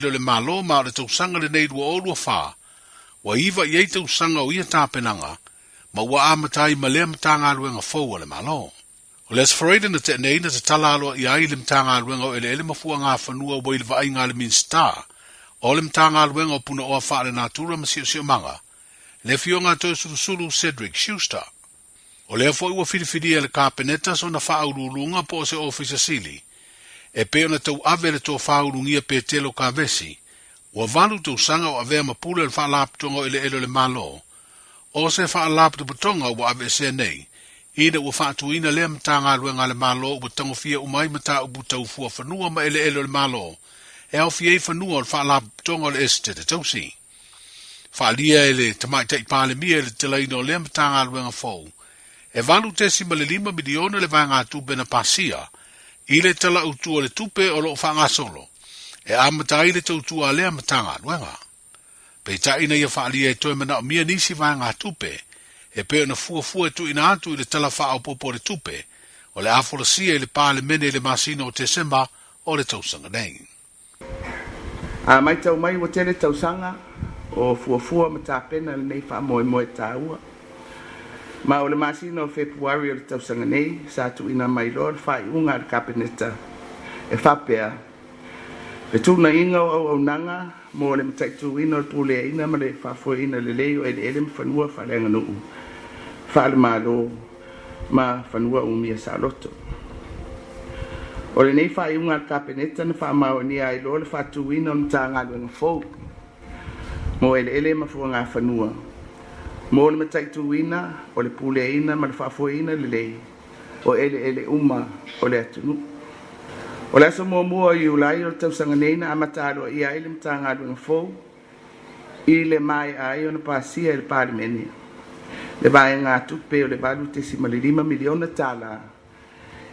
le malo ma le tausanga le nei rua o rua wha. Wa iwa iei tausanga o ia tāpenanga, ma ua amatai ma lea matanga aluenga fau le malo. O le asfareida na te nei na te tala aloa i ai le matanga aluenga o ele mafua ngā whanua wa ili vai ngā le Minster, o le matanga aluenga o puna oa wha le natura ma sio manga, le fio ngā tō sulu Cedric Schuster. O lea fo ua whiriwhiri e le kāpeneta so na whaurulunga po se ofisa sili, e peo na tau ave le tō whaurungia pe telo ka vesi, ua valu tau sanga o avea mapule le whaalaptonga o ele le malo, o se whaalaptonga ua ave se nei, ina ua whaatuina lea matanga aluenga le malo ua tangofia umai mata ubu tau fua whanua ma ele le malo, e au fiei whanua o le whaalaptonga o le este te tausi. Whaalia e le tamai tai pāle mia e le telaina o lea matanga aluenga fau, e valu tesi ma le 5 miliona le vai ngā tupe na pasia, i le tala utua le tupe o lo wha ngā solo, e amatai le tautua lea matanga aluenga. Pei taina ia whaalia e toi mana o mia nisi vai ngā tupe, e peo na fua e tu ina atu i le tala wha au popo le tupe, o le afolasia i le pāle mene le masina o Desemba o le tausanga nei. Mai tau mai o tele tausanga, o fua ma tāpena le nei wha moe tāua. Ma o le masina o Februari o le tausanga nei, sa tu ina mai loa le whai unga le kapeneta e whapea. Le tūna inga o nanga, mo le mataitu ina o tūlea ina ma le whafua ina le leo e le ele mwhanua whalenga nuu. Whale malo ma whanua umia sa loto. O le nei whai unga le kapeneta na whamao ni ai loa le whatu ina o mtanga luenga fau. Mo ele mafua ngā whanua. Mo le mataitu ina, o le pule ina, ma le whafua ina le lei, o ele uma o le atunu. O le aso mua i ulai o le tausanga neina amatalo i ai le mtanga aluenga fau, i le mai ai o na pasia le pāle mene. Le vai ngā tupe o le valu te si mali 5 miliona tala.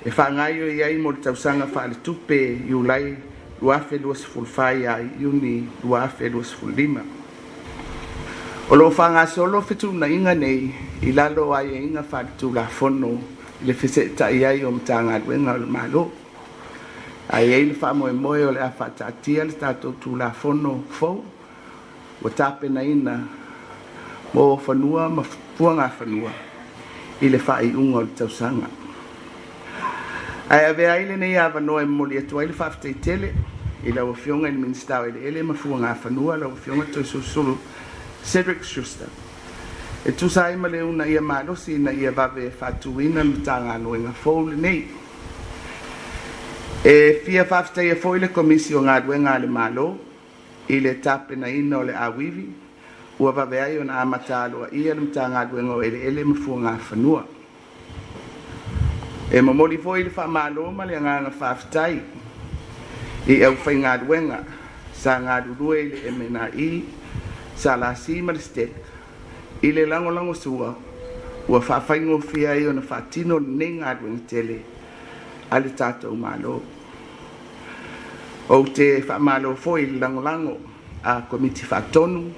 E whaangai o i ai mo le tausanga wha le tupe i ulai luafe luas fulfai ai iuni luafe luas fulima. O lo whanga solo fitu na inga nei, i lalo ai e inga whatu la fono, i le whiseta i ai o mtanga aluenga o le malo. Ai e le wha moe o le a whatatia le tato tu la fono fau, o tape na ina, mo whanua ma puanga whanua, i le wha i unga o le tausanga. Ai ave ai le nei awa noe moli atua i le whafte i tele, i lau fionga i le Minster i le ele ma fuanga whanua, lau fionga toi susulu, Cedric Schuster. E tu sai ma le una ia malosi na ia vave fatuina mtanga aluenga fau le nei. E fia fafta ia foi le komisio ngā aluenga le malo, i le tape na ina o le awivi, ua vave ai o na amata alua ia le mtanga aluenga o ele mafua ngā whanua. E mamoli foi le wha malo ma le ngā faftai, i au whai ngā aluenga, sa ngā rurue le emena i, sa la si maliste i le lango sua ua whawhaingo fia i o na whatino nei ngā ruenga tele ale tātou malo. O te whamalo foi le lango a komiti whatonu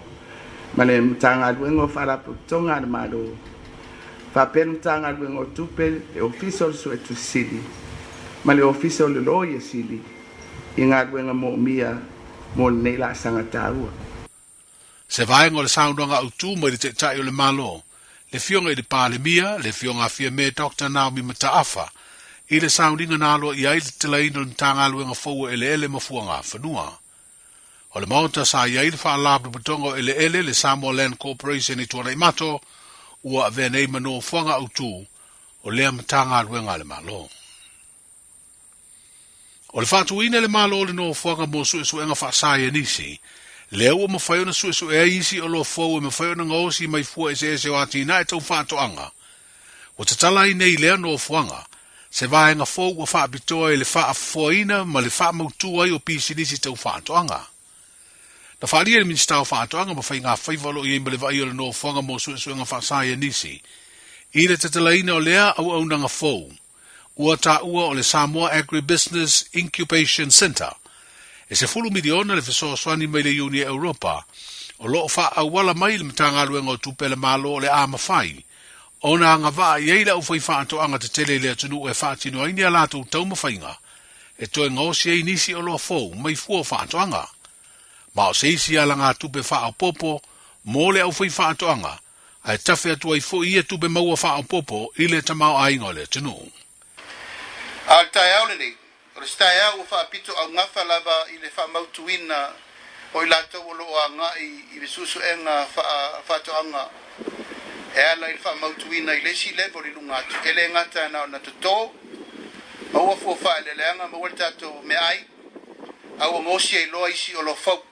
ma le mtanga ruenga o wharapu tonga le malo. Whapenu mtanga ruenga o tupe e official Soweto City ma le official le loia sili i ngā ruenga mo mia mo nei la sanga tāua. Se vaenga o le saunanga au tū mai te tai o le malo, le fionga i le pāle mia, le fionga fia me Dr. Naomi Mataafa, i le saundinga nalo i ai le telaina le mtanga aluenga fau ele mafua ngā whanua. O le maunta sa i ai le whaalabdu patonga o ele le Samoa Land Corporation i tuana i mato, ua ave nei mano fuanga au tū, o lea mtanga aluenga le malo. O le whatuina le malo le no fuanga mo suenga whaasaya nisi, lea ua mawhai ona suesu e isi o lo fau e mawhai ona ngaosi mai fua ese o ati na e tau whaatoanga. O te tala i nei lea no fuanga, se vaenga fau ua whaapitoa e le whaafoina ma le whaamautua i o pisi nisi tau whaatoanga. Na whaalia le Minster o whaatoanga mawhai ngā whaivalo i eimale vai o le no fuanga mo suesu nga whaasaya nisi. I le te talaina o lea au nanga fau, ua ta ua o le Samoa Agribusiness Incubation Center, e se 10 miliona le fesoasoani mai le Uni Europa, o loo wha awala mai le matanga aluenga o tupele malo o le a mawhai, o na anga waa i eila u whai whaato anga te tele le atunu e whaatino aini a lato tau mawhainga, e toi ngausi e nisi o loa fau mai fua whaato anga. Ma o seisi ala ngā tupe wha au popo, mo le au whai wha atoanga, ai tawhi atua i fo ia tupe maua wha au popo, i le tamau ainga le tunu. Al tai au le o le stai au wha apito au ngafa lava i le wha mautuina o i lato o loa ngai i le susu e ngā wha atoanga. E ala i le wha mautuina i le si level i lunga atu. E le ngata na na tuto, au a fua wha le leanga ma wale tato me ai, au a ngosi e loa isi o lo fau.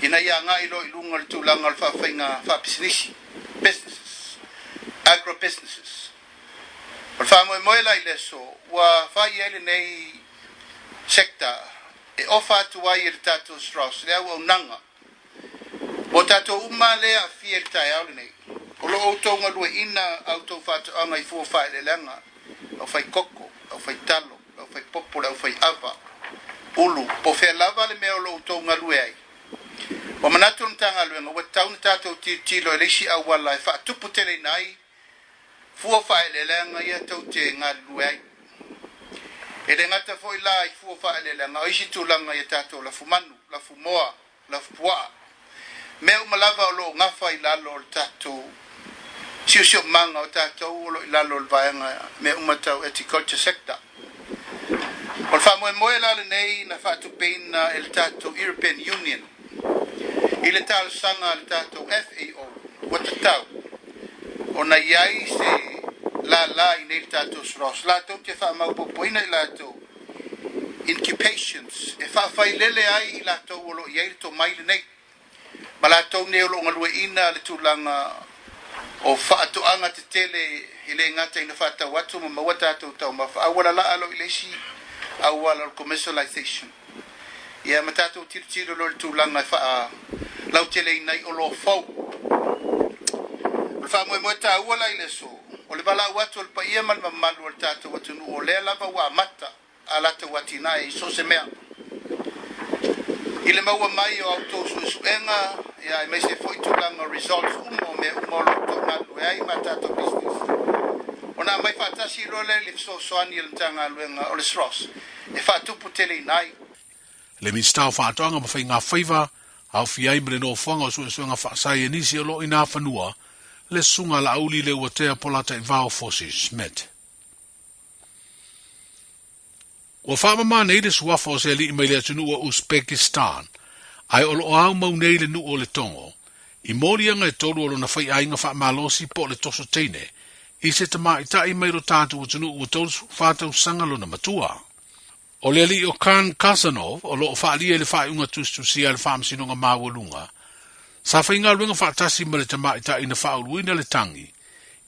Ina ia ngā i lo i lunga le tūlanga le wha whainga wha businessi, businesses, agro-businesses. O le wha moe moe lai le so, wa wha i ele nei sekta, e ofa atu ai e le tato Strauss, le au au nanga. O tato uma le a fie le tai au le nei. O lo o tonga lue ina au tau whātu anga i fua whae le langa. Au whai koko, au whai talo, au whai popo, au whai ava. Ulu, po whea lava le mea o lo o tonga lue ai. Wa manatu ntanga lue nga, wa tauna tato tilo e leisi au wala e wha tupu tele nai. Fua whae le langa ia tau te ngā lue ai. E le ngata fo i la i fua whae le langa, o isi tūlanga ia tato la fumanu, la fumoa, la fupua. Mea umalava o lo ngafa i lalo o tato, siu manga o tato o lo i lalo o vaenga, mea umatau horticulture sector. O le wha moe lalo nei na wha tupeina el tato European Union. I le talo sanga le tato FAO, watatau. O na iai se la i nei tato Strauss. La tau te wha maupopoina i lato incubations. E wha whai lele ai i lato o lo iai to maile nei. Ma la tau neo lo ngalua ina le tūlanga o whaatoanga te tele i le ngata ina whaatau atu ma mawata atu tau ma whaawala la alo i le si awala o commercialization. Ia ma tātou tiro lo le tūlanga wha lau tele inai o lo fau. O le wha moe tā uala i le so. O le wala watu o le pa ia mal mamalu o le tātou watu nu o le lava wa mata a lata watina i so se mea. I le maua mai o auto suenga, ia i mai se foi tūlanga results umo me umo lo tōnalu e ai ma tātou business. O nā mai whātasi ro le soani i le tanga luenga o le Strauss. E whātupu tele nai. Le minstau whaatoanga ma whai ngā whaiva, au fiai mre no whanga o suenga whaasai e nisi o lo i nā whanua, le sunga la auli le uatea polata i vau forces, met. Wa whaamama nei le suafa o se li i mai le atunu o Uzbekistan, ai o lo au mau nei le nu o le tongo, i morianga e tolu o lo na whai ainga whaamalosi po le toso teine, i se tama i tai mai ro tātu o tunu o tolu whātau sangalo na matua. O le ali o Khan Kazanov, o lo o whaalia le whai unga tustusia le whaamsinonga mawalunga, sa whainga luenga whaatasi ma le tama i tai na whaauluina le tangi,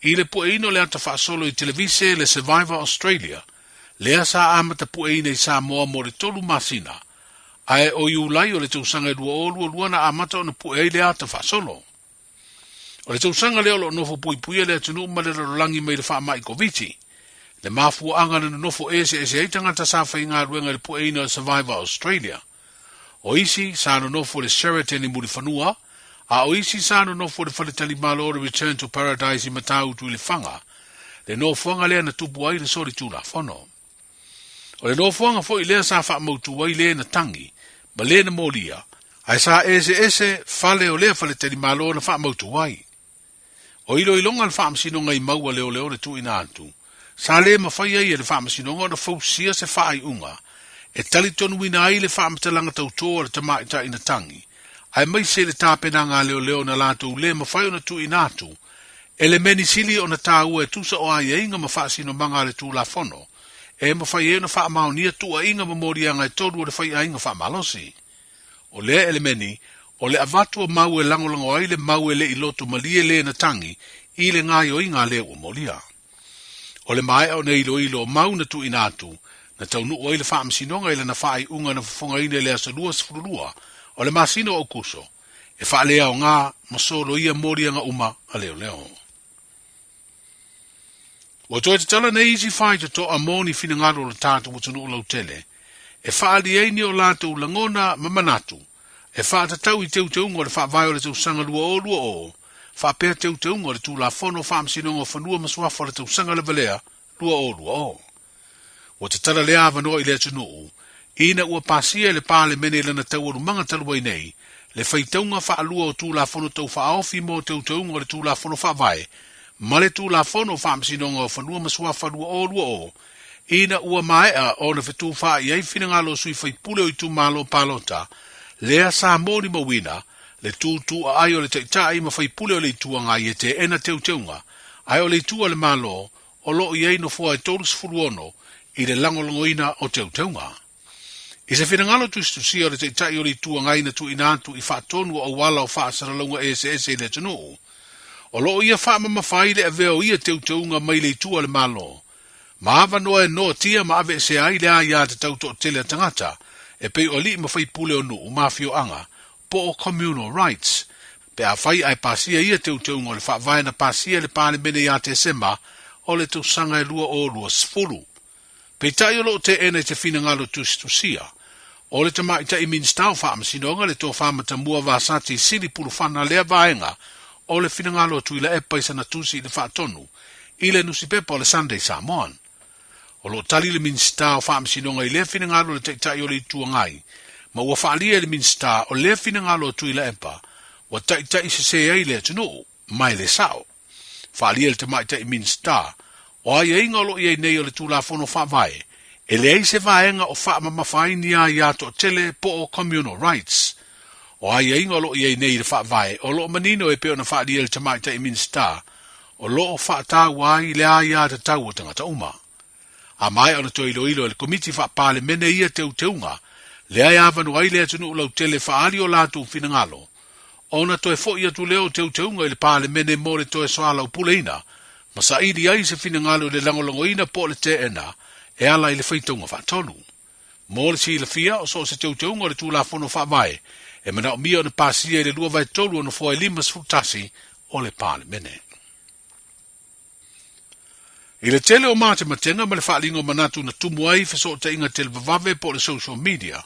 i le pueino le ata whaasolo i televise le Survivor Australia, lea sa amata pueina i sa moa mo le tolu masina, ae o iulai o le tausanga e lua na amata o na puei le ata whaasolo. O le tausanga leo lo nofo pui le atunu ma le rolangi mai le whaama i koviti, le mafua anga na nofo ese eitangata sa whainga ruenga le pueina Survivor Australia. O isi sa no nofo le Sheraton i muri whanua, a o isi sa no nofo le whaletali malo le Return to Paradise i matau tu i le whanga, le nofuanga lea na tupu ai le sori tūna whono. O le nofuanga fo i lea sa wha mautu wai lea na tangi, ma lea na molia, ai sa ese fale o lea fale teri malo na wha mautu wai. O ilo ilonga le wha amsinonga i maua leo le tu ina atu, sa lea mawhai ai le wha amsinonga na fausia se wha ai unga, e tali tonu ina ai le wha amtalanga tautoa le tamaita ina tangi, ai mai se le tāpenanga leo na lato lea mawhai o na tu ina atu, ele meni sili o na tāua e tusa o ai inga mawhaasino manga le tu la fono, e mawhai e na wha maonia tua inga mamorianga e toru o le whai a inga wha malosi. O lea ele meni, o le avatu o mau e langolango ai le mau e le iloto malie le na tangi, i le ngai o inga le o molia. O le mai au ne ilo mau na tu inatu, na taunu o ile wha amsinonga ile na wha unga na whafunga ine le asalua sifurulua, o le masino o kuso, e wha lea o ngā masolo ia morianga uma a leo. O toi te tala na easy fight to a moni fina ngaro le tātu o tunu ulau tele, e whaali eini o lātou langona mamanatu, e whaata tau i teu teunga le wha vai o le teu sanga lua o, wha pēr teu teunga le tū la whono whaamsinonga whanua maswafa le teu sanga le valea lua o. O te tala lea avanoa i lea tunu, ina ua pasia le pale mene lana tau alumanga taluai nei, le faitaunga whaalua o tūlafono tau whaofi mo tautunga o le tūlafono whaavae, ma le tūlafono whaamsinonga o whanua masua whanua o lua o, ina ua maea o na whetu wha i ai whinangalo sui whaipule o i tū malo palota, lea sa mōni mawina, le tūtū a ai o le taitai ma whaipule o le tuanga i e te ena teuteunga, ai o le tua le malo, o lo i ei no fua e tōrus furuono, i le langolongoina o teuteunga. I se whinangalo tustusia o le teitai o le tuanga ina tu inatu i whaatonu o wala o whaasaralonga ESS i le tunu. O lo ia whaamamawhai le aveo ia teuteunga mai le tua le malo. Maawa noa e noa tia ma ave se ai le aia te tauto o tele tangata, e pei o li ma whai pule o nu mafio anga, po o communal rights, pe a whai ai pasia ia teuteunga o le whaavae na pasia le pāle mene ia te sema, o le tausanga e lua o lua sfuru. Pei tai o lo te ena i te whinangalo tustusia, o le tama i tai minstau whaamasinoga le tō whaamata mua vāsati sili puru whana lea vaenga, o le whinangalo tuila e paisana tusi i le whaatonu, i le nusi pepa o le Sunday Samoan. O lo tali le minstau whaamasinoga i le whinangalo le tai o le tuangai, ma ua whaalia le minstau o le whinangalo tuila epa, wa tai se se ei le tunu, mai le sao. Whaalia le tama i tai minstau, o ai inga lo i nei o le tūlafono whaavae, e le eise vaenga o whaamamawhai nia i ato tele po o communal rights. O ai inga lo i nei le whaavae, o lo manino e peo na whaalia le tamaita i minsta, o lo o whaata wai le ai a te tau o tangata uma. A mai ona to ilo le komiti whaapale mene ia teuteunga, le ai avanu ai le atunu ulau tele whaali o lātu whinangalo. Ona to e fo ia tu leo teuteunga i le pale mene mo le to e soala upuleina, ma sa ili ai se whinangalo le langolongoina po le te ena, e ala i le whaitonga whaatonu. Mō le si la fia o so se teuteunga le tūlafono whaavae, e mana o mia o na pasia i le lua vai tolu o na fua limas futasi o le pāle mene. I le tele o mate matenga ma le whaalingo manatu na tumu ai whaso te inga tele vavave po le social media,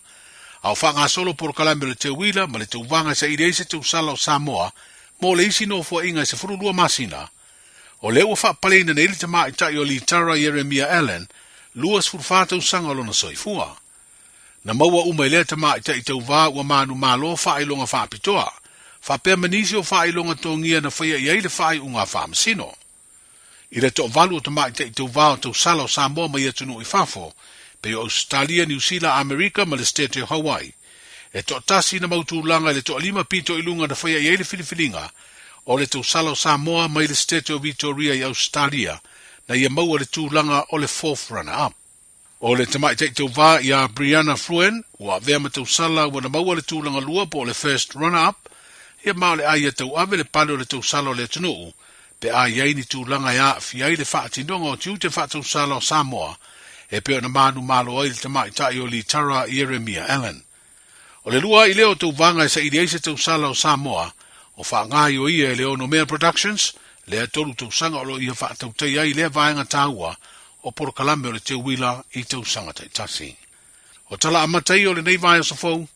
au whanga solo por kalame le te wila ma le te uvanga sa i reise te usala o Samoa, mō le isi no fua inga se furulua masina, o le ua whaapaleina na ili te maa i tai o li Tara Jeremiah Allen, luas furfata usanga lona soifua. Na maua uma i lea te maa i tai te uva ua manu malo whailonga whaapitoa, whapea manisi o whailonga tōngia na whaia i eile whai unga whaamasino. I le to valu o te maa i tai te uva o te usala o Samoa mai atunu i whafo, pe o Australia, New Zealand, Amerika ma le state o Hawaii. E to tasi na mautu langa le to lima pito ilunga na whaia i eile filifilinga, o le te usala o Samoa mai le state o Victoria i Australia, na ia maua le tūlanga o le fourth runner-up. O le te mai te uva i a Brianna Fluen, ua vea ma te usala ua na maua le tūlanga lua po le first runner-up, ia maa le aia tau ave le pale o le te usala o le tunuu, pe a iai ni tūlanga ia fiai le whaatinonga o tiu te whaata usala o Samoa, e peo na manu malo ai le te mai tai o li Tara Jeremiah Allen. O le lua i leo te uvanga e sa i reise te usala o Samoa, o whaangai o ia e leo no Mea Productions, lea tolu tau sanga o lo ia whaatau tei ai lea vaenga tāua o porokalame o le te wila i tau sanga tai tasi. O tala amatai o le nei vai o sa fau,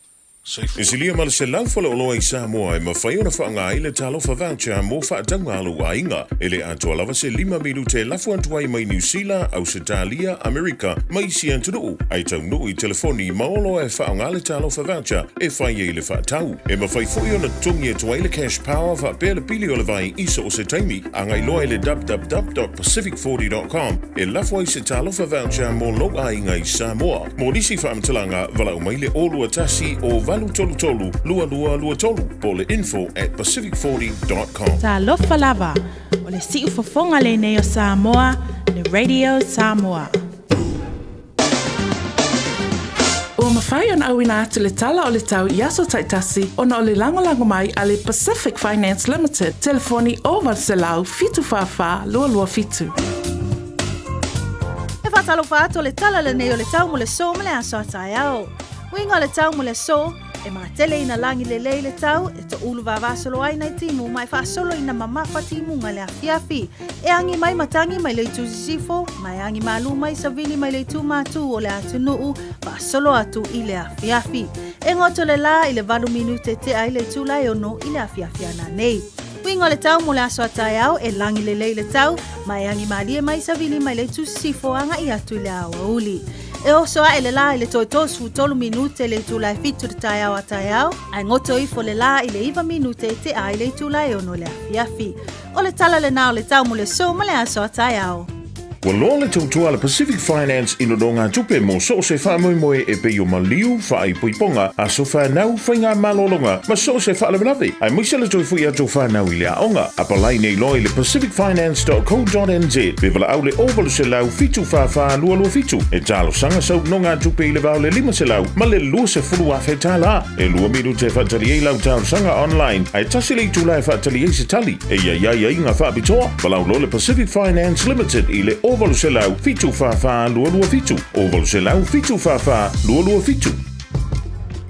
E si lia mala se laufala o loa i Samoa e mawhai o na whaanga i le talofa voucher mō whaatanga alu a inga. E le atua lava se 5 milu te lafu antuai mai New Zealand, Australia, Amerika, mai si antunuu. Ai tau nuu i telefoni maolo e whaanga le talofa voucher e whai e le whaatau. E mawhai fui o na tungi e tuai le cash power whaapea le pili o le vai iso o se taimi. Angai loa i le www.pacific40.com e lafu ai se talofa voucher mō loa inga i Samoa. Mō nisi whaamatalaga vala umai le olua tasi o Valu tolu tolu, lua lua lua tolu, po le info@pacific40.com. Talofa lava, o le siu fofonga le nei o Samoa, le Radio Samoa. Ua mawhai ona au ina atu le tala o le tau i aso taitasi, ona o le langolango mai a le Pacific Finance Limited, telefoni o Vanselau, fitu whawha, lua lua fitu. E whatalofa atu le tala le nei o le tau mo le so mo le aso atai au. Winga le tau mo le so, e maatele ina langi le le tau, e to ulu vavasolo ai nei timu, mai whaasolo ina mamafa timu nga le afiafi. E angi mai matangi mai le tu sifo, mai angi malu mai savili mai le tu matu o le atu nuu, whaasolo atu i le afiafi. E ngoto le la i le valu minute te ai le tu lai ono i le afiafi ana nei. Winga le tau mo le aso atai au, e langi le tau, mai angi malie mai savili mai le tu sifo anga i atu i le awa uli. E oso a ele la ile toitos futolu minute le tula fitu de taiao a taiao. Ai ngoto ifo le la ile iwa minute te a ile tula e ono le afiafi. O le tala le nao le tau mo le so ma le aso a taiao. Wa loa le tautua le Pacific Finance ino do ngā tupe mo so se wha moe e pe o maliu wha ai puiponga a so wha nau whai ngā malolonga ma so se wha lewanawe. Ai muisa le toi fui ato wha nau i le aonga. A palai nei loi le pacificfinance.co.nz pe wala au le ovalu se lau fitu wha lua lua fitu. E talo sanga sau no ngā tupe i le vau le 5 se lau ma le lua se fulu a whai tala. E lua miru te whatali e lau talo sanga online. Ai tasi le tu lai whatali e se tali. E ia ngā wha bitoa. Walau lo le Pacific Finance Limited i le ovalu se lau fitu wha lua lua fitu. Ovalu se lau fitu wha lua lua fitu.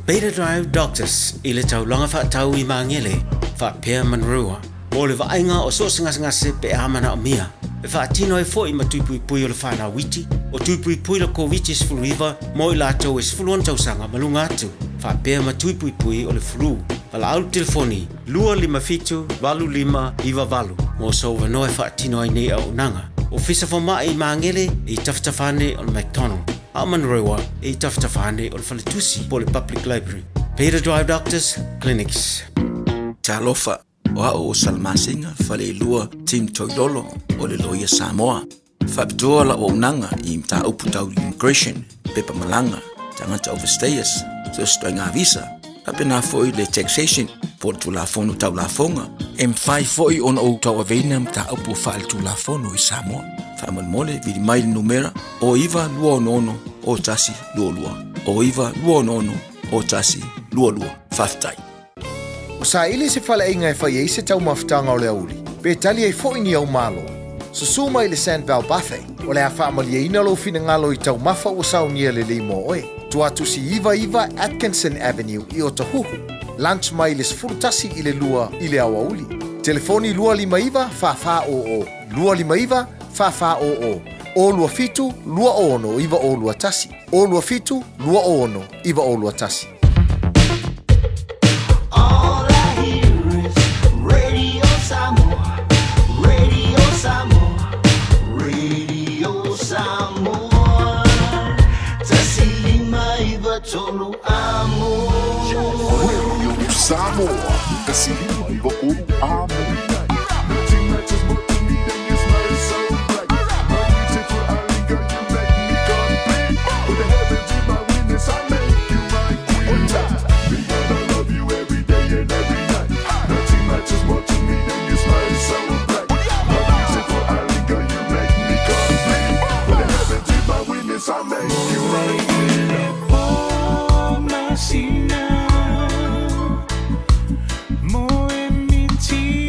Beta Drive Doctors i le taulanga wha tau i mangele wha pēr manrua. Mo le vainga o so ngase pe amana o mia. E wha tino e fo i ma tuipui o le whana witi. O tuipui le COVID is fluiva mo i lato is fuluan tausanga malunga atu. Wha pēr ma tuipui o le flu. Wala au telefoni, 255 iwa valu. Mo so wanoe wha tino ai nei au nanga. O fisa wha i mangele i taftafane o le McDonald. A Manrewa i taftafane o le Whaletusi po le Public Library. Beta Drive Doctors Clinics. Talofa o salmasinga whale lua Team Toilolo o le loia Samoa. Whapitoa la o unanga i mta uputau immigration, pepa malanga, tangata overstayers, so stoi ngā visa. Kapena foi le taxation por tu la fono tau la fonga. M5 foi on o tau avena mta upu whale tu la fono i Samoa. Whamal mole vidi mai numera o iwa lua ono o tasi lua lua. O iwa lua ono o tasi lua lua. Whaftai. O sa ili se whala inga e whai eise tau mawhitanga o le auli. Pe tali e fōini au malo. So suma i le Sandvale Buffet. O le a whaamalia ina lo fina ngalo i tau mawha o saunia le limo oe. Tuatu si iwa Atkinson Avenue i o Tahuhu. Lunch mai le sfurtasi i le lua i le awa uli. Telefoni lua lima iwa wha o. Lua lima iwa wha o. O lua fitu lua ono iwa o lua tasi. O lua fitu lua ono iwa o lua tasi. Tolu amor Radio Samoa Kasihima iwa olu amor Nothing matters more to me than your smile so bright My beautiful Alika, you make me complete With the heavens in my witness, I make you my queen Because I love you every day and every night Nothing matters more to me than your smile so bright My beautiful Alika, you make me complete With the heavens in my witness, I make you my queen Sina mo e minti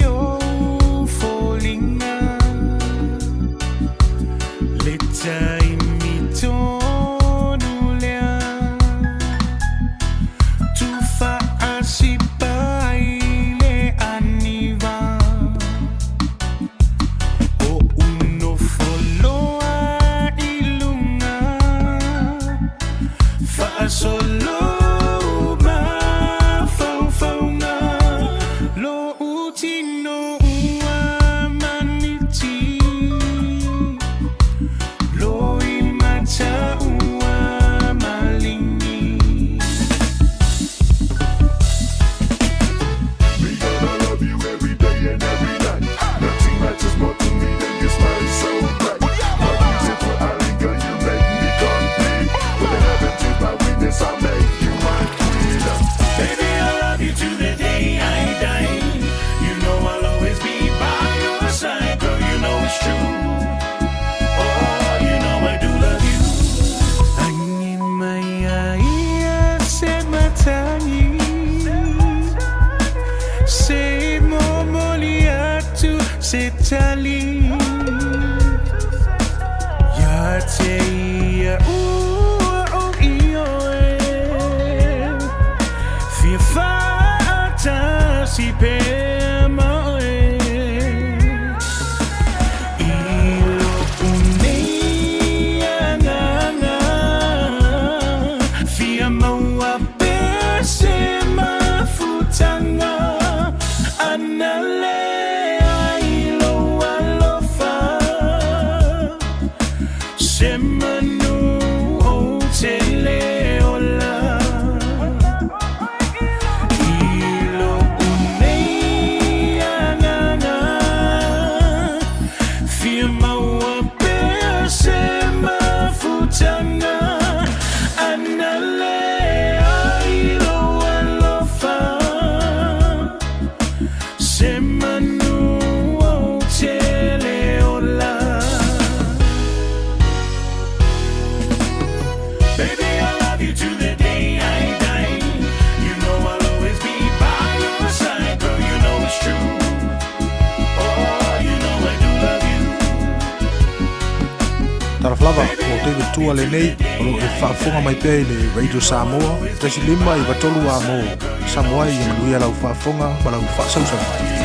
tua le nei o lo e whaafonga mai pia i le Radio Samoa. Tasi lima i watolu a mo Samoa i manuia lau whaafonga ma lau whaasausaunga.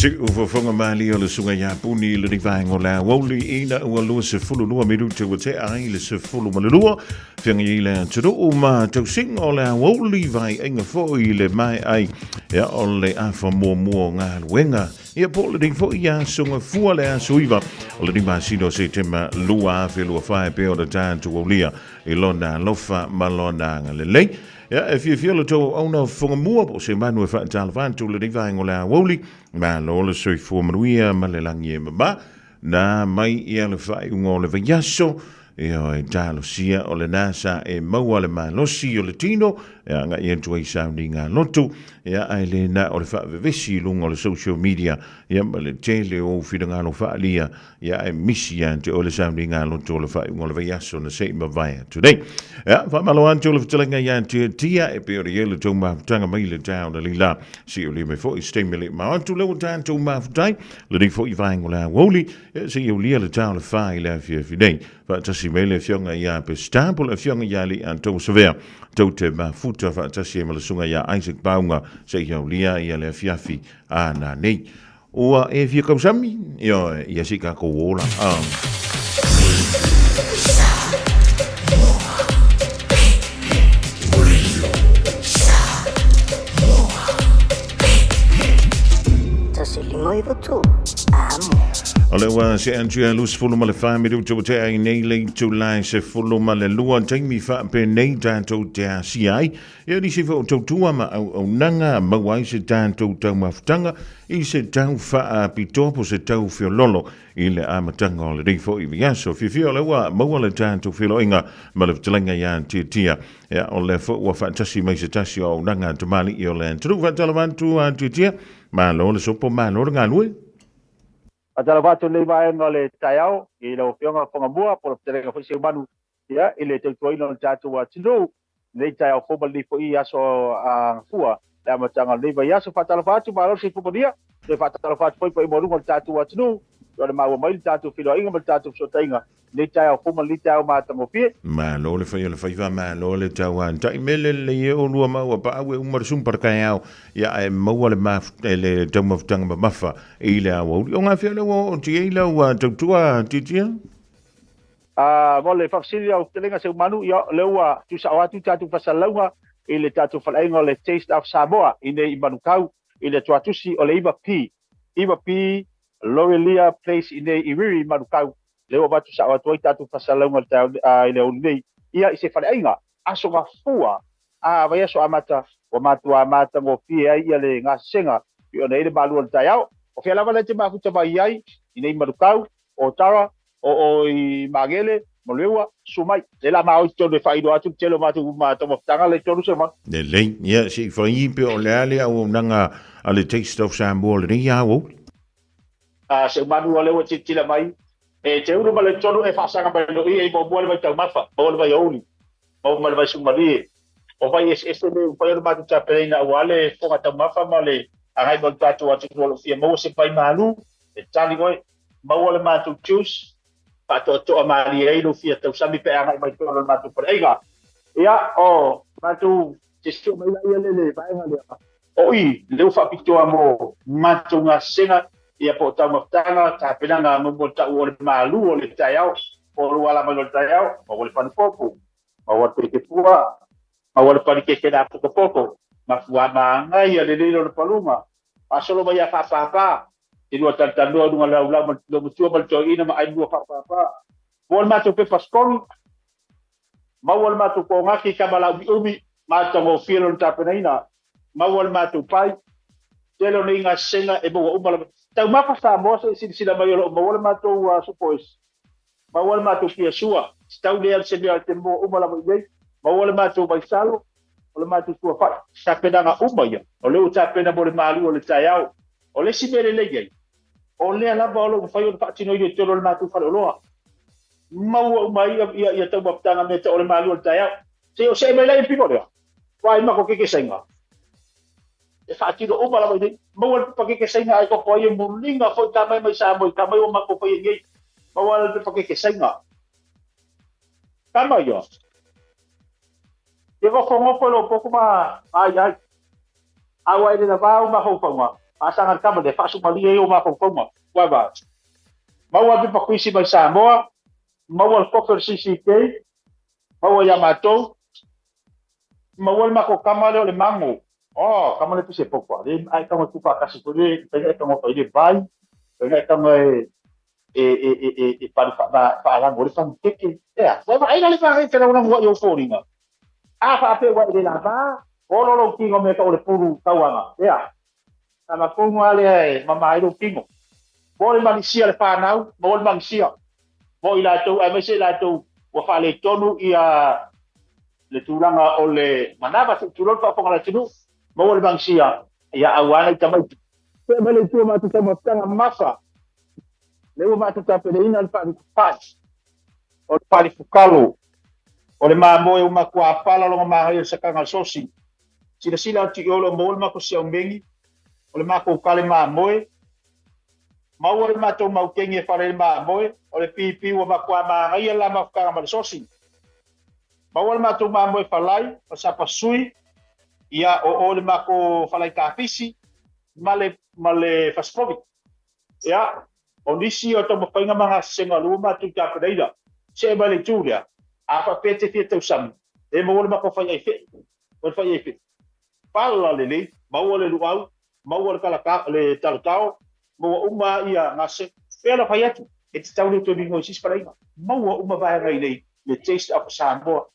Se ufofonga mali o le sunga ya puni le divaingo la woli ina ua lua se fulu lua minuta ua te ai le se fulu ma le lua whianga i le turu o ma tau sing o le woli vai inga fo i le mai ai ya o le afa mua mua ngā luenga ia po le ding fo i a sunga fua le a suiva o le dima sino se tema lua afe lua whae pe o le tātu o lia i lona lofa ma lona ngā le lei. Ja, if je veel het ook nog voor een moe op, zeg maar, nu even aan het toe, dat ik waar ik al wolie, maar alle zo voor me weer, maar le lang je me na mai eerle vijf ongeveer van jasso, ja, daar sia ole nasa e mau ma losi o latino, ja, nga je twee sounding aan lotto, ja, ele na ole fa vesi lungo le social media, ja, maar le tele o fidanga no fa lia, ja, e missia te ole sounding aan lotto le fa ongeveer van jasso na se me vai today. Ja, van malo aan te vertellinga ja te tia e pe de hele to ma tanga mile down de lila, si ole me fo stimulate ma aan to lo down to ma dai, le ding fo i vai ngola woli, si o lia le taal fa ile fi dei. Wat as mele fjonga ja pe stapel fjonga ja li aan to sever to te ma futa wat as mele sunga ja Isaac Baunga se jo lia ja le fiafi ana nei o e fi kom sami jo ja sika ko wola Moi votu amo. Alewa se Andrea Luz fuluma le family to te ai nei le to lai se fuluma le lua taimi fa pe nei tanto te CI e di se fo to tua ma o nanga ma wai se tanto tau maftanga I se tau fa pitopo se tau fiololo I le amatanga o le rifo I viaso fifio le wa ma le tanto filoinga ma le telenga ya tia ya o le fo wa fantasi mai se tasi o nanga tamali I o le tru fa talavantu tia ma lo le sopo ma lo ngalue Atala watu le vai ngale taiao I lo fionga fonga mua por telenga fo se manu ya I le te toina o tatu wa tino nei taiao fo bali fo I aso a fua la matanga le vai aso fatala fatu ma lo se fo dia le fatala fatu foi mo rungo tatu wa tino le ma mai tatu filo inga ma tatu so tainga nei taiao fo ma taiao ma tango fie ma lo le fa ma lo le tauan tai mele le o lua ma wa pa we umar sum par kaiao ya e mo le ma le tamo tanga mafa I le awo o nga fia le o ti le wa tua titia mo le faksilia o telenga se manu ya le wa tu sa wa tu tatu fasalunga I le tatu falainga le taste of Samoa I nei manukau I le tuatusi o le Iva P Lorelia place I nei Iriri manukau le o batu sa watu tatu fasalunga I le unei ia I se falainga aso nga fua vai aso amata o matua amata ngo fia ia le nga senga I o nei le balu o taiao o fia lava le te mafuta vai ai I nei manukau o tara o I magele Molewa sumai le la mau to le faido atu telo matu ma to tanga le tolu se ma le le ia si foi pe o le ale au nanga ale taste of Samoa le ia o se manu ole o titila mai e te uru male tolu e fasanga ba no I mo mo le tau mafa o le vai oli o mo le vai sumali o vai es le vai le matu tapena wale fonga tau mafa male agai mo tatu atu lo fie mo se pai malu e tali goi mo le matu choose pato to amali e lo fia tau sami pe anga mai tolo matu por eiga ia o matu te stu mai le vai ngale o I le fa pito amo matu nga senga ia po tau maftanga ta penanga mo bota o le malu o le taiao o wala mo le taiao o le panpopo o wa te pua o le pari ke da poco ma fua ma ia le le paluma asolo vai fa pa I lua tantano dunga lau lo mutua malto ina ma ai lua pa wal matu pe paskong ma wal matu ko ngaki kamala umi ma tango fielo tapenaina ma wal matu pai telo ni nga senga e bo umala tau mapa sa mo se sila mai lo ma wal matu supos ma wal matu kia sua tau le al se al tembo umala mo dei ma wal matu bai salo wal matu sua fa tapena umaya o le tapena bo le malu o le taiao o le sibele le gai o le ala bolo fai o fatino yo tolo le matu falo loa mau mai ia tau baptanga me o le malu o taiao se o se me le pipo le vai ma ko ke senga e fatino o bala mai mau pa ke senga ai ko foi mulinga foi tamai mai sa mo tamai o ma ko foi ngai Mawal pe pakai kesenga. Kama yo. Dia ko lo poko ma ai. Awai de ba ma ho fama. Asangan kama de fasu mali yo ma ho fama. Wa ba. Mawal pe pakai si ba Samoa. Mawal kofer CCK. Mawal Yamato. Mawal ma ko kama le mango. Oh, kama le pise poko. Dia ai kama tu pa kasi ko le, pengen kama ko le bai. Pengen kama para lang boleh sang kiki ya saya ai nali pa kaya orang buat yo foringa apa wa ile lava ono lo kingo me ka ole puru tawanga ya sama kungo ale mama ai lo kingo boleh manusia le panau boleh manusia mo ila tu ai mese la tu wa fa le tonu ia le tulanga ole manaba tu tulol pa ngala tinu mo le manusia ya awana tamai pe mele tu ma tu tama tanga masa leo matu tapeleina alipali kupati olipali fukalo ole mamoe uma kwa pala lo ma sakanga sosi sila ti olo mol ma ko sia mengi ole ma ko kale mamoe mawol ma to mau kenge fare mamoe ole pipi wa ma kwa ma ia la ma ka ma sosi mawol ma to mamoe falai o sapa sui ia o ole ma ko falai ka fisi male faspovi ya Ondisi o tomo painga mga senga luma tu ka pedaida. Se bale tulia. Apa pete fete usam. E mo wala ko fanya ife. Wala fanya ife. Pala lele, mawala luau, mawala kala ka le taltao, mo uma ia ngase. Pela fayatu. It's tawlo to bingo sis parainga. Mo uma ba ngai nei le taste of Samoa.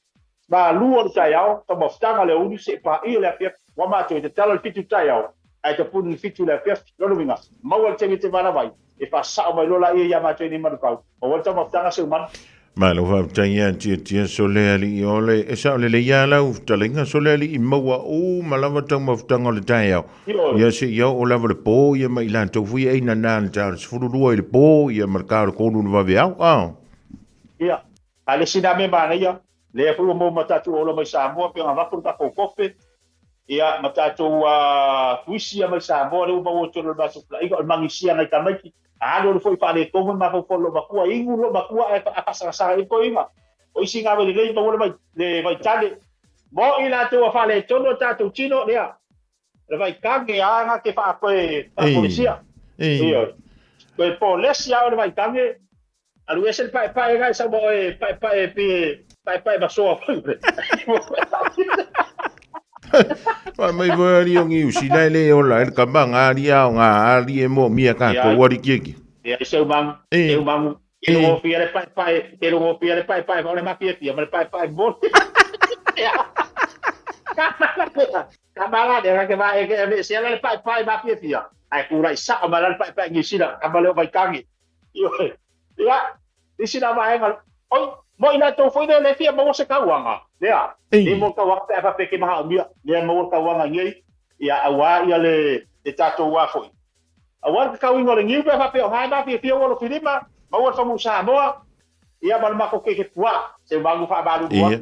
Ba luo tayao, tomo ftanga le uni se pa ia le pia. Wa ma to te talo fitu tayao. Ai te puni fitu le pia. Lo winga. Mawala te mana vai. E fa sa mai lola ia ma tini manu kau o wata ma tanga se man ma lo fa tanya tia sole ali ole e sa le ya la u talinga sole ali I maua o malava tang ma tanga le tai ya se yo o la le po ya mai lan to fu e na na ta furu do le po ya marcar ko nu va via ya ale sina me ba ya le fu mo mata tu o lo mai Samoa pe nga fu ta ko kofe ya mata tu fuisi ya mai Samoa le mo o to le ba su pla iko mangisia ngai tamaki lo foi fale como ma ko lo makua ingu lo makua e pasasa e ko inga o isinga le le mo le vai tale mo ila tu fale tono tatu chino lea le vai kange anga ke fa ko policia io ko policia o vai kange alu ese pai ga sa mo pai ba so pa mai va ri ongi usi lai le o la ka banga ri a nga ri e mo mia ka ko wari kiki ya seu mang e o fiere pai e o fiere pai ole ma fieti ma pai bo kamala de que va e se le pai ma fieti ai pura sa ma le pai ngi sila kamala vai kangi ya disina va engal oi mo ina to foi de le fia mo se kawanga ya ni mo ka wa pa pe ke ma mia ni mo ka wa ngai ya awa ya le tato wa foi awa ka wingo le ngi pa pe ha ba pe wo lo filima ma wa fa mo Samoa ya mal ma ko ke pua se ba ngu fa ba lu bua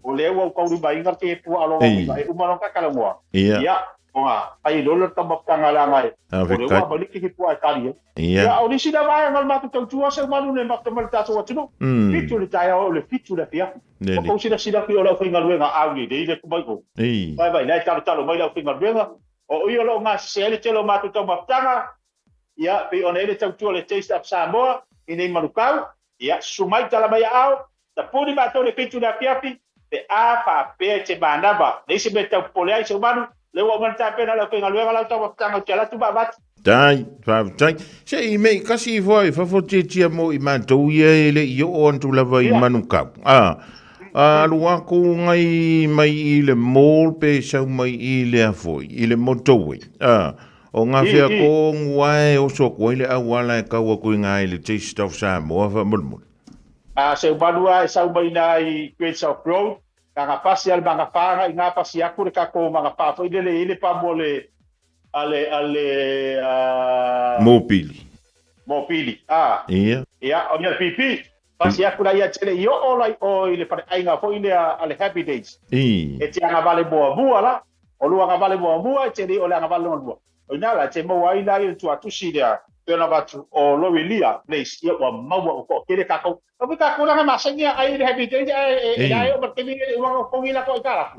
o le wo ko lu ba inga ke pua lo ngai u ma no ka kala mo ya Oa, ai lolo tamo tangala ngai. O le wa balik ki pua kali. Ya o ni sida vai ngal matu tau tua se malu ne makto mal taso watu. Fitu le tai o le fitu le pia. O ko sida ki o la finga luenga au ni de ko bai ko. Vai lai talo mai la finga luenga. O i lo nga se le telo matu tau tanga. Ya pe on ele tau tua le taste of Samoa ini manukau. Ya sumai tala mai au. Ta puni matu le fitu le pia pi. Pe a pa pe te banaba. Nei se be tau polai se manu. Le wa manta pena la penga luega la tava tanga tela tu babat tai se I me kasi foi fa fote tia mo I mantou ye le yo on tu lava I manuka luwa ko ngai mai I le mol pe sa mai I le foi I le motowe o nga fia ko ngwai o so ko ile awala ka wa ko ngai le taste of Samoa fa mulmul se balua sa baina I Queen's of Road Kanga pasi al banga fanga inga pasi aku ka ko manga pa foi dele ile pa mole ale mopili ia o pipi pasi aku la ia tele yo o ile pa inga foi ile ale happy days e ti anga vale boa la o lu anga vale boa tele o le anga vale boa o ina la te mo wai la ile tu atusi dia pena watu o Lorelia place ia wa maua o ko kele kako tapi kako langa masanya ai le happy day ai o martini wa ko ngila ko kara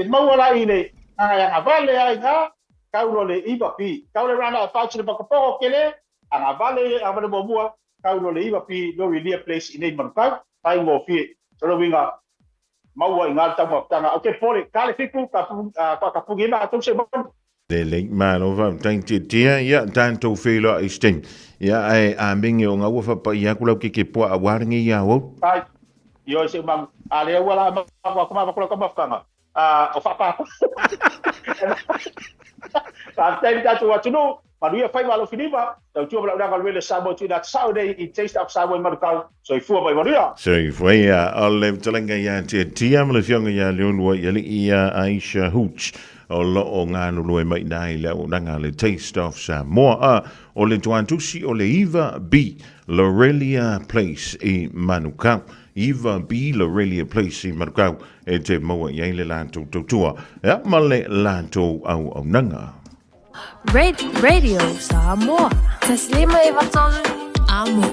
maua la ine anga vale ai ga kaulo le iba pi kaulo rana fa chile bako kele anga vale ava mo mua kaulo le iba pi Lorelia place ine manka tai mo fi so winga maua ingal tanga okay pole kale fiku ka pugina atum se bon de link man over tanti tia ya tanto felo isting ya ai ambing yo nga wa pa ya kula ki po awarngi ya wo ai yo se bang ale wala ma kula ka mafanga o fa pa ta ta tu wa tuno maria fai malo finiva ta tu bla bla le sabo tu that Saturday it taste of sabo markau so I fu by maria so foi ya alle telenga ya tia mle fionga ya leon wo ya li ya Aisha Hooch o lo o ngānu loe mai nai le o nanga le Taste of Samoa o le tuantusi o le Eva B. Lorelia Place i Manukau. Eva B. Lorelia Place i Manukau e te maua iai le lantou tautua. Ea ma le lantou au nanga. Radio Samoa. Taslima e watonu amo.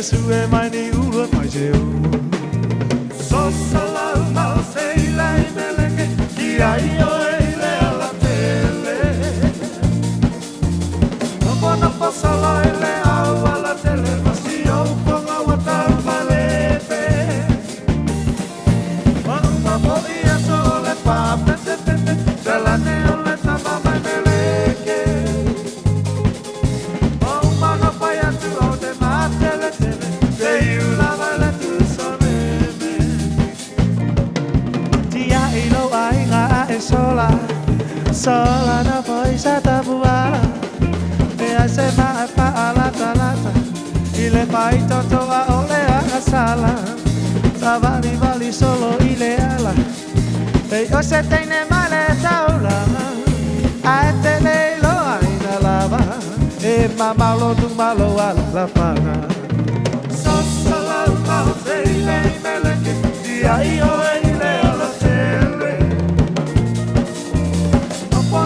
Sue mai ni ulu mai jeu so sala mal sei lai meleke ki ai oi le ala tele no po sala le ala tele masio ponga wata malete ma po ia sole pa pete sala ne ole tama mai meleke oh mana pa ya tu o de matele sola na poi sa tabua e a se ma fa ala talata ile pai toto a ole a sala savali vali solo ile ala e o se tene male taula a te le lo ai na lava e mama lo tu malo ala la paga so sola ma se ile mele che di ai o ile ala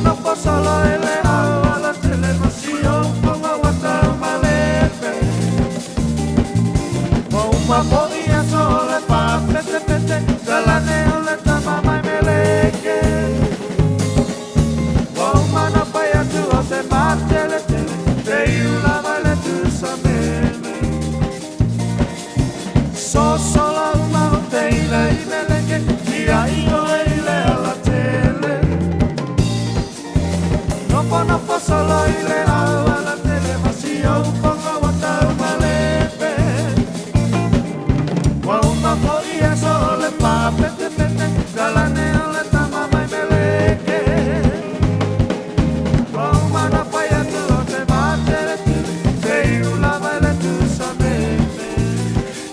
no po solo ele ala televisión ponga wata malepe o uma podía sole pa pete la neo le tama mai meleke o uma no pa ya tu o te matele te la vale tu sameme so solo uma te ile meleke y ahí o ile ala no po solo ile ala televisión pongo wata malepe wa una podía sole pa pete la neo le tama mai meleke wa una no pa ya tu te matele te la vale tu sameme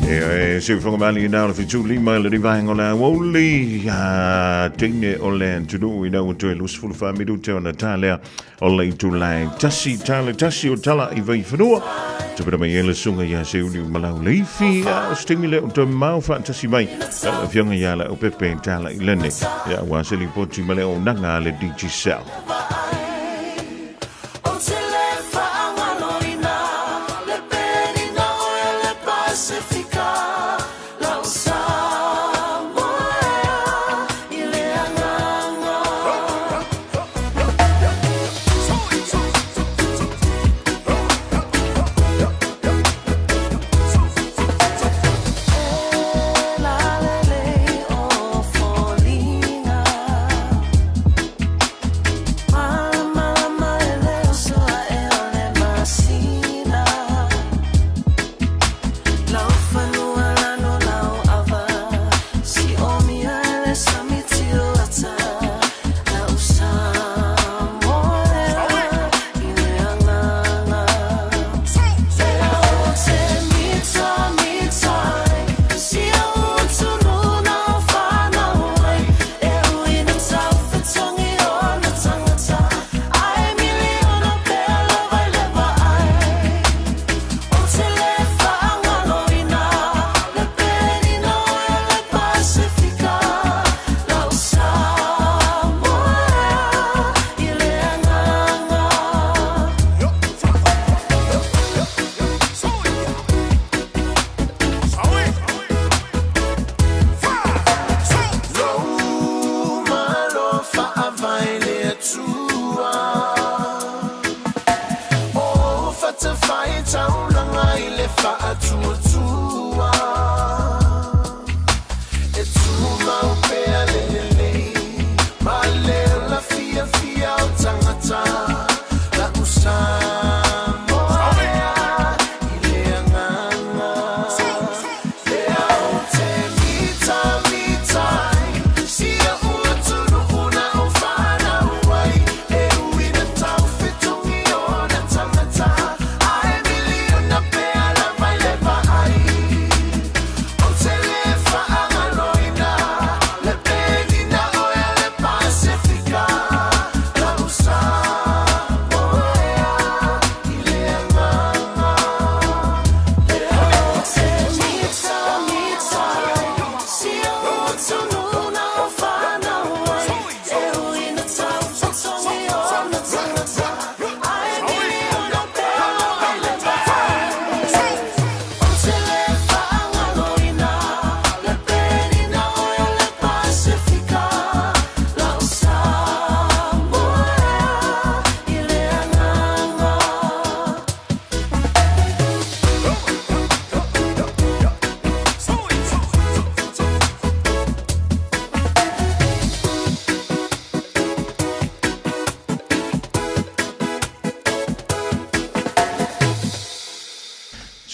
e se fonga mali na le fitu lima le divanga la woli tine o le tunu ina o to lus full family to na tale o le tu lai tasi tale tasi o tala I vai fanua te pera mai ele sunga ya se uni malau leifi stimule o to mau fantasy mai fianga ya la o pepe tala ilene ya wa se li poti male o nanga le DJ Cell te whai taulanga I le whaatua. E tu mau pea le ma leo la fia o tangata la usamo I le anganga le au te mita sia ua tunu una o whana uai e uina tau whitungi o na tangata ae miliona pea la vai le vai o te le whaangaloina le penina oia le Pasifika la usamo I le anganga le au te mita sia ua tunu una o whana uai e uina tau whitungi o na tangata ae miliona pea la vai le vai o te le whaangaloina le penina oia le Pasifika la usamo I le anganga.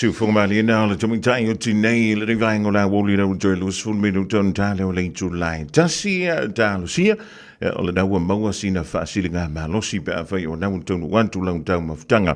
Siw whangamali na le tumitai o tinei le rivaingo la woli rau joe lus fun minuton tale o le July. Tasia da lusia o le naua maua sina whaasilinga malosi pe a whai o nau tonu wantu lau tau mafutanga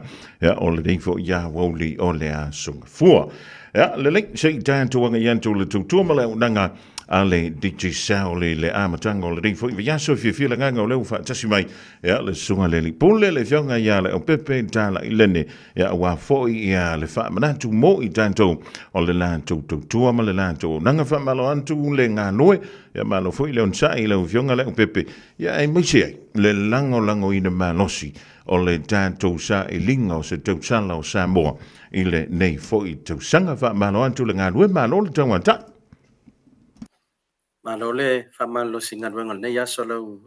o le reifo ia woli o le a sunga fua. Le lek sei tan tuanga yantu le tutua mala unanga a le DJ Sao le amatanga o le reifo i viaso fia nganga o leu whaatasi mai le sunga le li pule le fionga ia le o pepe tala I lene wa foi ia le wha manatu mo I tanto o le lanto tutua ma le lanto nanga wha malo antu le ngā noe malo foi le onsa I le o fionga le o pepe ia e maise ai le lango ina malosi o le tanto sa I linga o se tausala o Samoa I le nei foi tausanga wha malo antu le ngā noe malo le tauata. Malole famalo singa wenga nei aso lau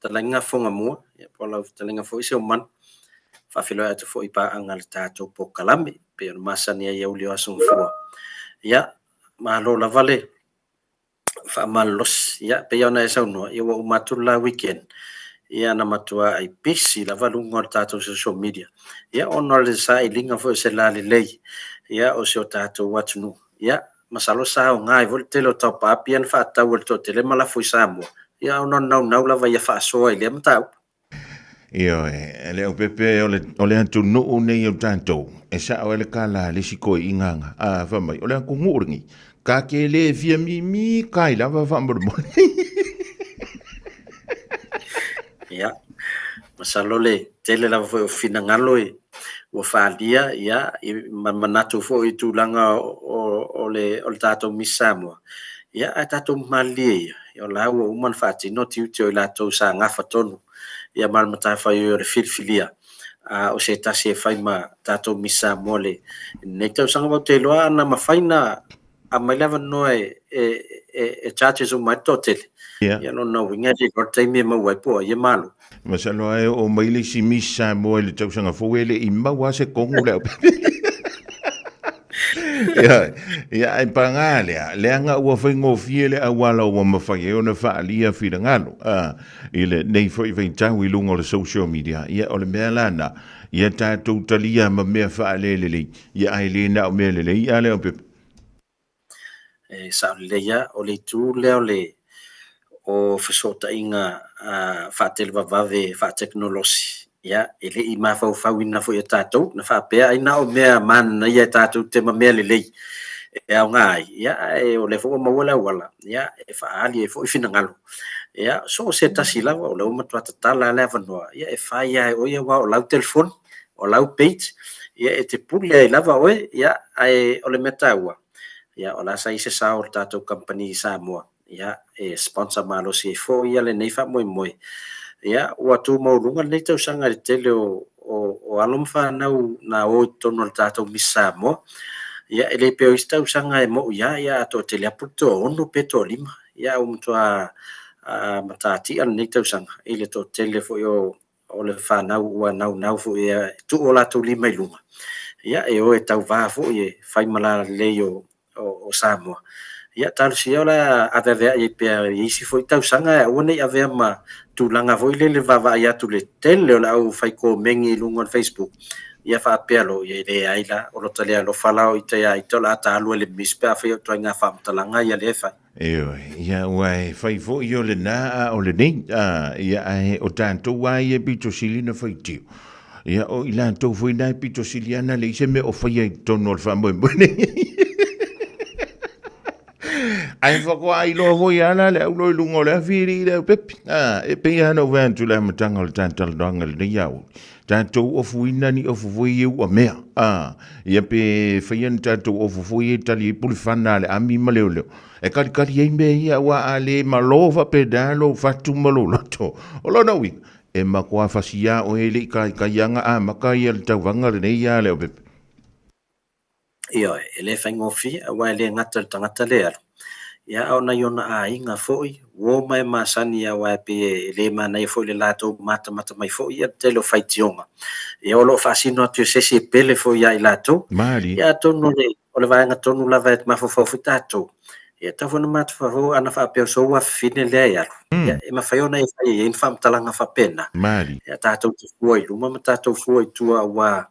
talenga fonga mua ya pola talenga foi se man fa filo atu foi pa angal tato po kalame pe masa ni ya uli aso fo ya malo la vale famalos ya pe ona esa no ya wa matula weekend ya na matua ai pisi la valu ngor tato social media ya onor le sa ilinga fo se la le ya o se tato watunu ya masalo sa ngai vol telo top apian fa tawul to tele mala foi samo ya non nau la vai fa so ile mtau io le o pepe o le antu no nei o tanto e sa o le kala le siko inganga a fa mai o le ku nguringi ka ke le via mi kai la va mo ya masalo le tele la foi fina ngalo o falia ya manatu fo I tulanga o le tato misamo ya tato mali ya la o man fati no tiu la to sa ngafa tonu ya mal mata fa yo le filfilia o se tasi fai ma tato misamo le ne tau sanga mo te loa na mafaina a mai lava no e charges o mai totel ya no winga di kortai me mo wai po ye malu masalo ai o maile si misa mo le tau sanga fo ele I maua se kongu le ya ai pangale le anga ua whaingo fiele a wala o mawhai e ona whaalia whira ngalo ile nei fo I tau I lungo le social media ia o le mea lana ia tātou talia ma mea whaalelele ia ai le na o mea lele ia le o pepe sa le ya o le tu le o le o fesota inga fa telvavave fa teknolosi ya ele I mafau fawina fo ia tatou na fa pea ina o mea man na ia tatou te ma mea lele e au ngai ya o le fo ma wala ya e fa ali e fo fina ngalo ya so se tasila o le uma tala le vanwa ya e fa ya o ia wa o lau telefon o lau page ya e te pule lava oe ya ai o le metaua ya o la sai se sa o tatou company Samoa ya e sponsor malo si fo ia le nei fa moi ya wa tu mo lunga nei tau sanga le tele o alum fa na o tono tatou misamo ya ele pe o sta usanga e mo ya to tele aputo ono peto lima ya tua matati an nei tau sanga ile to tele fo yo o le whanau ua nau fu e tu o la tu lima i lunga. Ia e o e tau vā fu e whai malala lei o Samoa. Ia talu si ola avea i pia isi fu i tau sanga ua nei avea ma tūlanga fu i le vava i atu le tele o la au whai ko mengi i lunga on Facebook. Ia wha apea lo i le aila o lo talea lo whalao i te ai tola ata alua le mispe a whai o toi ngā whamtalanga ia le whai. Ia wai whai fo i o le nā o le nei, ia ai o tātou wai e pito sili na whai tiu. Ia o i lātou fwoi nai pito sili ana le ise me o whai ai tono al whamoe mwene. Ai whako ai loa hoi ana le au loi lungo le awhiri i leo pepi. E pei ana o vēntu le amatanga o le tāntala doanga le nei au. Tātou o fuina ni o fufui e ua mea. Ia pe whaian tātou o fufui e tali e puli whana le ami ma leo leo. E kari ei mea ia wa a le malova pe dalo fatu malo loto. O lona wing. E makua fasia o ele ka yanga a makai al tau vanga le nei ia leo pepe. Ia e le whaingofi a wa le ngata tangata le alo. Ia au na yona a inga foi, wo mai masani a wa pe le mana i foi le lato mata mai foi ia telo faitionga. Ia o lo fasino atu sesi pele foi ia i lato. Mari. Ia tonu le o le vaenga tonu lava et mafofofu tato. Ia tafona matu fahu ana fa pe so wa fine le ia. Ia e mafaiona i fai e infam talanga fa pena. Mari. Ia tato tu foi, luma tato foi tua wa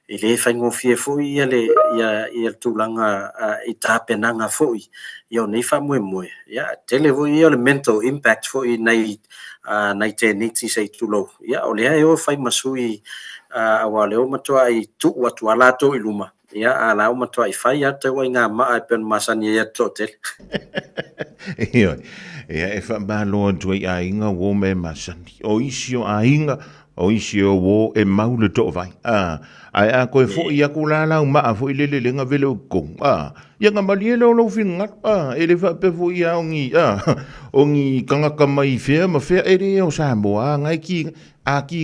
e le whaingofi e fui ia le ia tūlanga i tāpenanga fui ia o nei whamoe. Ia tele fui ia le mental impact fui nei te niti sei tūlau. Ia o lea e o whai masui awa leo matua i tu watu alato i luma. Ia a lao matua i whai ata wa i ngā maa e pen masani ia tō tele. Ia e whamaloa tua i a inga wo me masani. O isi o a inga o isi o wo e maule tō vai. Ai a koe fo ia ko la la ma fo ile le nga vele ko ia nga mali lo lo finga ele fa pe fo ia ongi kanga kama i fe ma fe ele o sa mo ngai ki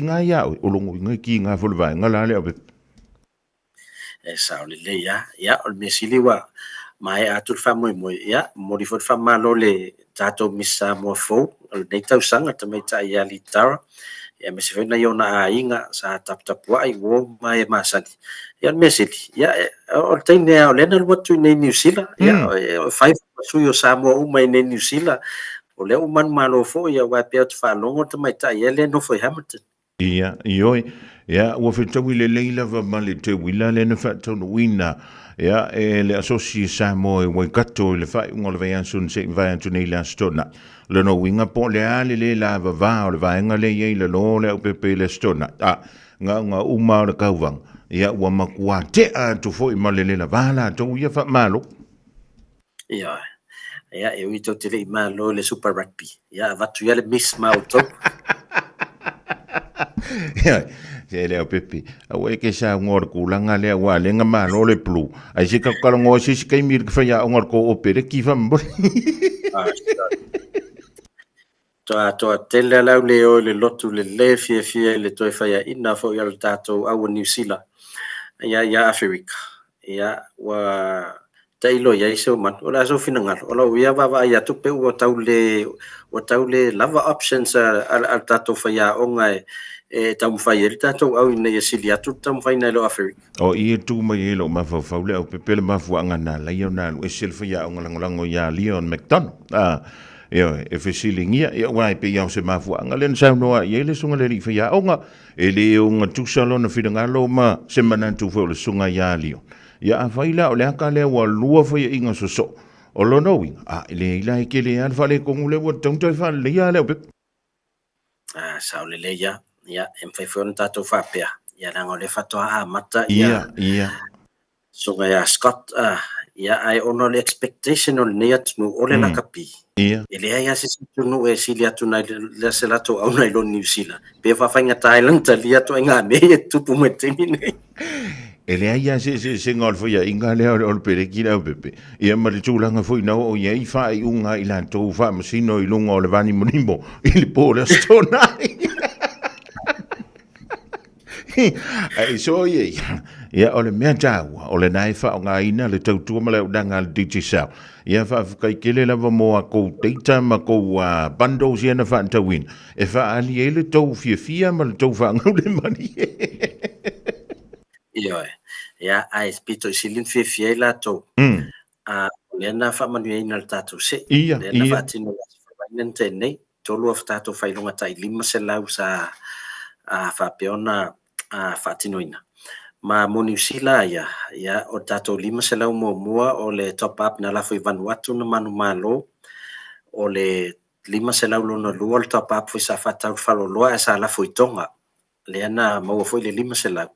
nga ya o lo ngai ki nga fo vai nga la le e sa le ya o me siliwa mai a tu fa mo ya mo di fo fa malo le tato misa mo fo le tau sanga te mai ta ia li tara. Ia me se na yona a inga sa tapua ai wo mai masani. Ia me se ia o tene o lena watu nei New Zealand. Ia 5 su yo Samoa o mai nei New Zealand. O le o man malo fo ia wa pe tu fa longo te mai ta ia le no foi Hamilton. Ia ioi ia o fe tau le leila va male te wila le na fa tonu wina. Ia e le asosi Samoa e wai kato le fa ngol vai ansun se vai antu nei la stona. Le no winga po le ale le la va o le vaenga le ye le lo le pepe le stona nga uma le kauvang ia wa makua te a tu foi malele la vala to ia fa malo ia e wi to te le malo le super rugby ia va tu ia le miss mauto ia se le pepe a we ke sa ngor kulanga le wa le nga malo le plu ai se ka ka ngo se ke mir fa ya ngor ko opere ki fa mbo Toa tele lau leo le lotu le fie le toi whaia ina fo ia tatou au New Zealand. Ia Afrika. Ia wa tailo ia iso man. Ola so finangal. Ola ia va ia tupe o tau le lava options al tatou whaia o ngai e tau mwhaia le tatou au ina ia sili atu tau mwhaina lo Afrika. O ia tu mai e lo mawhau le au pepele mawhuanga na lai o na e sil whaia o ngalangolango ia Leon McDonald. Ia e fesilingia ia wai pe ia se mafuanga len sa noa ia le sunga le rifa ia onga e le unga tusalo na fidangalo ma se manantu fo le sunga ia lio ia afaila o le aka le wa lua fo ia inga so o lo no le ila ke le al fale ko le wo tong toi fa le ia le sa le ia em fai fo nta to fa pe ia na ngole fa to a mata ia sunga ia Scott ia ai ono le expectation on neat no ole la kapi ele ai se no e silia tu na le selato au na lo New Zealand pe fa fanga Thailand talia to nga me tu pu metini ele ai se ngol fo ia inga le o pere ki la pepe ia ma le tulanga fo ina o ia i fa i unga i la to fa masino i lunga o le vani monimo i le pole stona Ai so ye. Ia ole mea taua, ole nai wha o ngā ina le tautua ma le udanga le DigiCell. Ia wha kai kele lava mo a kou teita ma kou bundles ia na wha antawin. E wha ali e le tau fia ma le tau wha ngau le mani. Ia e. Ia ai spito isilin fia i la tau. Lea na wha manu e ina le tātou se. Ia, Lea na wha atino la whainen tēnei. Tolu of tātou whailonga tai 5 se lau sa wha peona wha atino ina. Ma mo New Zealand ia o tātou 5 se lau mua o le top up na lafo i Vanuatu na manu malo o le 5 se lau lona lua le top up foi sa whatau whaloloa e sa lafo i tonga lea na maua foi le 5 se lau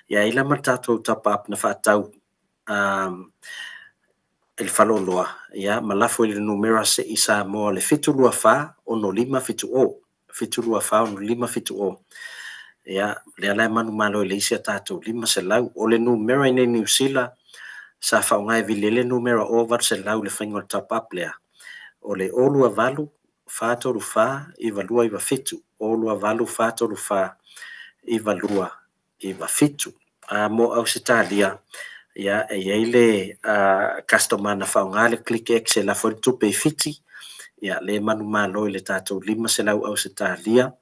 ia ila ma tātou top up na whatau el whaloloa ia ma lafo i le numera se i sa moa le fitulua wha o no 5 fitu o fitulua wha o no 5 fitu o ia lea lai manu malo le isia tātou 5 se lau o le numera i New Zealand sa whaungai vilele numera over se lau le whaingo top up lea o le olua valu whātoru wha i valua i wafitu olua valu whātoru wha i valua i wafitu mo au se tālia ia e eile customer na whaungai le click X e la fori tupe i fiti ia le manu malo i le tātou 5 se lau au se tālia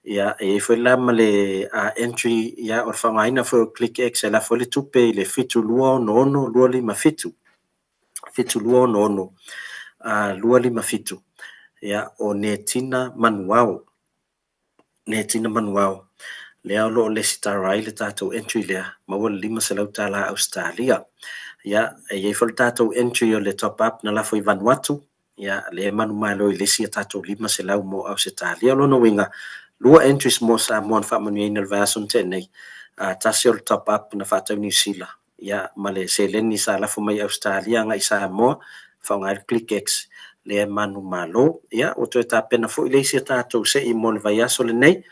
ia e foi la male entry ia o whangaina foi click X la foi le tupe le fitu lua no lua lima fitu lua no lua lima fitu ia o netina manuao lea lo le sitarai le tātou entry lea maua le 5 se lau tāla Australia ia e foi tātou entry o le top up na la foi Vanuatu ia le manu malo i le sia tātou 5 se lau mo Australia lo no winga lua entries mo sa mo fa manu ina le vason tenei tasi o top up na fa New Zealand ia male seleni sa la fo mai Australia ngai sa mo fa ngai click X le manu malo ia o to ta pena fo ile sia tātou se i mon vai aso le nei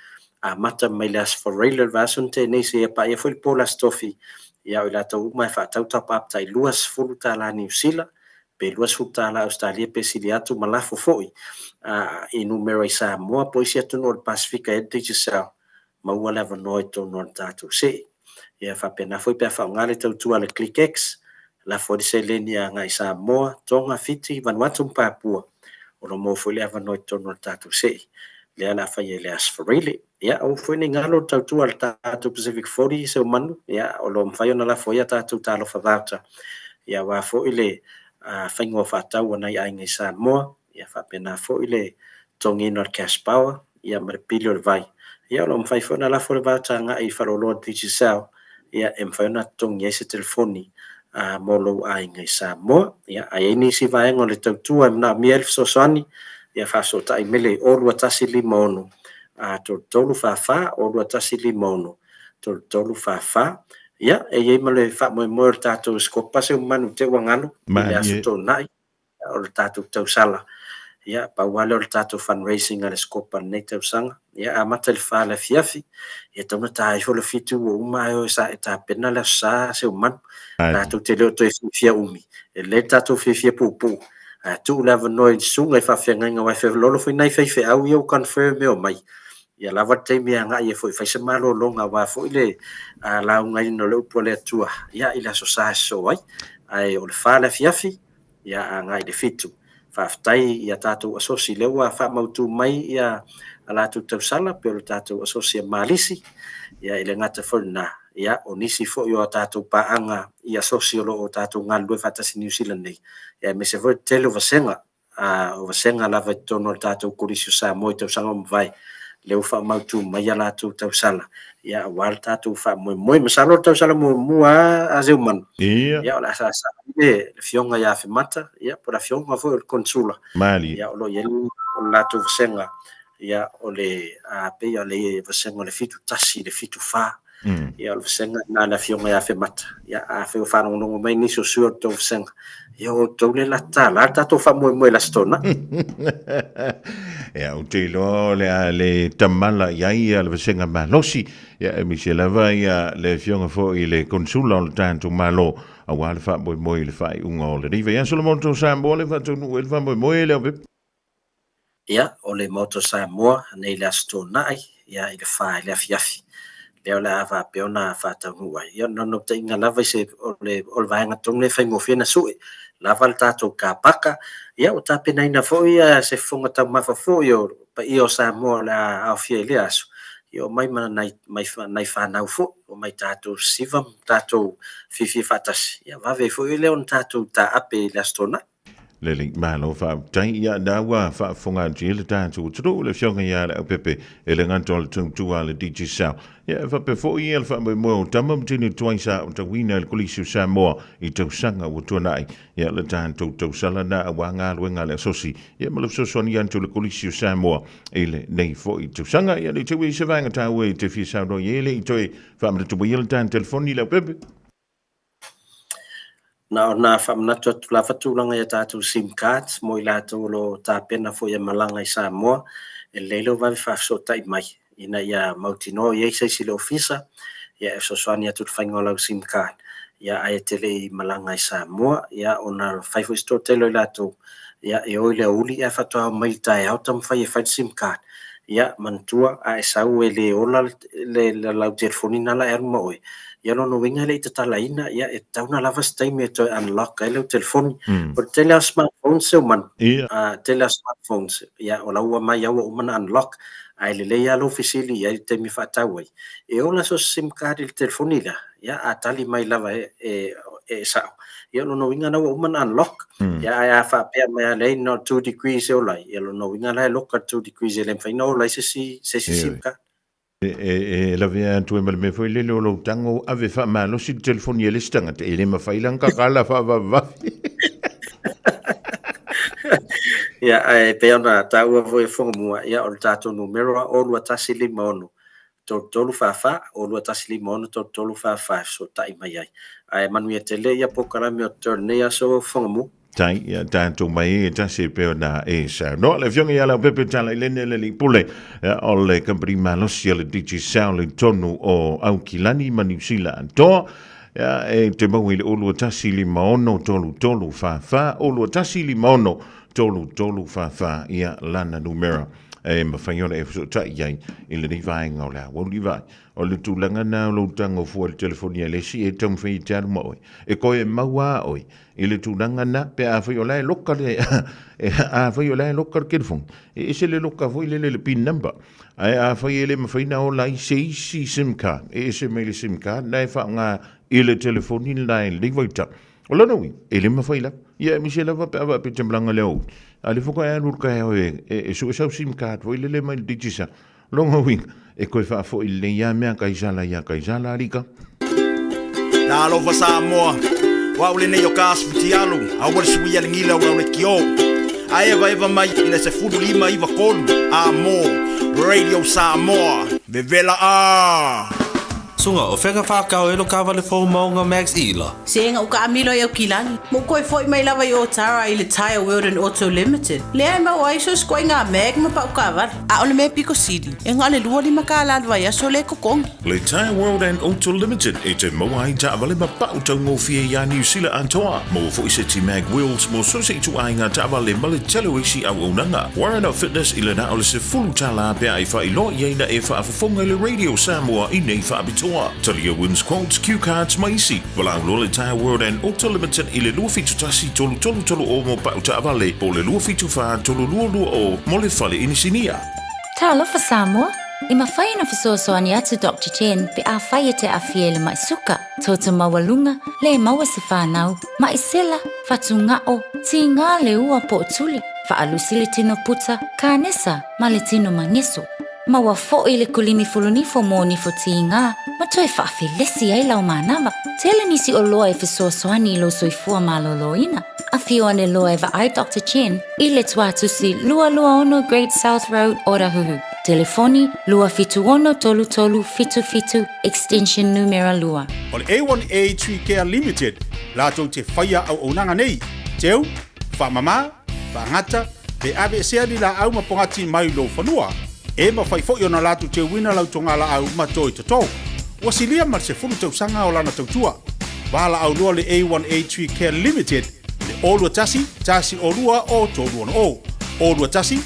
mata mai las for regular vason tenei se pa ia foi pola stofi ia o la tau mai fa top up tai luas fulu ta la New Zealand pe luas fulu ta la Australia pe siliatu malafo foi i numero i Samoa po isi atu no Pasifika e DigiCell maua leva noi to no tātou se ia whapena foi pe whaungale tautua le click X la fori se leni a ngai Samoa tonga fiti Vanuatu Papua o no mo foi leva noi to no tātou se lea la whai e le asfarele ia au foi ni ngalo tautua le tātou Pacific 40 se o manu ia o lo mwhai ona la foi a tātou tālo whawauta ia wa foi le whaingoa whatau anai ai ngai Samoa ia whapena fo ile tongino al cash power ia marepili o le vai ia lo mwhai fo na la fo le vauta nga i wharoloa DigiCell ia e mwhai ona tongi se telefoni molo ai ngai Samoa ia ai ni si vaenga le tautua na miel sosoani ia whasota i mele o lua tasi 5 ono tolu whawha o lua tasi 5 ono tolu whawha ia e iei male wha mo tātou skopa se manu te wangalo ia suto nai o le tātou tausala ia pauale o le tātou fundraising a le skopa nei tausanga ia amata le whāle fiafi ia tauna tāi fo le fitu o umai o sa e tāpena le sa se umanu tātou te leo toi fia umi e le tātou fia pupu tu lava noi sunga i whawhiangainga wai whewelolo fwy nei whaife au ia o confirm e o mai ia lava teimi a ngā ia fwy whaise malo longa wa fwy le lau ngai no le upo le atua ia ila so sa so ai ai o le whāle fiafi ia a ngai le fitu whaftai ia tātou asosi lewa whamautu mai ia ala tu tausala pe o le tātou asosi a malisi ia ile ngata whona ia o nisi fo yo tātou paanga ia asosi o lo tātou ngalue whatasi New Zealand nei ia me se voi tele o vasenga lava i tono o tātou kurisio sa moi tausanga mwai leo whamautu mai ala tu tausala ia wal tātou whamoe masalo tausala mua a zeu manu ia o la sa le fionga ia whimata ia po la fionga fo o konsula ia o lo ielu o la tu vasenga ia o le pe ia le vasenga le fitu tasi le fitu wha ia o le vasenga na la fionga ia whimata ia a whio whanongongo mai niso sua o tau vasenga ia o tau le la tātou whamoe la stona ia o te lo le tamala iai le vasenga malosi ia e misi lava ia le fionga fo i le konsula o le tātou malo a wale whamoe le whai unga o le riva ia Solomon tau Samoa le whatonu e le whamoe le au ia o le moto Samoa nei le astona ai ia i le whae le afiafi leo le ava peona fa ta ngua ia no te inga lava se o vai nga tong le fai mo fina sui lava le tato ka paka ia o ta pena ina fo ia se fonga ta mafa fo yo pa io sa mo la a fie le aso io mai mana nai fa na fo o mai tato sivam tato fifi fatas ia va ve fo le on tato ta ape la stona le malo fa tai ia dawa fa fonga jile tanto tro le fionga ia le pepe ele ngantol tu ale DJ Sal ia fa pe fo ia fa mo tamam tini twaisa ta wina le kulisi sa mo I tau sanga o tonai ia le tanto tau sala na wanga luenga le sosi ia mo le sosoni anto le kulisi sa mo ele nei fo I tau sanga ia le tu se vanga ta we te fi sa do ele I toi fa mo tu ia le tan telefoni le pepe na famna to la fatulanga ya tatu sim card mo ila to lo ta pena fo ya malanga I Samoa e lelo va fa so tai mai ina ya mautino ye se silo ofisa ya so swani ya tu fangola sim card ya ai tele malanga I Samoa ya ona 5 store telo ila to ya e oile uli ya fatwa mai tai autam fa ye fa sim card ya mantua ai sau ele ola le la telefoni na la ermo oi ya no winga le tala ina ya e tauna lava stay me to unlock ele telefoni por tele smartphone se man tele smartphones ya ola wa mai ya o man unlock ai le ya lo officially ya te mi fatawai e ola so sim card il telefoni la ya atali mai lava e sa ya no winga na o man unlock ya fa pe mai le no 2 degrees ola ya no winga la lock 2 degrees ele fa no la se sim card la vea tu me foi le lo tango ave fa malo si telefoni ele stanga te ele ma failan ka kala fa va ya pe ona ta o foi fomu ya o tato numero o lo tasili mono tolu fa o lo tasili mono tolu fa so tai mai ai manu tele ya pokala me torneia so fomu tai ya tanto mai ta se pe na sa no le fionga ya la pepe tala le pule o le comprima lo sia le DJ Sound le tonu o Aukilani Manusila to ya te mo ile o lo tasili mono tolu fa o lo tasili mono tolu fa ya lana numero ma fanyola e so tai ai ile ni vai ngola wo li vai o le tulanga na lo tango fu le telefonia le si e tom fe tar mo e ko e mawa oi ile tulanga na pe a fanyola e lokal a fanyola e lokal kelfon e se le lokal fu le pin number a fanyola ma faina o lai si sim card e se me le sim card na fa nga ile telefoni line li voita o lo no ele ma faila ia mi se lava pa pe temblanga leo ali foka e lurka e su sim card vo ile mai digisa longa wing e ko fa fo ile ya me ka isala rika na lo fa Samoa wa ule ne yo kas futialu a wal su ya ngila wa le kio a eva mai ile se fudu lima iva kolu amo Radio Samoa bevela Sunga o wheka whakao e lo kawa le whau maunga Max Ila. Senga o ka amilo e o kilani. Mo koe foi mai lava i o tara I le Tire World and Auto Limited. Lea e mau aiso skoi ngā meg ma pa o kawa. A o le me Pico City. E ngā le lua lima ka aladwa ia so le kokongi. Le Tire World and Auto Limited e te mawai ta awale ma pa utau ngofie ya New Zealand antoa. Mo fo ise ti mag wheels mo so se tu ainga ta awale ma le telo isi au unanga. Warren of Fitness ila na ole se fulu tala pe ai fa ilo yeina e fa afafonga le Radio Samoa I nei fa abitoa. Talia wins quotes, cue cards, maisi. Wala le Tire World and Auto Limited i le lua fitu tasi tolu o mo pa uta avale. Po le lua fitu fa tolu lua o mo le fale inisinia. Talofa Samoa. I mawhai na fisoasoani atu Dr. Chen pe a whai te a fiele mai suka. Tota mawalunga le maua se whanau. Mai sela, fatu ngao, ti ngā le ua po tuli. Fa alusi le tino puta, ka nesa, ma le tino mangeso. Maua fo I le kulini fulunifo mo ni fo ti ngā. Ma toi whaafi lesi ai lau manawa. Tele nisi o loa e fisoasoani lo soifua maloloina. A fio ane loa e va ai Dr. Chen. I le tuatusi lua ono Great South Road Orahuhu. Telefoni lua fitu ono tolu fitu extension numero lua. O le A1A Tree Care Limited, lato te whaia au onanga nei. Teu, whamama, whangata, pe ave seari la au mapongati mai lo whanua. E ma whai fo na lato te wina lau tongala au matoi tatou. Wasilia mar se fulu tausanga o lana tautua. Wala au lua le A1A Tree Care Limited, le olua tasi olua o tolu ono o. Olua tasi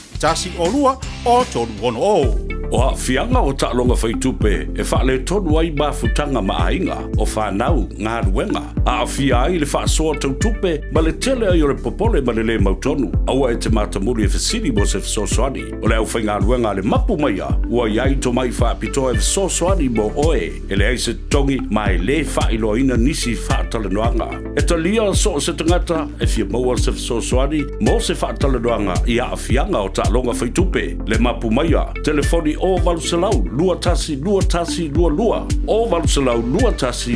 olua o tolu ono o. O a fianga o ta'alonga whaitupe e wha le tonu ai mafutanga maainga o whanau ngā ruenga. A fia ai le whaasoa tautupe ma le tele ai o le popole ma le mautonu. Aua e te matamuri e whasiri mo se whasosoani. O le au whai ngā ruenga le mapu maia. Ua iai to mai whaapitoa e whasosoani mo oe. E le ai se tongi mai le whailo ina nisi whaatale noanga. E ta lia so se tangata e fia maua se whasosoani mo se whaatale noanga i a fianga o ta'alonga whaitupe. Le mapu maia. Telefoni o Valusalau, lua tasi, lua lua. O Valusalau, lua tasi,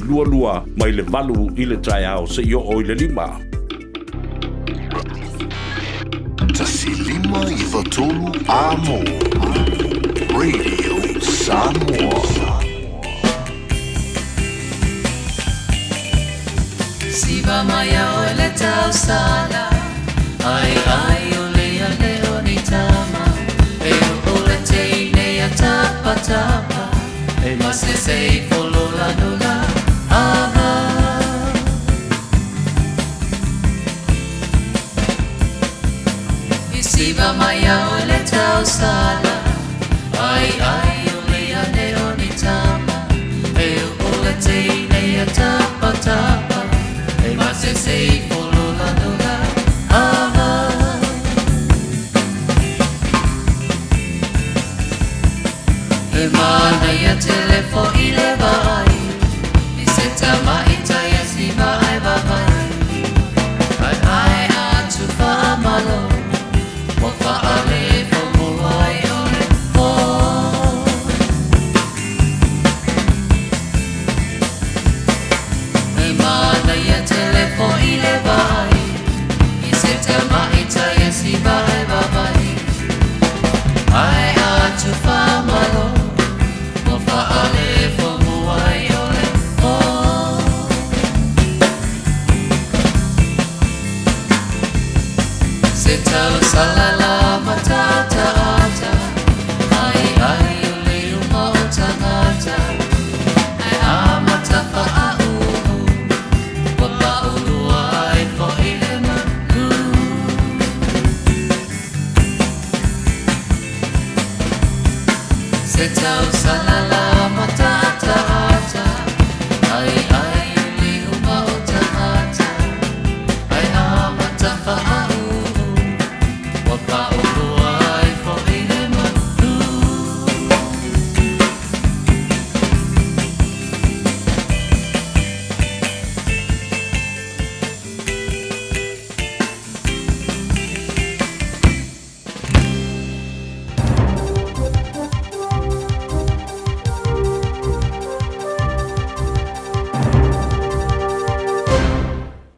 lua, mai le valu i le tai au se i o le lima. Tasi lima i watolu amo. Radio Samoa. Siva maya o le tau sala. Ai o le ni tama. Tapa tapa, e mas le sei follow la dola ava. Isiva maya o le tau sala, ai o le ane ni tama, e o le te ne tapa tapa, e mas le sei follow la dola ava. E mana ia telefo i le vai I se tama I taia si vai vai Ai atu wha amalo Mo wha ale fo mo ai o le fo E mana ia telefo I le vai I se tama I taia si vai vai Ai atu wha amalo Salala matata ata ai o le uma o tangata ai amata fa au wa pa ulu ai fo ile manu se tau salala matata ata ai o le uma o tangata ai amata fa au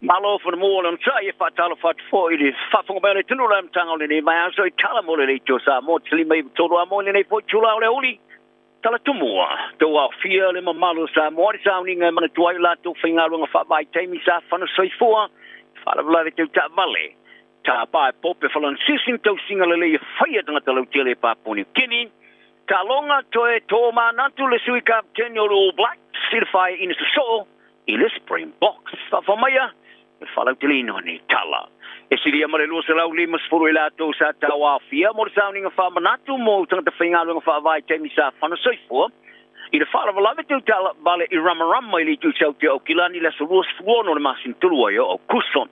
Malo for the morning, try if I tell for for it. Fafung about it, no lam tang on the name. I so tell them all the nature, more till me told I'm on the for Chula only. Tell it to more. To our fear, and my malo, more sounding, and my twilight to finger on a fat by time is off on a soy for. Father love it to that valley. Ta by pop if I'm insisting to sing a lily fired on the Lotele Papuni Kenny. Talonga to a Toma, not to the sweet up 10-year-old black, certified in the soul. In the spring box. Fafamaya. Falau telino ni tala. E siria mare lo se lau lima sfuru ila to sa tawa fia mo sounding of manatu mo tang te finga lo fa vai te misa fana so fo. I le fala lave tu tala bale I ramaram mai li tu sau te okilani la so ros fo no masin tulua yo o kuson.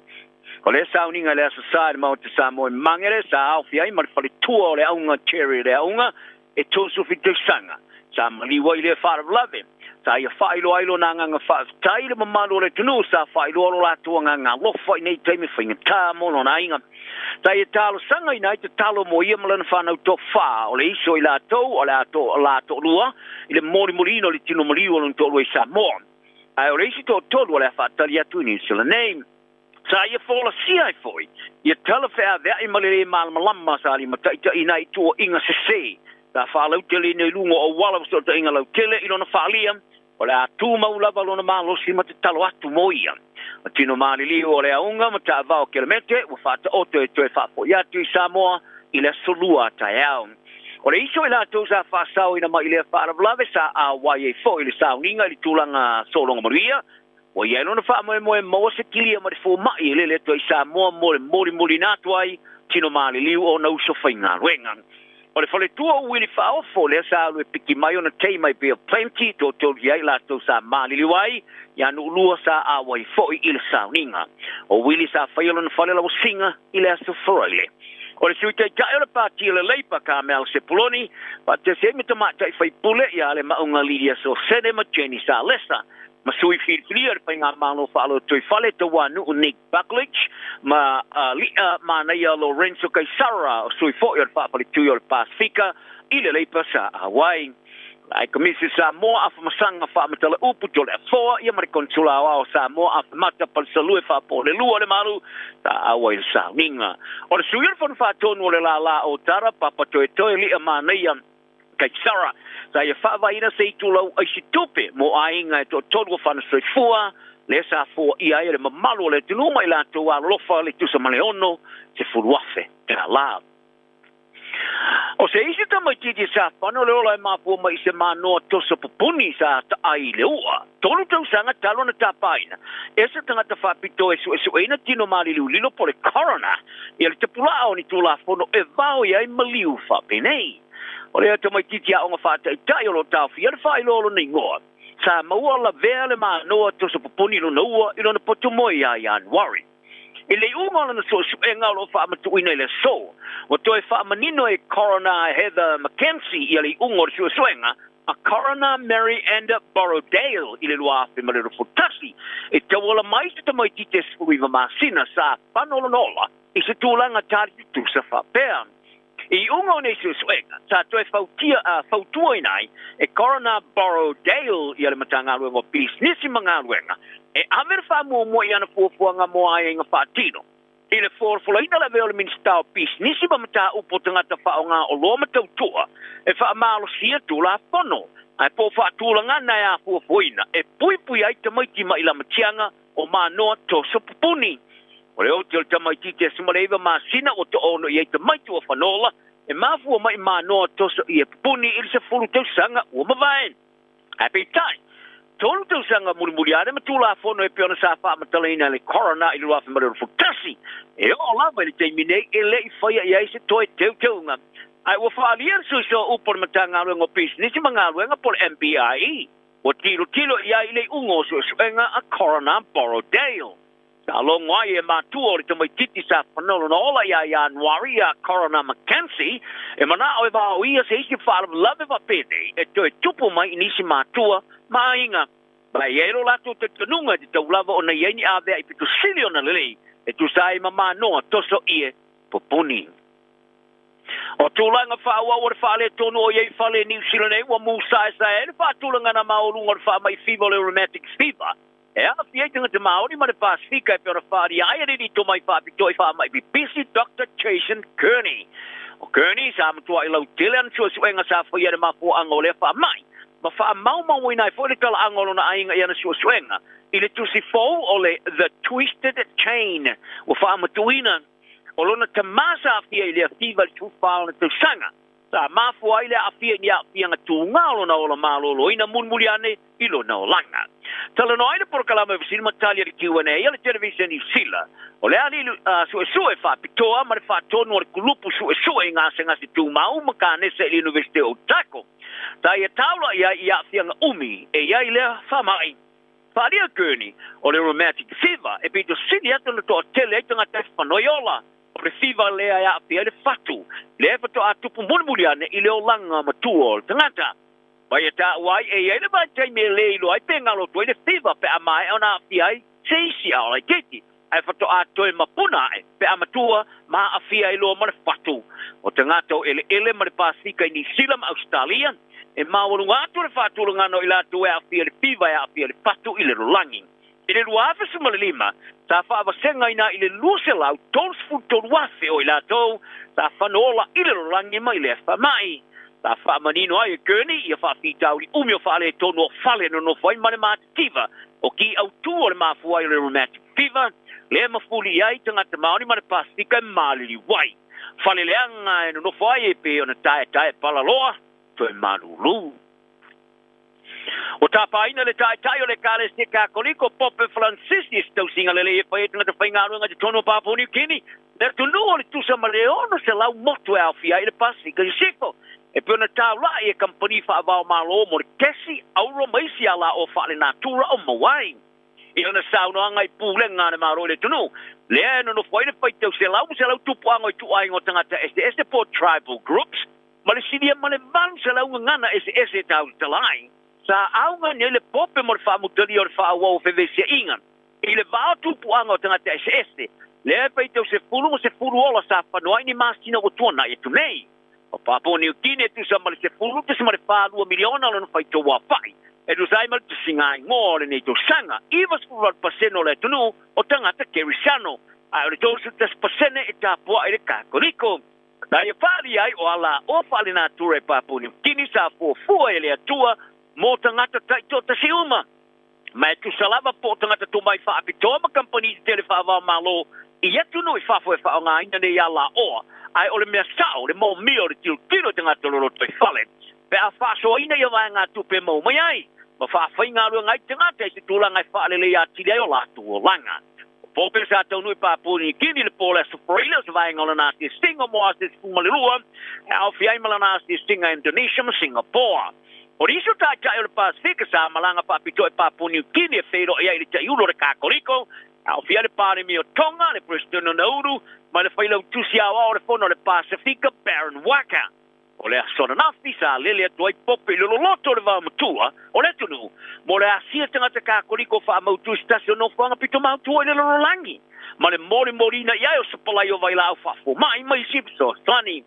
Ko le sounding ala sa side mo te sa mo mangere sa au fia I mar fali tu le aunga cherry le aunga e to su fi te sanga. Sa mali wa ile fala lave. Sa ia whailo ailo na nganga wha. Ta ira mamalo le tunu sa whailo alo la tua nganga lofa I nei teime whainga tā mono na inga. Ta ia talo sanga I nei te talo mo ia malana whanau to wha. O le iso I la tau, o la to lua. I le mori morino le tino moriu alo to lua I Samoa. Ai o le isi to tolu o le whaatari atu ni sila name. Sa ia whola si ai foi. Ia tala whea vea I malere malamalama sa li mataita I nei tua inga se se. Ta whalau tele nei lungo o wala wasto ta inga lau tele I lona whaalia. O le atu maulava lona malo si ma te talo atu moia. Ma tino malili o le aunga ma ta vao kilometre wa whata oto e toe whapo I atu I Samoa I le solua tai au. O le iso I la tau sa whasau ina ma I le whaarablave sa a wai e fo I le sauninga I le tūlanga solonga maria. Wa ia lona wha moe moa se kilia ma le fo mai I le toi Samoa mo le mori natu ai tino malili o na uso whainga ruenga. O le fale tua uili whaofo le sa alue piki mai ona tei mai pia plenty to iai la tau sa malili wai ia nu lua sa awai foi i le sauninga. O wili sa whaiolo na whale lau singa i le aso wharaile. O le sui tei kai o le pāti le leipa ka mea o se puloni, pa te se me tamata i whai pule ia le maunga lidia so sene ma Jenny sa lesa. Ma sui whiri ar pai ngā malo whaalo tui whale te wanu o Nick Buckledge, ma lia mana ia Lorenzo Kaisara o sui fōi ar whaapali tui o le Pasifika, i le leipa sa Hawaii. Ai komisi sa moa afa masanga whaamatala upu to le afoa, ia mare konsula o sa moa afa mata pal salue whaapo le lua le malu, sa awai le sa ninga. O le sui ar whanu whaatonu o le la o tara, papa toe toe lia mana ia Kaisara, sa ia whaavaina se i tūlau ai si tupe mo ainga e tō tōru whana soi fua, le sa fua ia e le mamalu le tunuma i la tō a lofa le tusa male ono, se furuafe, te la. O se isi tamai titi sa whano le ola e mapua mai se manoa tosa pupuni sa ta ai le ua. Tolu tau sanga talo na tapaina. Esa tangata whapito e su eina tino mali liu lilo po le corona, i le te pulao ni tūla whono e vau i ai maliu whapenei. O lea tamai titi a onga whātai tai o lo tau whia le whai lolo nei ngoa. Sa maua la vea le maa noa tosa pupuni lo na ua ilo na potumoi a Ian Warren. I le umala na so e ngalo whaamatuina i le so. O toi whaamanino e Coroner Heather Mackenzie i le ungo le suenga, a Coroner Mary Enda Borrowdale i le luafe ma le rufutasi. E tawala mai se tamai tite spuiva masina sa panolonola i se tūlanga tari tu sa whapea. I ungo ne suenga, sa toi fautua inai, e Coroner Borrowdale i le matanga luengo business i mga luenga, e amer fa mo i ana fuafuanga mo ai nga fatino. I le forfolaina la veo le Minister of Business i mata upo tangata whaonga o loma tautua, e wha amalo sia tula fono, ai po wha tūlanga na ea fuafuina, e pui ai tamaiti ma ila matianga o manoa tosa pupuni. O le otil tamaiti te simareiva masina o te ono i ei tamaitu o whanola, e mafua mai manoa tosa i e pupuni ili se furu tau sanga ua mawaen. Happy time. Tolu tau sanga muri ade matula fono e peona sa whaamatalaina le corona i lua whamare rufutasi. E o lava le teimine e le i whaia i aise toi teu-teunga. Ai ua whaalian suiso upor matanga aluenga business i mga aluenga por MBIE. O tilo i ai le ungo suenga a Coroner Borrowdale. Sa longo ai e mātua o le tamai titi sa whanolo na ola i a Januari a Coroner Mackenzie, e mana o e wao ia se isi whaalam lave wa pene, e toi tupu mai inisi mātua, mainga. Bai ero lato te tanunga di tau lava o na ieni avea i pitu sili o na lelei, e tu sai mama noa toso ie popuni. O tūlanga whaua o re whaale tonu o iei whaale New Zealand e wa mūsae sae, e wha tūlanga na maolunga o re wha mai fever le rheumatic fever. E ana fietanga te maori ma le Pasifika e peona whaari ai ari to mai whapito i wha mai bi busy Dr. Jason Kearney. O Kearney sa matua i lau tele an suenga sa whaiere mapo anga o le wha mai. Ma wha mau inai fo le tala angolo na ainga i ana suenga. I le tusi fau o le The Twisted Chain. O wha amatuina. O lona te masa a fia i le fiva le tūwhao na tau sanga. Sa mafu ai le a fia ni a fia nga tūngalo na ola malolo ina munmuli ane ilo na olanga. Tala no aina por kalama visiri matalia di Q&A ia le televisa New Zealand. O le ani sue wha pitoa ma le wha tonu o le kulupu sue ngase tūmau makanese i University of Otago. Ta ia taula ia fianga umi e ia i lea whamai. Wharia Kearney o le rheumatic fever e pito sini atu na toa tele e tanga te whanoiola. O le fever lea ia pia le fatu. Le fato a tupu mulmuliane i le o langa matua o le tangata. Bai e ta wai e ia le batai me le ilo ai pengalo toi le fever pe amai ona pia ai seisi au lai keti. Ai fato a toi mapuna e pe amatua ma a fia ilo ma le fatu. O tangata o ele ma le Pasifika i New Zealand Australia. E mawaru atu le whātula ngano i lātu e a fia le piva e a fia le patu i le rolangi. I le ruafe suma le lima, sa whaawasenga ina i le luse lau tonsfu to ruafe o i lātou, sa whanola i le rolangi mai le whamai. Sa whaamanino ai e Kearney i a whaafitauri umi o whaale tonu o whale no whai mane mātitiva, o ki au tū o le māfua i le rheumatic fever, le mafuli ai tangata maoni mane Pasifika e mālili wai. Whale leanga e no whai e pe o na tae palaloa, to e marulu. O tapaina le tai o le kale se Kakoliko Pope Francis tau singa le e pai tanga te whainga runga te tono Papua New Guinea. Le tu no le tu sa mareono se lau motu e awhia i le pasi. Ka siko, e pio na tau la e company wha avao malo mo le kesi auro maisi ala o wha le natura o mawai. I ona sauna anga i pule ngane maro le tunu. Le eno no whaine pai tau se lau tupu anga i tuai ngo tangata SDS po tribal groups. Ma le sinia ma le van se lau ngana SDS tau talai. Sa aunga ni le pope mo le whaamutari o le whaawau whewese ingan. I le vao tupu anga o tangata SS. Le pai tau se fulu mo se fulu ola sa whanua ni masina o tuana e tu nei. O Papua New Guinea tu sa male se fulu tu sa male whaalua miliona lana whai tau wawhai. E tu sai male tu singai ngō le nei tau sanga. Iwas furat paseno le tunu o tangata Kerisano. Ai o le tau sa tas pasene e tāpua e le Kakoriko. Na ia whaali ai o ala o whaali nā tura e Papua New Guinea sa fuafua e le atua mo tangata taito ta se uma. Mai tu salava po tangata tu mai whaapitoa ma company te le whaavao malo i atu no i whafo e whaonga ina ne ia la oa. Ai ole mea sao le mo mio le tilo tangata loro toi whale. Pe a whaso ina ia vai ngā tupe mo mai ai. Ma whaafai ngā rua ngai tangata i se tūlanga i whaale le ia tiri ai o latu o langa. Pope sa tau nui Papua New Guinea le pōle Sofrila sa vai ngā lana si singa mo a se fumalirua. E au fiai malana si singa Indonesia ma Singapore. O riso tai o le Pasifika sa malanga papito e Papua New Guinea whero e ai le taiulo le Kakoriko. Au fia le pāre mi o Tonga, le President o Nauru, ma le whailau tusi awa o le whono le Pasifika, Baron Waka. O le asona nafi sa lele atu ai pope le loloto le vau matua, o le tunu, mo le asia tangata Kakoriko wha mautu stasio no whanga pito mautua i le lololangi. Ma le mori morina iai o sapalai o vaila au whafo mai sipso, tani.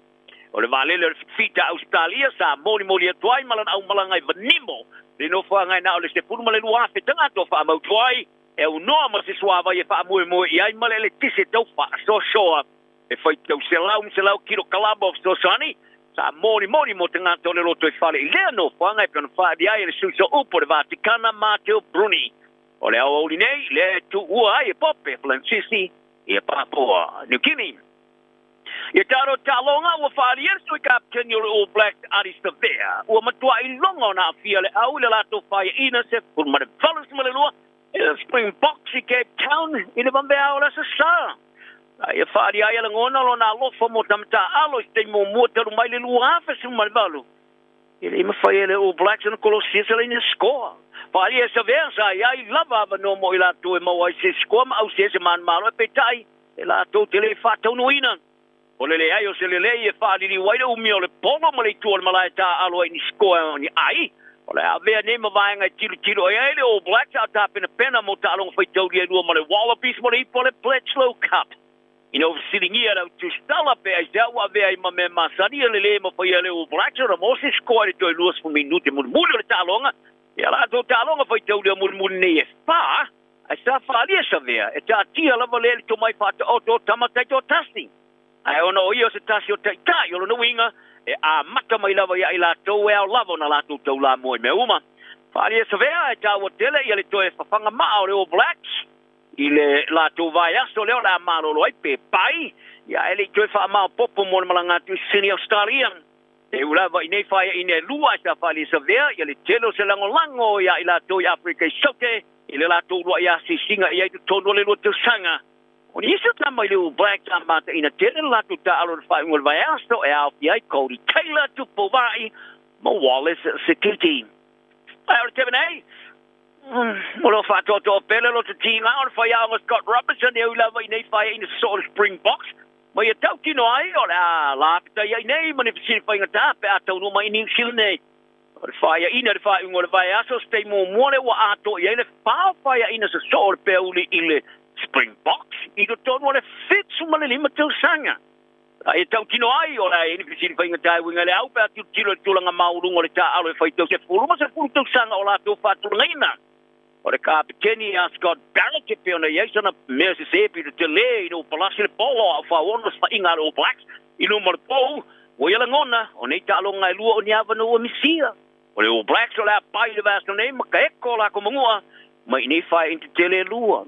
O le valele le fita Australia sa mori atuai malan au malangai vanimo. Le no whangai na o le se punu male lua afe tangata o wha mautuai. E unoa ma se suava i e wha moe i ai male le tise tau wha so soa. E whai tau se lau kiro kalaba of so sani. Sa mori mo tangata o le roto i whale. I lea no whangai pia na wha di ai le suso upo le Vaticana Mateo Bruni. O le au auli nei le tu ua ai e pope Francisi i e Papua New Guinea. Ia taro talonga ua whaalier sui kapteni o le All Blacks Ari Savea. Ua matua i longa na awhia le au le lato whaia ina se kurma le valus ma le lua. I le Springboks i Cape Town i le bambea o la sa sa. Ia whaali ai ala ngona lo na lofa mo tamta alo i te mo mua taru mai le lua hafe su ma le valu. I le ima whaia le All Blacks na kolosia sa le ina skoa. Whaali e Savea sa ai lava ava no mo i lato e maua i se skoa ma au se man malo e petai. E lato te le whatau no ina. O le ai o se le e whaariri waira umi o le polo ma le tua le malai tā aloa ni skoa ni ai. O le avea ne ma vaenga tiro e ai le All Blacks au tāpena pena mo tā alonga whaitauri e lua ma le Wallabies ma le ipo le Bledsoe Cup. Ina o siringi au tu stala pe ai zau avea i ma me masani le ma whaia le All Blacks o mo se skoa le toi luas fu minute muli le tā alonga. Ia la tō tā alonga whaitauri a muli ne e wha. Ai sa whaali e sa vea. E tā tia lava le to mai whata o tō tamatai tō tasti. Ai ona o ia se tasi o tai o lona winga e a mata mai lava ia i latou e au lava na latou tau la moe me uma. Whaari e savea e tāua tele i le toe whawhanga maa o le All Blacks i le latou vai aso leo la malolo ai pe pai ia e le toe wha popo mo le malangatu Sydney Australian. E ulava i nei whaia i ne lua sa whaari e savea i le telo se lango ia i latou i Afrika i soke i le latou lua i asi singa i aitu tono le lua tau sanga. O ni isa tama i le All Blacks a mata ina tere latu ta alo le whaingo le vaiasto e au fi ai Cody Taylor tu povai ma Wallace Sekiti. Ai o le tebe nei, o lo whatoto o pele lo te tinga o le whaiao o Scott Robertson e ulava i nei whaia ina so le Springboks. Ma ia tau tino ai o le a lapita i ai nei mani fisiri whainga ta pe a tau no mai New Zealand nei. O le whaia ina le whaingo le vaiasto stei mo muore wa ato i ai le whao whaia ina sa so le pe uli i le Springboks i do tono le fitsu ma le lima tau sanga. E tau tino ai o la e ni fisiri whainga tai winga le au pēr tilo le tulanga maurunga le ta alo e whaitau se fulu ma se fulu tau sanga o la tau whatulanga ina. O le kapiteni a Scott Barrett e peona iaisana mea se sepi te le i no palasi le polo a whaono sa inga le All Blacks i no marpou o ia langona o nei ta alonga e lua o ni avano o misia. O le All Blacks o le a pai le vasto nei ma ka eko la ko mangua ma i nei whai inte tele lua.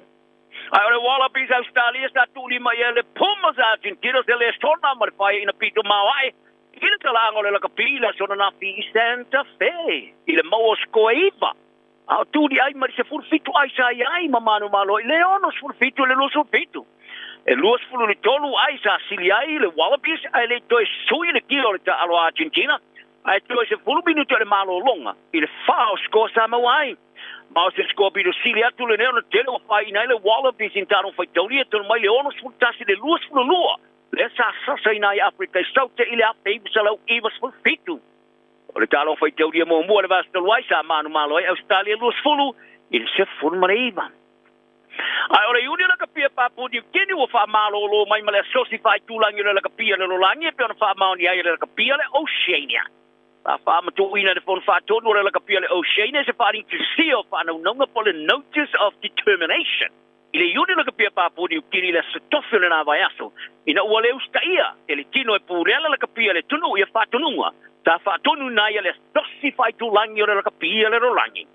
Ai o le Wallabies Australia sa tuli mai e le Pumas Argentina se le stona ma le whai ina pito mawai Ile tala ngole la kapila so na fi Santa Fe. Ile mo skoiva. Au tu di ai mari se furfitu ai sai ai mamano malo. Ile ono furfitu le lo furfitu. E luas fulu ni tolu ai sa sili ai le wallabies ai le toi sui le kilo le ta alo Argentina. Ai toi se fulu minuto le malo longa. Ile fao sko sa mawai. Mau se sko bido sili atu le neona tele o fai nai le wallabies in tano fai toli e tonu mai le ono furtasi le luas fulu lua. Le sa sasa inai Afrika saute ile ape ibisalau ibas furfitu. O le talo fai tau dia mua le vasta luai sa manu malo ai Australia luas fulu il se fulu mareiva. Ai ora iuni la kapia Papua New Guinea wa fa malo lo mai male sosi fai tulangi la kapia le lolangi pe ona fa maoni ai le kapia le Oceania. Fa ma tu ina de fon fa tonu la kapia le Oceania se fa ring to seal fa no nonga for the notice of determination. Ile iuni la kapia Papua New Guinea le stofio na vaiaso. Ina wale ustaia ele tino e purela la kapia le tunu ia fa tununga. Ta fa tonu na ia le sosi fai tulangi la kapia le lolangi.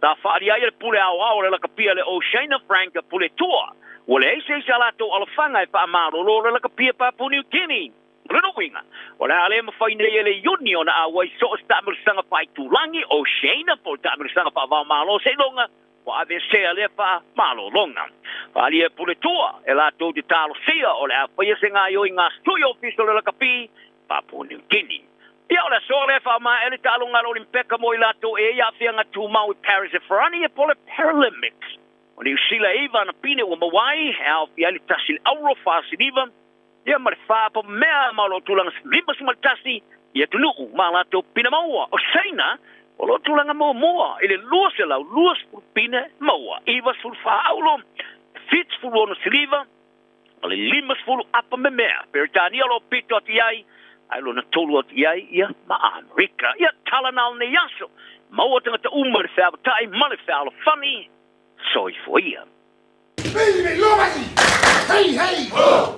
Ta whaari ai pule au le la kapia le Oceania Franca pule tua. Wale eise salato alafanga e pa amaro lo le la kapia Papua New Guinea. Lino winga. Wale ale mawhaine ele yuni ona awai so stamil sanga pai tulangi Oceania pole tamil sanga pa vau malo se longa. Wa ave se ale pa malo longa. Whaari e pule tua e la to di talo sia o le a whaia se ngā yo i ngā studio official le la kapia Papua New Guinea. Ia ola sore fa ma ele talo ngalo limpeka mo ilato e ia fia nga tu mau Paris e Ferrani e pole Paralympics. O ni usila eva na pine o mawai au fia li tasil auro fa siliva. Ia mare fa po mea malo tulanga siliva simaltasi ia tunu ma lato pina maua. O seina o lo tulanga moa ele luas e lau luas fur pine maua. Iwas fur fa aulo fits fur ono siliva. Ole limas fur apa me mea. Peritania lo pito ati ai. Ai lo na tolu ati ai ia ma Amerika. Ia tala nal ne yaso. Maua tanga ta umar fea tai male fea lo funny. Soi fo ia. Baby, lobby! Hey, hey! Oh!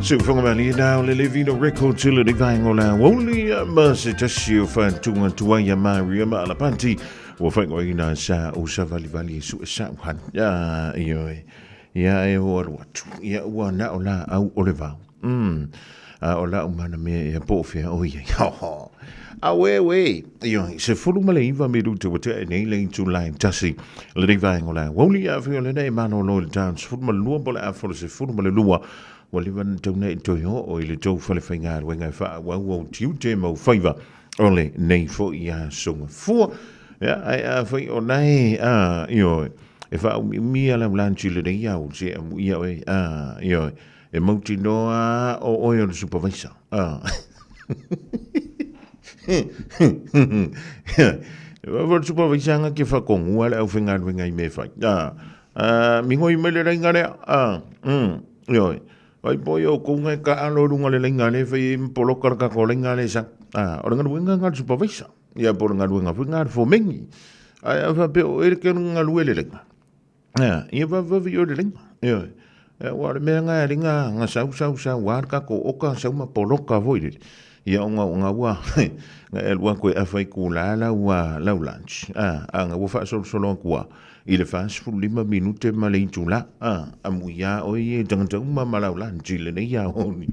So from Mali now, le Levino record till the divine ola. Only a mercy just you fan tunga tuaya Maria Malapanti. Wo fa ngoi na sa o sa vali su sa han. Ya yo. Ya e what. Ya wa na ola au Oliver. Ola umana me e pofia o ya. We yo se fulu male iva me du te wate nei lein tu line tasi le divine ola. Only a fi le nei mano no dance fulu malua bola afo se fulu male lua. Walivan tone toyo o ile tau fale whaingar wenga wha wau tiu te mau whaiva ole nei fo ia songa fua ai a whai o nei io e wha mi ala lanchi le nei au se ia io e mauti noa o oio le supervisor wa supervisor nga ke wha kongu ala au whaingar wenga i me whai mi ngoi mele reingare io Vai poi o kunga ka alo runga le lenga le fai poloka ka ko lenga le sa. O nga wenga nga supervisor. Ia por nga wenga wenga fo mengi. Ai va pe o ke nga luele lenga. Ia va vi o lenga. Ia. Wa me nga lenga nga sa wa ka ko o ka sa ma poloka voi. Ia nga wa. Nga el wa ko afai ku la wa lunch. Nga wa fa so kwa. Il fa fu 5 minute male tula amuia o ye tangtang mala lan jile ne ya honi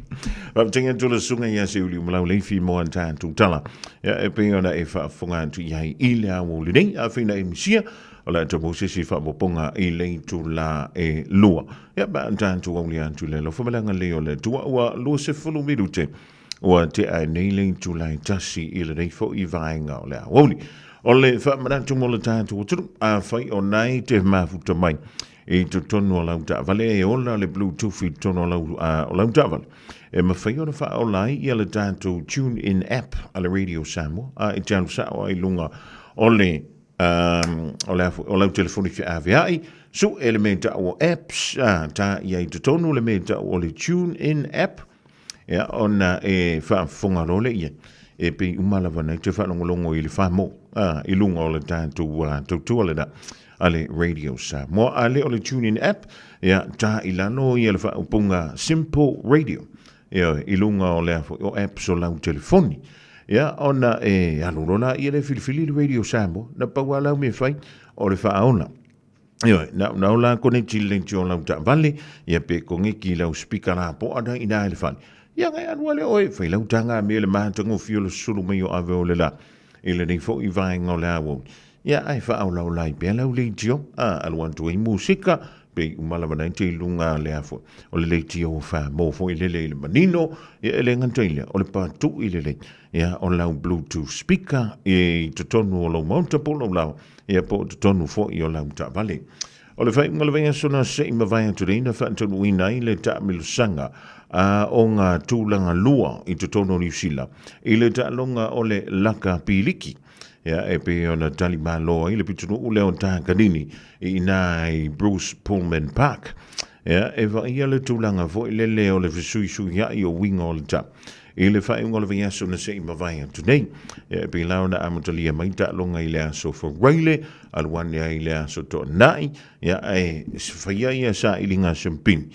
va tinga tula sunga ya se uli mala le fi mo anta tu tala ya e pe ona e fa fonga tu ya ile a wo le a fina e misia ola to mo se fa mo ponga ile tula e lua ya ba anta tu wo le antu le lo fa mala ngale o le tu wa lo se fu minute o te a ne le tula tasi ile nei fo I vainga o le woli Ole fa marantu mo le tātou turu a whai o nai te mafuta mai e to tonu o lau tāwale e ola le Bluetooth I tonu o lau tāwale. E ma whai o na wha o lai I le tātou Tune In app a le Radio Samoa a e tālu sa o ai lunga o lau telefoni fi aviai so e le mea o apps tā I ai to tonu le mea o le Tune In app ya ona e wha whonga role ia e pe umalawa nei te whanongolongo I le whamo I lunga o le tātou le da ale Radio Samoa ale o le TuneIn app ia tā I lano I le whaupunga Simple Radio ia I lunga o le o app so lau telefoni ia ona e alurona I le filifili Radio Samoa na paua lau me whai o le whaona ia na la konekti le tio lau ta vale ia pe kongeki lau speaker na po ada ina le whai ia ngai anua le oe whai lau tanga me le mātango fio le suru mai o ave o le la ile nei fo I vainga o le awo. Ia ai wha au lau lai pe lau leitio, aluan tu I musika, pe umalawa nei te lunga le afo. O le leitio o wha mo fo I le manino, ia ele ngantailia, o le pātu I le. Ia o lau Bluetooth speaker, I te tonu o lau mountable o lau, ia po te tonu fo I o lau ta vale. O le whai ngalawenga sona se I mawai atu reina whaantonu ina I le ta milusanga, o ngā tūlanga lua I te tono New Zealand. I le tālonga o le laka piliki. Ia e pe ona tali māloa I le pitunu ule o tā kanini I nai Bruce Pullman Park. Ia e wa ia le tūlanga fo I le leo le visui sui ia I o winga o le tā. I le whae ngole vai aso na se I mawai atu nei. Ia e pe launa amatalia mai tālonga I le aso for Raile, alwane I le aso to nai. Ia e whaia ia sa I linga sempini.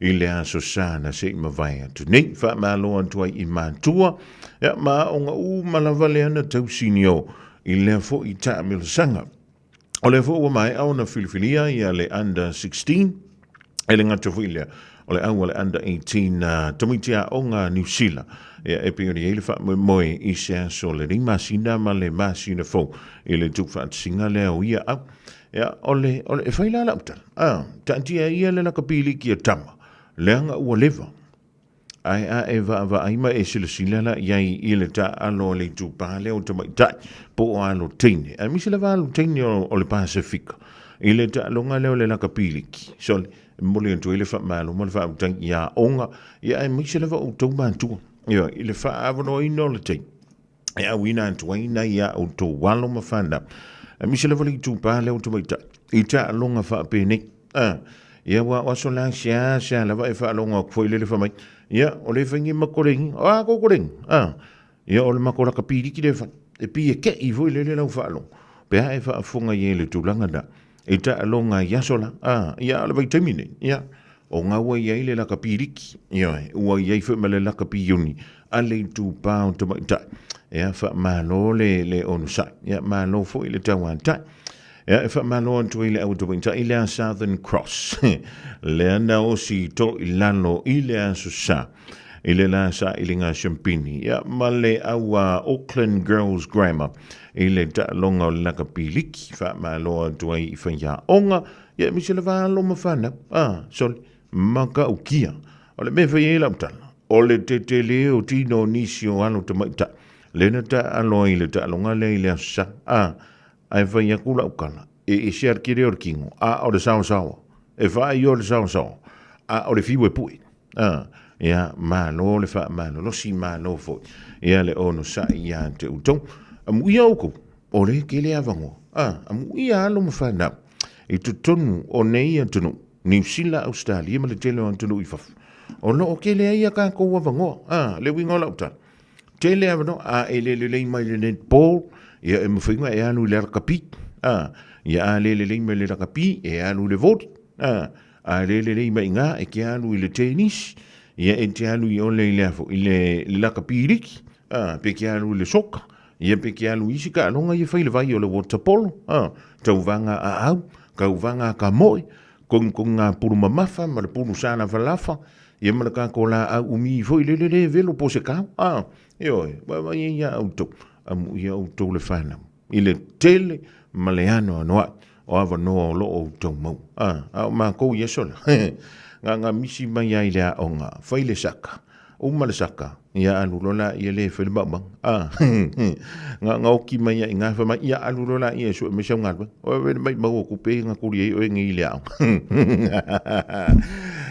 I le aso sana se I mawai atu nei, wha māloa tuai I mātua, ia mā o ngā malawale ana tausini o, I lea fo I tā mila sanga. O lea fo ua mai au na filifilia I le under 16, e le ngata fo I lea, o le au le under 18 tamitia o ngā New Zealand. Ia e pio ni ele wha moe I se aso le ring masina ma le masina fo, I le tukwa singa lea o ia au. Ia o le e whaila lauta, tantia ia le nakapili ki a tama. Leanga ua leva. Ai a e va aima e sila iai I le ta alo le tupale o tamaitai po o alo teine. A misi le va alo teine o le Pasifika. I le ta alonga leo le laka piliki. So mole antu ele wha malo, mole wha autangi ia onga. Ia e misi le va o tau mantua. Ia I le wha avano ino le teine. Ia wina antu aina ia o to walo mawhanda. A misi le va le tupale o tamaitai. I ta alonga wha apene. Ia wa so lang sia la va e fa longa ko ile le fa mai ia o le fangi makoreng ko koreng ia o le makora ka pidi ki le fa e pi e ke I vo ile le la fa long pe ha e fa fonga ye le tulanga da e ta longa ia sola ia le vai termine ia o ngā wai ai le laka piriki, ua iai whi ma le laka pioni, a le tu pāo te mai tai. Ia wha malo le onu sai, ia malo fo i le tauan tai. Ia e wha malo antu i le au te mai tai, i le a Southern Cross. Le ana o si to i lano i le a susa, i le la sa i le ngā Champini. Ia ma le au Auckland Girls Grammar, i le ta longa o le laka piliki, wha malo antu ai i whaia onga, ia mi se le wālo ma whana, soli, maka ukia, o le me whai e lautala, o le te leo tino nisi o alo te mai tai. Lena ta aloa i le ta alonga le i le asa, ai whai a kula ukala, e siar kire o kingo, o le sao sao, e whai o le sao sao, o le fiwe pui, ia malo le wha malo, lo si malo fo, ia le ono sa ia te utong, amu ia uko, o le ke le avango, amu ia alo ma whanau, i tu tonu o nei atunu, New Zealand, Australia, ma le tele o atunu i fafu, o lo o ke le ia ka kou avango, le wingo lauta, tele avano, e le mai le netball, ia e mawhinga e anu le rakapi, ia a le mai le rakapi, e anu le voti, a le mai ngā, e ke anu i le tennis, ia e te anu i o le leafo, i le rakapi riki, pe ke anu i le soka, ia pe ke anu isi ka alonga i whaile vai o le water polo, tau vanga a au, kau vanga ka moi, kong ngā puru mamafa, ma le puru sana walafa, ia mana ka ko la au umi foi le velo po se kau, wa ia auto, amu ia auto le whanau, i le tele, ma le ano anoa, o ava noa o lo o tau mau, ma kou ia sola, ngā misi mai ai lea o ngā, whaile saka, o mala saka, ia alurola ia le whele mamang, ngā oki mai ai ngā whamai, ia alurola ia so me siau ngārwa, o wene mai mau o kupe ngā kuri ei o e ngi lea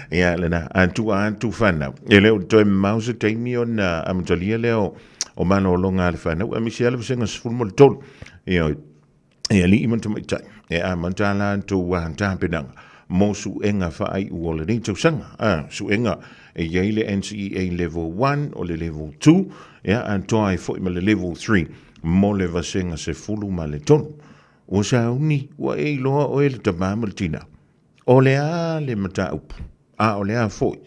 ia lena, antu whanau, e leo toi mause teimi o na amatalia leo, o mana o longa le whanau, a misi ala visenga sifuru mo le tolu, ia li iman tamai tai, e a mantala antu wahanta penanga, mo su enga whaai uole nei tau sanga, su enga e iei le NCEA level 1 o le level 2, ia antoa e fwoi ma le level 3, mo le vasenga se fulu ma le tonu. O sa uni, wa e loa o e le tamama le tina. O le a le mata upu, o le a fwoi.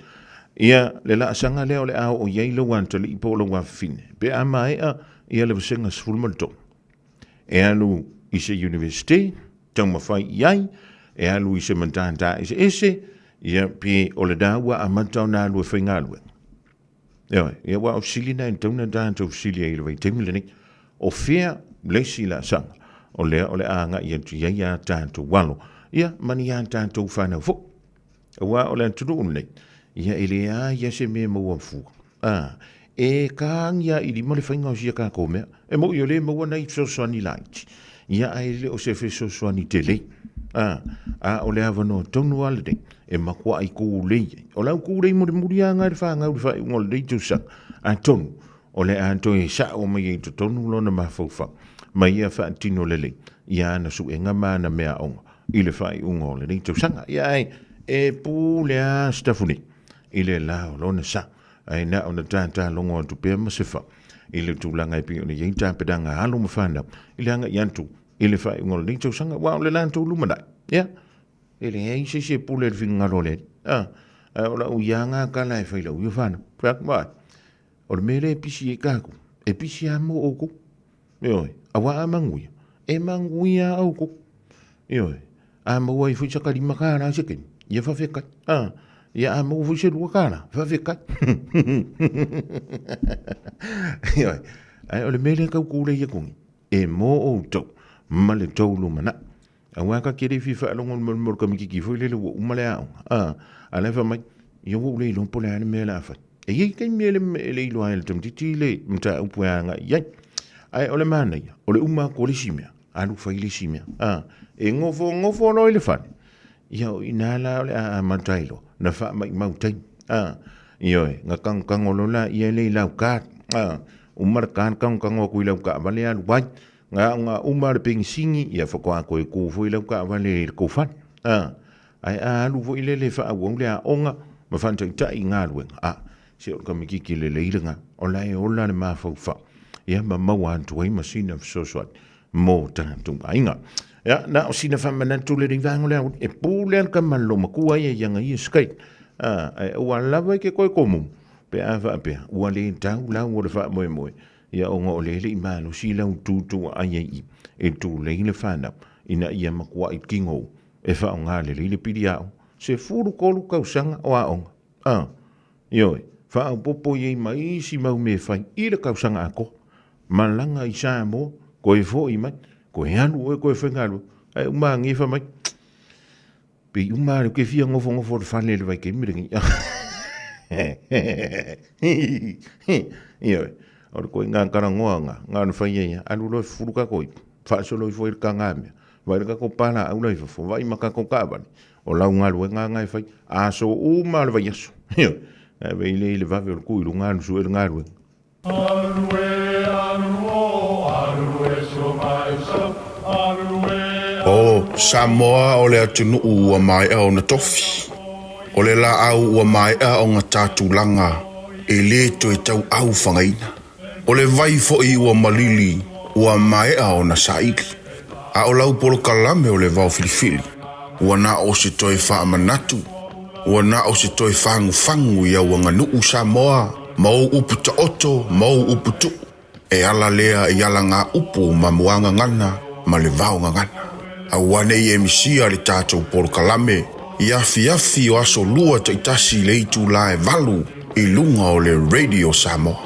Ia le la sanga leo le a o iei le wanta le ipo le wafine. Pe a mai ia le vasenga se fulu ma le tonu. E anu i se university, tau mawhai iai, e alu i se mantanta i se ese, ia pe o le dawa a mantau na alu e whainga alu. Ia wa o sili na tauna danta o sili e ilawai teimile ni, o fea lesi la sanga, o le anga ia tu ia tanto walo, ia mani ia tanto whanau fo. Wa o le antunu unei, ia ele a ia se me maua mfu. E kaang ia ili mo le whainga o sia ka komea, e mo i o le maua nei so soani laiti, ia a ele o se fe so soani te lei. O le avano tonu ale dei, e makua i kou lei, o lau kou lei mo le muri a ngai wha ngau wha ngol lei tu sang, a tonu, o le anto e sa o mai e to tonu lona mawhauwha, mai ia wha tino le lei, ia ana su e ngama na mea onga, i le wha i ungo le lei tu sanga, ia e pū le a stafuni, i le lao lona sa, ai na o na tata longo atu pia masifa, i le tūlanga i pio ni yei tāpedanga halo mawhanau, i le anga iantu, i le whai ngol ni tau sanga, wao le lantou lumanai, ia? E le hei se pule le finga ngaro le, o la uyanga ka lai whai lau ua whana, whak mai, o le mele e pisi e kako, e pisi a mo oko, ioi, a wa a manguia, e manguia a oko, ioi, a maua i fui sakari makana a sekeni, ia whawhekai, ia a maua fui se rua kana, whawhekai, ioi, o le mele kau kule ia kungi, e mo o tau, ma le tolu mana. A waka kere fi fa longo mo ka miki ki fo le wo umale a. A le fa mai yo wo le lo pole ana me la fa. E ye kai me le lo ai le titi le mta upu nga ye. Ai ole mana ya. Ole uma ko le simia. A lu fa le simia. E ngofo no le fa. Yo inala ole a matailo. Na fa mai mautai. Yo nga kang olola ye le la ka. Umar kan kang ku la ka vale al wai. Nga umar ping singi ia whakoa koe kūwhoi lau ka wale ko fan. Ai alu vo ile le wha awong lea onga ma whantai tai ngā ruenga. Se o ka mikiki le leiranga o lai o la le mawhau wha. Ia ma maua antu ai ma sina fsoswat mō tātung ainga. Ia na o sina whamanatu le ringango lea e pūlean ka malo makua ia ianga ia skate. ai ua lava ke koe komu pe a fa pe ua le tau la ua le fa moe ia o ngo le le malo si la tu ai ai e tu le le fana ina ia makua I kingo e fa nga le pidia se furu kolu kausanga o a yo fa popo ye mai si mau me fa I le kausanga ako malanga I sa mo ko e fo I mai ko e anu ko e fengalu ai uma ngi fa mai pe uma le ke fia ngofo fa le vai ke mirengi yo or ko nga karangoanga nga no fa ye alu lo furu ka ko fa so lo fo ir kangame vai ka ko pana au lo fo vai maka ko ka o la nga lo nga fa a so uma le vai yeso yo e ve le va ver ku lu nga so nga lo O Samoa o le atunu ua mai au na tofi. O le la au ua mai au ngā tātulanga e le to e tau au whangaina. O le vai fo I ua malili ua mai au na saiki. A o lau polo kalame o le vau filifili. Ua na o se toi wha manatu. Ua na o se toi whangu ia ua nganu Samoa. Mau upu ta oto, mau upu tu. E ala lea I ala ngā upu ma muanga ngana ma le vau ngana. A wane I emisia le tātou polo kalame. Iafi o aso lua taitasi le itu la e valu I lunga o le Radio Samoa.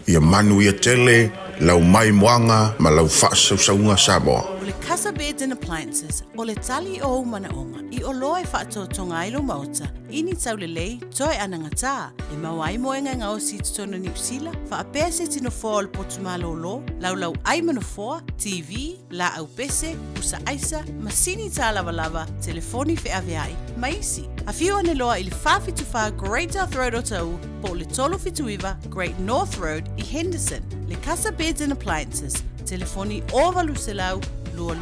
Ia manu ia tele, lau mai moanga ma lau whaasaunga Samoa. O le Casa Beds and Appliances, o le tali o manaonga, I o loe whaatotonga ilo mauta, ini tau le lei, toi ananga tā, e mawai moenga ngā o si tutona New Zealand, whaapea se tino fōa le potumalo lo, lau ai manafoa, TV, la au pese, usa aisa, masini tā lava, telefoni fe aveai, maisi. A whiu ane loa I le whawhituwha Great North Road o tau, po le tolo fituiva Great North Road I Henderson, le Casa Beds and Appliances, telefoni ovalu se lau, lua,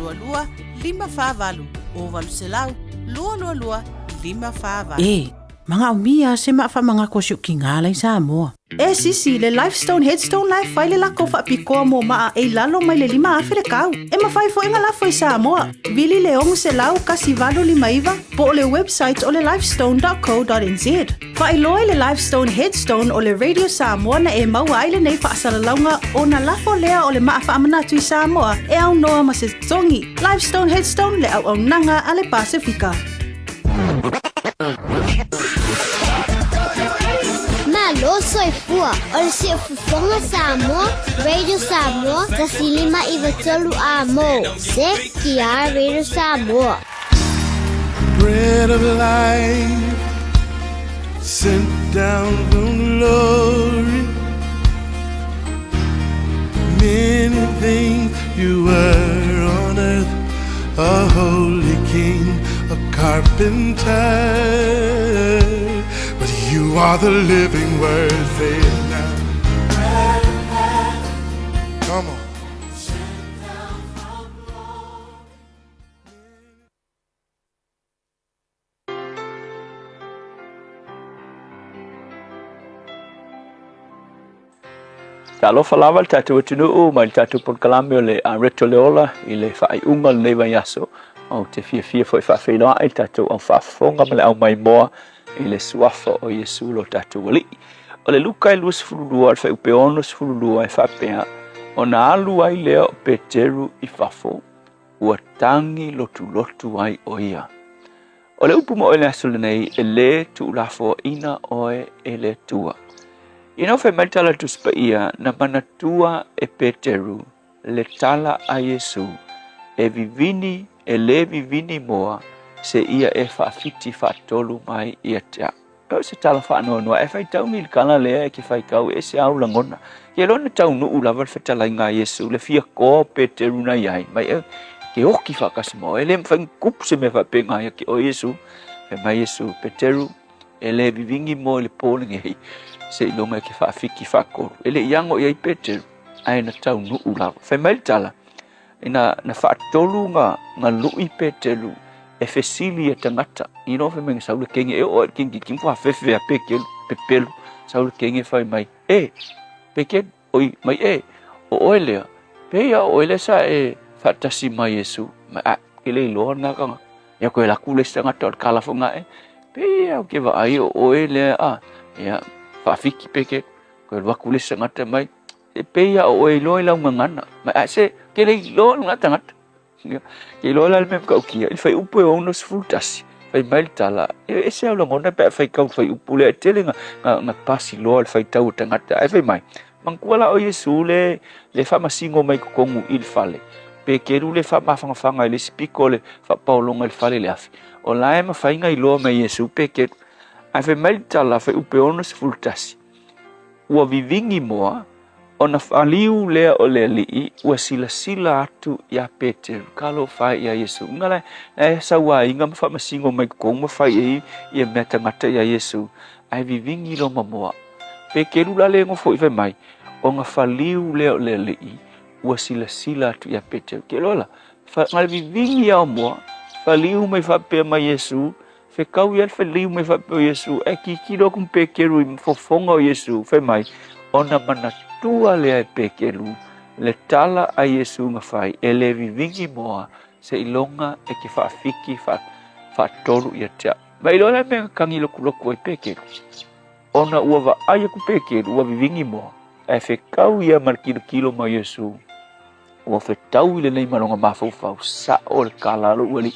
5 ovalu se lau, lua, 5 mga umia se maa mga kosyo kingalay sa mo. Sisi, le Lifestone Headstone Life file lako fa piko mo maa e lalo may le 5 afirikaw. Mafai fo nga lafo sa mo. Vili leong se lau kasi valo 5 po le website o le lifestone.co.nz. Fa iloy le Lifestone Headstone o le Radio Samoa na e mawai le nei fa asalalaw nga o na lafo lea o le maa fa amanatui Samoa e au noa masestongi. Lifestone Headstone le au nanga ale Pasifika. Malo soy fua, o si fufonga Samoa, Radio Samoa, tasilima ivatolu amo, se kia Radio Samoa. Bread of life, sent down from glory. Many things you were on earth, a holy king, a carpenter. You are the living word, say it now. Come on. Talofa lava le tatou atunuu mai le tatou polokalame o le Reto Leola I le whaaiunga le nei vaiaso o te fia foi whaawhinoa I tatou au whaafonga ma le au mai moa I le suafa o Iesu lo tatou ali. O le luka I luas fululua le whaupeono fululua e whapea o na alu ai lea o Peteru I whafo ua tangi lotu ai o ia. O le upu mo le aso le nei e le tu lafo ina oe e le tua. Ina whai maitala tuspa ia na manatua e Peteru le tala a Iesu e vivini e le vivini moa se ia e whaafiti whaatolu mai ia tea. Kau se tala whaanoa e whai tau ni kala lea e ki whai kau e se au langona. Ke lona tau nuu lava le whetala ngā Iesu le fia ko Peteru na iai. Mai e ke oki whakasi mo. E le mwhai kup se me whapenga ia ki o Iesu. E mai Iesu Peteru e le vivingi mo le pōlingi hei. Se ilonga ki whaafiki whakoru. E le iango iai Peteru ai na tau nuu lava. Whai mai tala. Ina na whaatolu ngā lui Peteru. E fesili e tangata. I no fe menga saule kenge e o kingi kimpo hafefe a pepelu. Saule kenge fai mai. E, peken, oi, mai e. O oelea. Pea o oelea sa e fatasi mai Yesu. Mai a, kele iloa nga kanga. Ia koe laku le tangata o kalafo nga e. pe au ke va ai o ele ia fa fiki peke ko wa kulisa ngata mai e pe ia o e loi la ngana mai se ke le lo ngata ngata ke lo la me ka ki il fai upo o nos frutas fai mai tala e se au ngona pe fai ka fai upo le telenga nga pasi lo fai tau tangata ai fai mai mangkuala o Yesu le fa masingo mai ko kongu il fale pe ke ru le fa mafanga le spiko le fa paulonga il fale le afi o la ma fai ngai lo mai Yesu pe ke ai fai mai tala fai upo o nos frutas ua vivingi moa ona faliu lea o le li ua sila atu ia Peter kalo fai ia Yesu ngala e sawa inga fa masingo mai ko mo fai ia meta ngata ia Yesu ai vivingi lo mamoa pe keru la le ngo foi fai mai o nga faliu lea o le li ua sila atu ia Peter ke lola fa ngal vivingi ia moa faliu mai fa pe mai Yesu fe kau ia faliu mai fa pe Yesu e ki do kum pe keru fofonga o Yesu fai mai ona mana tua le pekelu le tala a Yesu nga fai ele vivingi moa se ilonga e ke fa fiki fa tolu ia tia mai lona me kangi loku e pekelu ona ua va ai ku pekelu ua vivingi moa e fe kau ia mar kilo ma Yesu ua fe tau le nei malonga mafau sa o le kala lo wali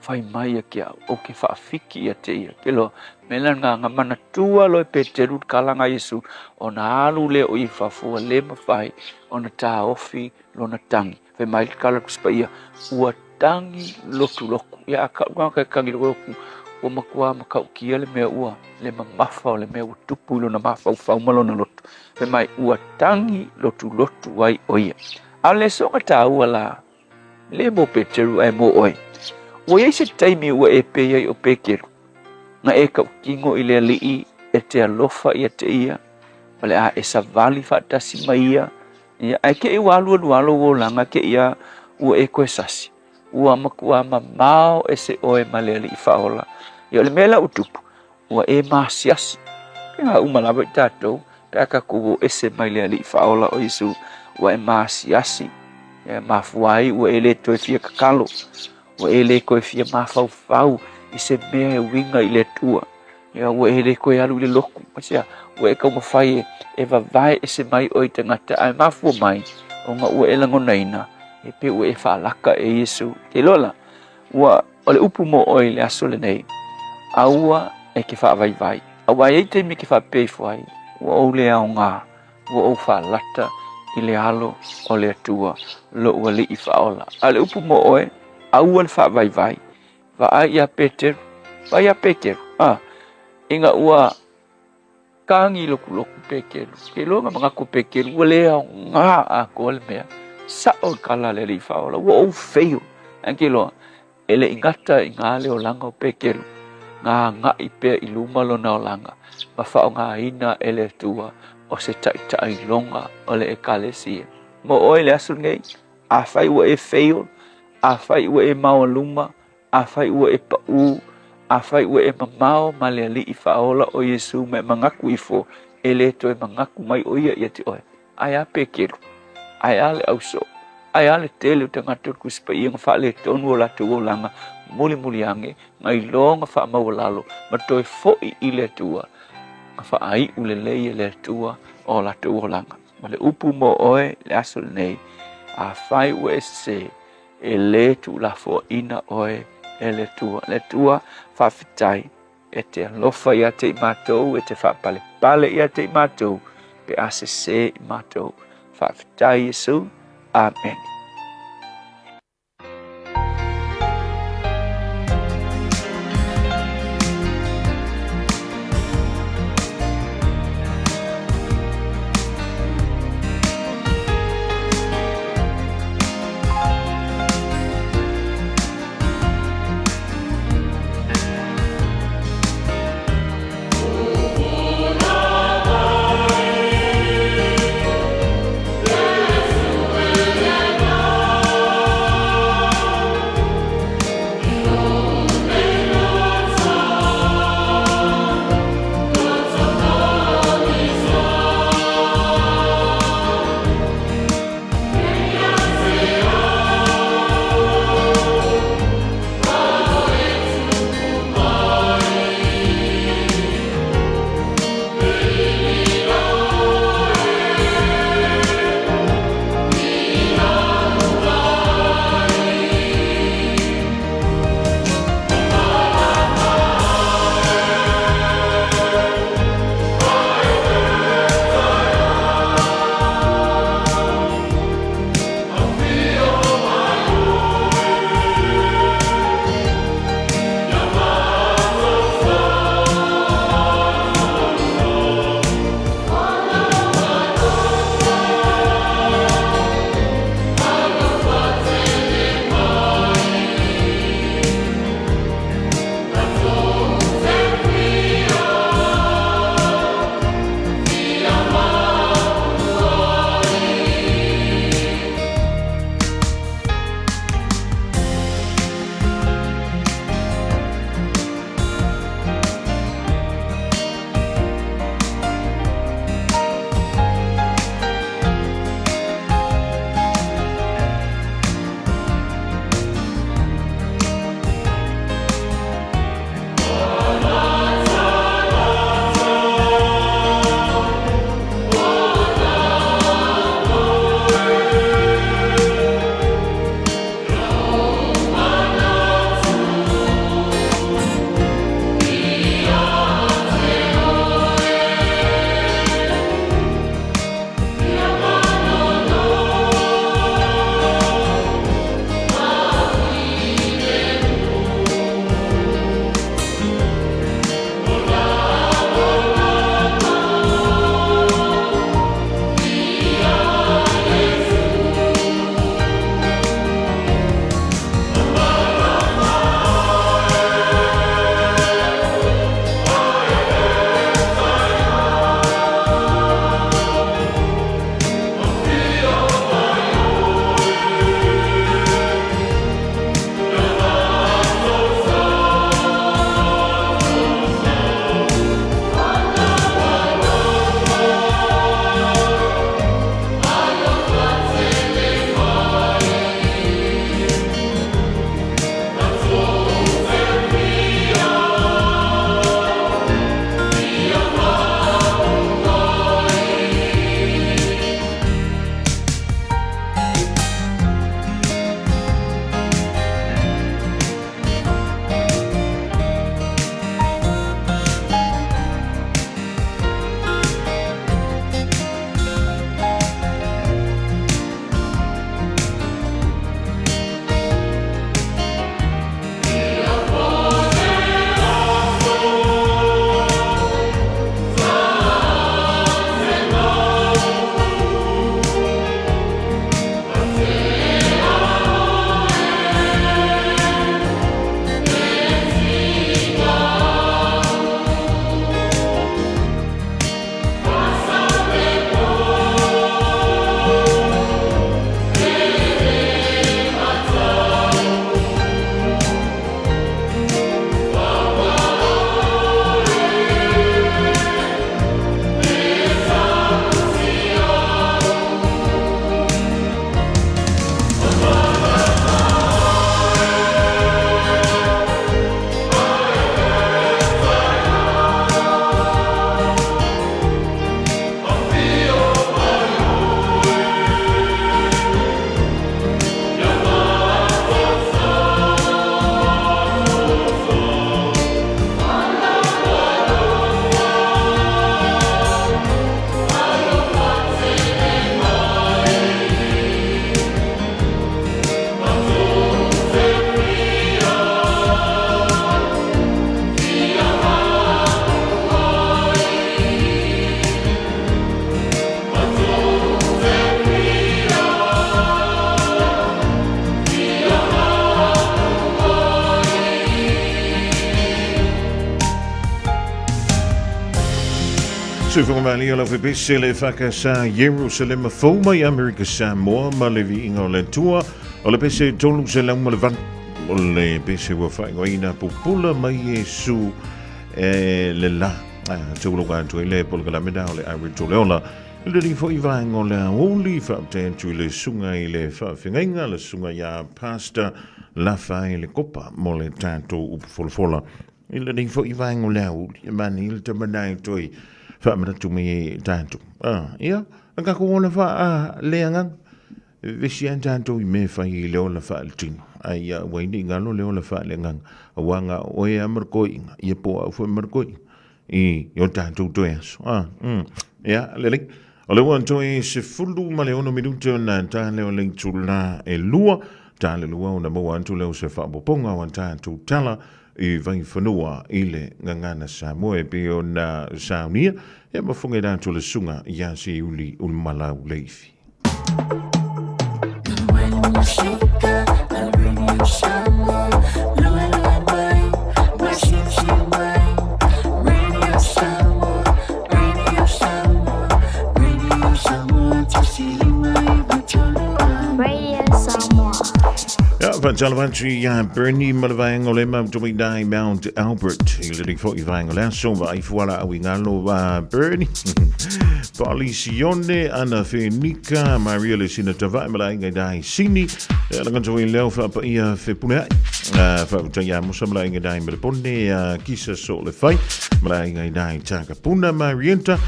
fai mai kia o ke fa fiki ia te ia kelo mela nga mana tua lo Peteru kala nga Yesu ona alu le o ifa fu le ma fai ona ta ofi lo na tangi fai mai kala kuspa ia ua tangi lotu ia ka ka kangi loku o makua makau kia le mea ua le mafa o le mea tupu lo na mafa fa malo na lotu fai mai ua tangi lotu wai oia ale so ta ua la le mo Peteru ai mo oi o ye se taimi ua e pe ai o pekeru nga e ka kingo ile li e te alofa ia te ia pale a e savali fa tasi mai ia ai ke walu wo langa ke ia ua e ko sasi ua makua mamao e se oe maleli faola yo le mela utupu ua e masiasi nga umalawa tato pe ka ku e se mai le faola o Yesu ua e masiasi e mafuai ua ele to fia kakalo ua ele ko fia mafau i se mea winga i le tua ia ua ele ko alu le loku masia ua e kau mawhai e vavai e se mai oi tangata ai mafua mai o nga ua e langonaina e pe ua e whaalaka e Yesu ke lola ua o le upu mo oi le aso le nei aua e ke whaavaivai aua e te me ke whaapeifwai ua o le au ngā ua o whaalata i le alo o le atua lo ua li i whaola a le upu mo oi aua le whaavaivai va ia Peter vai a Peter inga ua kangi loku Peter ke longa mga ko Peter ua le au ngā a ko le mea sa o kala le li whaola ua o feio anke loa ele ingata i ngā leo langa o Peter ngā i pea i luma lo na o langa ma whao ngā ina ele tua o se tai longa o le e kalesia mo oi le asul ngei a whai ua e feio a whai ua e maua luma a whai ua e pau a whai ua e mamao ma le ali i whaola o Yesu me mangaku i fo e le to e mangaku mai o ia te oe ai a Pekeru ai a le auso ai a le tele o te ngatu kuspa i ngā le tonu o latu o langa muli ange ngai longa wha mawalalo ma toi foi i le tua ngā wha ai ule lei le tua o latu o langa ma le upu mo oe le aso nei a whai ua e se e le tu la fo ina oe e le tua whawhitai e te alofa ia te i mātou e te whapale ia te i mātou pe ase se i mātou whawhitai Yesu Amen. Yeah. Sufumali ala febisele fakasa Jerusalem foma i Amerika Samoa malevi inga le tua ole pese tolu selang malevan ole pese wa fa ngoina popula mai Yesu le la tolu ga to le polga meda ole average leola le di fo iva ngola holy fa tentu le sunga ile fa finga le sunga ya pastor la fa le copa mole tanto upfolfola il di fo iva ngola mani il tamanai toi fa mera tu me tanto ia anga ko ona fa leanga visi tanto me fa i le ona fa altin ai wa ni ngalo le ona fa lenga wanga o e amerkoi ia po fo merkoi i yo tanto to es ia le ole wan to e se fulu ma le ona minuto na ta le ole tula e lua ta le lua ona mo wan tu le se fa boponga wan tanto tala i vai whanua ile ngangana Samoa e peo na saunia e mafunga da to le sunga ya si uli un malau leifi. Van Jalvanchi Bernie Malavang Olema Domidai Mount Albert il fo i vang la somma I fuala a wingalo Bernie Polisione Anna Fenica Maria Lucina Tava Malanga dai Sini la ganzo in leufa pa ia fe puna fa tanya musamla dai me ponne kisa so le fai Malanga dai taka puna Marienta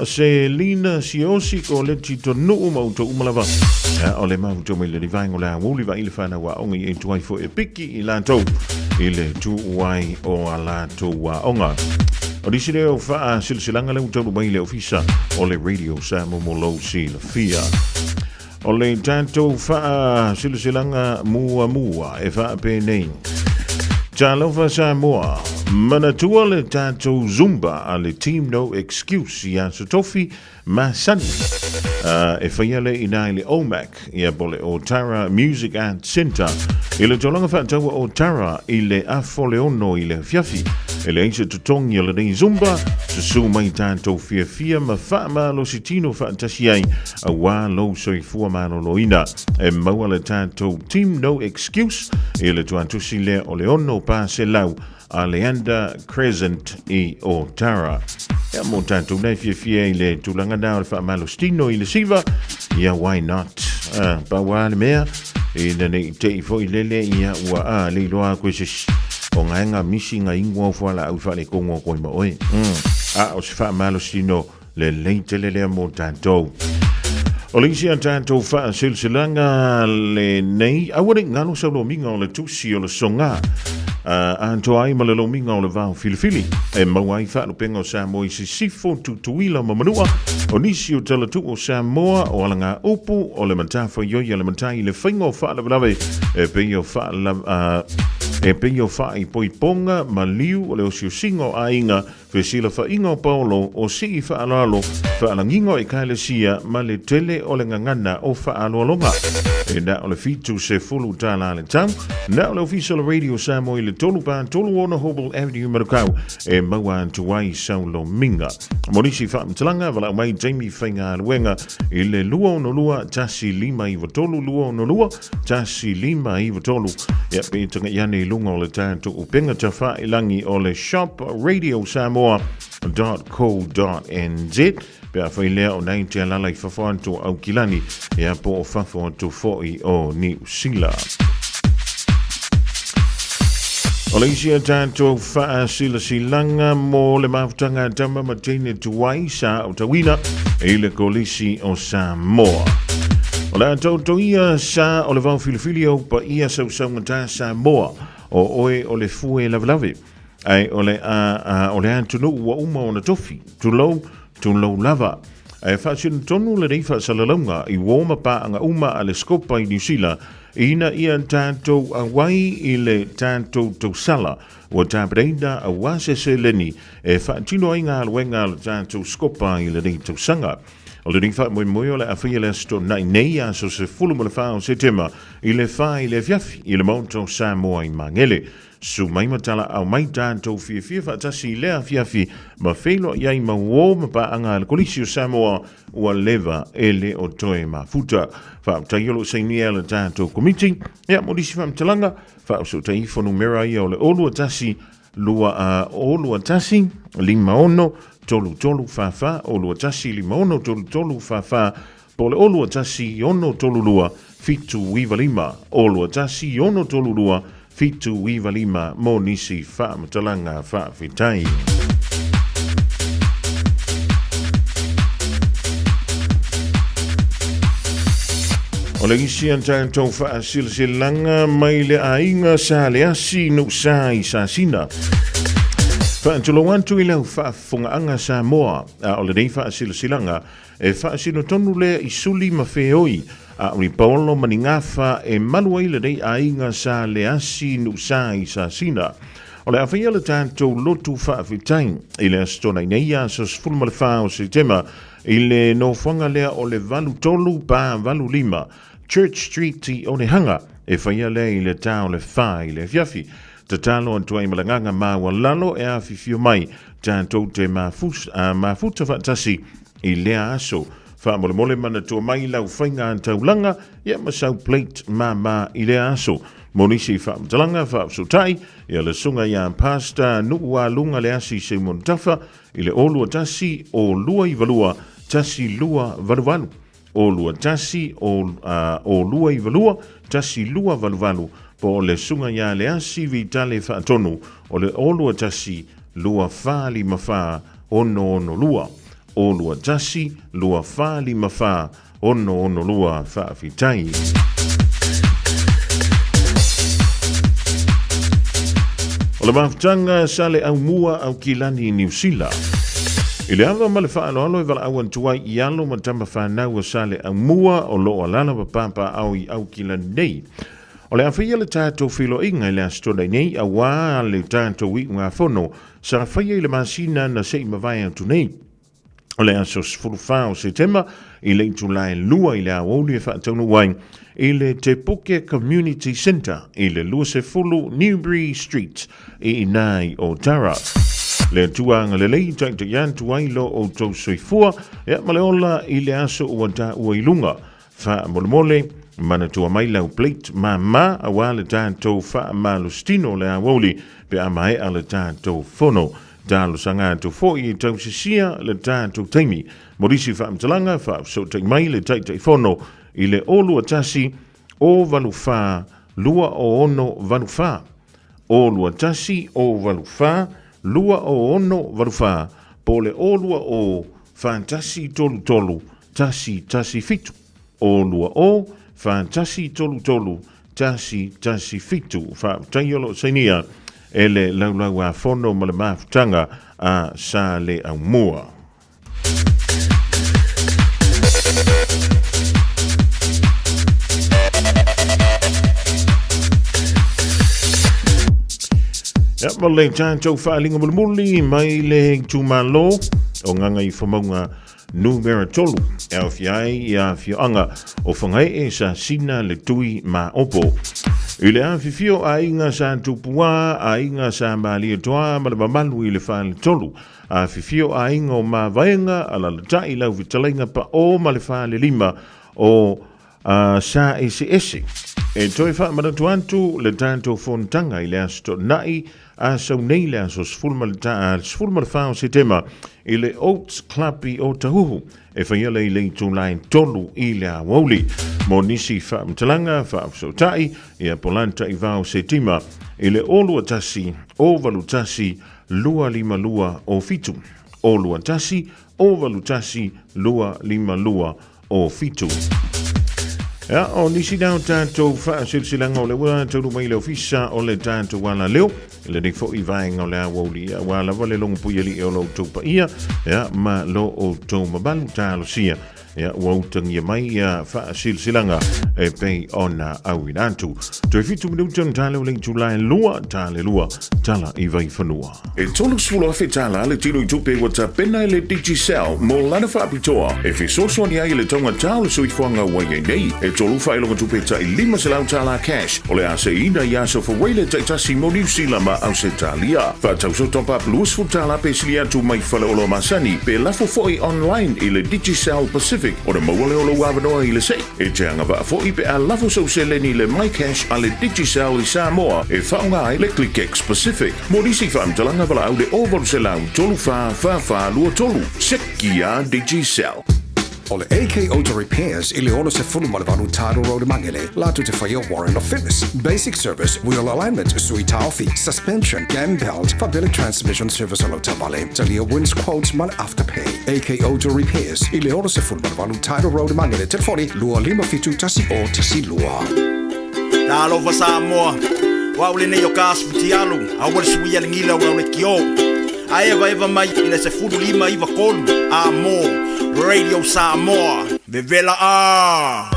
Selina Siosi ko le tito no mo to umalava ole ma to me le divang ola wuli va il fana wa ongi e tuai fo e piki i lanto ile tu wai o ala tu wa onga Odisile o fa silsilanga le utau mai le ofisa ole radio Samoa molo sila fia ole tanto fa silsilanga mua e fa penei Talofa Samoa Manatua le tanto Zumba ale team no excuse ya Sotofi Masani e faiale ina le OMAC ia bole o Tara Music and Center ile tolanga fa tawa o Tara ile afoleono ile fiafi ele ise tutongi le ni Zumba su mai tanto fia ma fa ma lo sitino fantasiai a wa lo soi fu ma lo ina e maua le tanto team no excuse ile tu antusile o leono pa selau Aleanda Crescent e o Tara. Ja, montanto ne fie ile tulanga na fa malostino ile siva. Ja, why not? Pa wale mea e ne te fo ile ia wa le loa kwese o nganga missinga ingwa fala au fale kongo ko mo oi. O se fa malostino le le montanto. Olisia tanto fa silsilanga le nei awore ngalo sa lo minga le tusi o le songa anto ai malelo minga o le vau filifili e mawai fa lo pengo Samoa si sifo tutuila mamanua onisi o tala tu o Samoa o alanga upu o le matafa yo ya le matai le fingo fa la blave e peio fa la e peio fa I poiponga maliu o le osio singo ainga fesila fa ingo paulo o si fa alalo fa alangingo e kalesia ma le tele o le ngangana o fa alolonga e na o le fitu se fulu tala le tau na o le official radio Samoa I le tolu pa tolu ona Hobble Avenue Marukau e maua tuai saulo minga monisi fa mtalanga vala mai Jamie Fainga Luenga I le lua no lua tasi lima I vatolu lua no lua tasi lima I vatolu ya pe tanga yane lunga o le tanto upenga tafa ilangi o le shop radio Samoa.co.nz Pea whailea o nei te alala I whawhanto au kilani ea po o whawhanto foi o New Zealand. O leisia tātou wha silanga mo le mawtanga tama matene tuai sa o tawina e le kolisi o Samoa. O le atauto ia sa o le vau filifili au pa ia sausaunga Samoa o oe o le fue lavelave. Ai o le antunu ua uma o na tofi, tulou lava. Ai whaasina tonu le reifa salalonga I woma pa anga uma a le skopa I New Zealand ina ia tātou a wai I le tātou tausala o tāpreina a wase se leni e whaatino inga alwenga le tātou skopa I le rei tausanga. O le ring wha moe o le a whia le sto nai nei a so se fulu mo le wha o se tema i le wha i le fiafi i le mautou Samoa i mangele. Su mai matala au mai tātou fia whaatasi lea fiafi ma whelo iai ma uo ma pa anga le kolisi o Samoa ua lewa ele o toe ma futa. Whaataiolo sainia le tātou komiti, ea modisi whamtalanga, whaataiolo whanu mera ia o le olua tasi, lua a olua tasi, lima ono, tolu whawha, olua tasi, lima ono, tolu whawha, po le olua tasi, ono tolu lua, fitu wiva lima, olua tasi, ono tolu lua, fitu wiva lima mo nisi wha matalanga wha whitai. O le isi an tātou wha silsilanga mai le ainga sa le asi no sa i sa sina. Wha antolo wantu i lau wha fungaanga sa moa o le nei wha silsilanga e wha sino tonu le i suli ma whioi a uri paolo maningafa e manuai le nei ainga sa le asi no sa i sa sina. O le awhia le tātou lotu whaawitain i le astona i nei a sos fulma le wha o se tema i le no whanga lea o le valu tolu pa valu lima Church Street i o ne hanga e whaia le i le tā o le wha i le fiafi. Ta talo antua i malanganga maua lalo e a fifio mai tātou te mafuta whaatasi i lea aso. Wha mole mana tua mai lau whainga an taulanga ia masau plate ma i lea aso. Monisi wha mtalanga wha sotai ia le sunga ia pasta nuua lunga le asi se montafa i le olua tasi o lua i valua tasi lua valuvalu. Olua tasi o lua i valua tasi lua valuvalu po le sunga ia le asi vitale wha tonu o le olua tasi lua whali mawha ono lua. Olua tasi lua whali mawha ono lua wha fitai. O le mafutanga sa le au mua au kilani i New Zealand. I le awa ma le whaaloalo e wala awan tuai i alo ma tamba whanau sa le au mua o loo alana pa papa au i au kilani nei. O le awhia le tātou whilo inga i le astona nei a wā le tātou i ngā whono sa whaia i le masina na se i mawai atu nei. O le asos furufao se tema i le itulai lua i le awauli e whaataunu wain i le Te Puke Community Centre i le Luasefulu Newbury Street i Inai o Tara. Le tuanga le lei taita ian tuailo o tau soifua e maleola i le aso ua ta ua ilunga. Wha mole mana tua mai lau plate ma a wale tātou wha malustino le awauli pe amae a le tātou fono. Tālo sanga tu foi i tau sisia le tātou taimi. Morisi wha mtalanga wha so tai mai le taita i fono i le olua tasi o valu wha lua o ono valu wha. Olua tasi o valu wha lua o ono valu wha. Po le olua o fantasi tolu tasi fitu. Olua o fantasi tolu tasi fitu. Wha taiolo sainia ele laulau a fono ma le mafutanga a sa le au mua. Ia ma le tātou whaalinga mulimuli mai le tūmalo o nganga i whamaunga numera tolu e au fiai i a fioanga o whangai e sa sina le tui ma opo. I le awhifio a inga sa tupua, a inga sa malia toa, ma le mamalu i le whale tolu. A whifio a inga o ma vaenga, ala le tai lau vitalenga pa o ma le whale lima o sa ese. E toi wha maratu antu le tātou whontanga i le asto nai a sau nei le aso sfulma le whao se tema i le Oats Club i o Tahuhu. E whaiala i le tūlain tolu i le awauli. Mo nisi wha mtalanga, wha apsotai, i a polanta i vau se tima, i le olua tasi, o valu tasi, lua lima lua o fitu. Olua tasi, o valu tasi, lua lima lua o fitu. Ja, o nisi nau tātou wha silsilanga o le wā tauru mai leo fisa o le tātou wala leo. Le nei fo i vaenga o le awauli a wala wale longu puyeli e o lo tau pa ia. Ja, ma lo o tau mabalu tālo sia. ia ua utangia mai ia faasilasilaga e pei ona auina atu toe fitu minuta na tale o le Julai lua tale lua tala i vai fanua E tolu sula fe tala le tino i tupe wa ta pena le Digicel mo lana whaapitoa. E fe sosoani ai le tonga tau le suifuanga wa ye nei. E tolu whailonga tupe ta i 5 selau tala cash. O le ase ina i aso fa wele ta itasi mo New Zealand ma au se talia. Fa tau so top up luas fu tala pe silia tu mai fale o lo masani. Pe lafo foi online i le Digicel Pacific. O le mawale o lo wabanoa i le se. E te anga wa foi pe a lafo so se leni le My Cash a le Digicel i Samoa. E whaunga ai le ClickX Pacific. Mo nisi whaamtalanga wala au le over se lau tolu fa lua tolu. Sekia Digicel. O le AK Auto Repairs i le ono se fulu malevanu taro road mangele, latu te whaia warrant of fitness, basic service, wheel alignment, sui taufi, suspension, gam belt, fabili transmission service alo tamale, talia wins quotes man afterpay. AK Auto Repairs i le ono se fulu malevanu taro road mangele, telefoni lua 5 tasi o tasi lua. Talo fa Samoa, waule ne yo kasu tialu, awal suia ngila waule kio. Aeva eva mai ina se fulu 5 iva kolu, amo. Radio Samoa, Vivela A.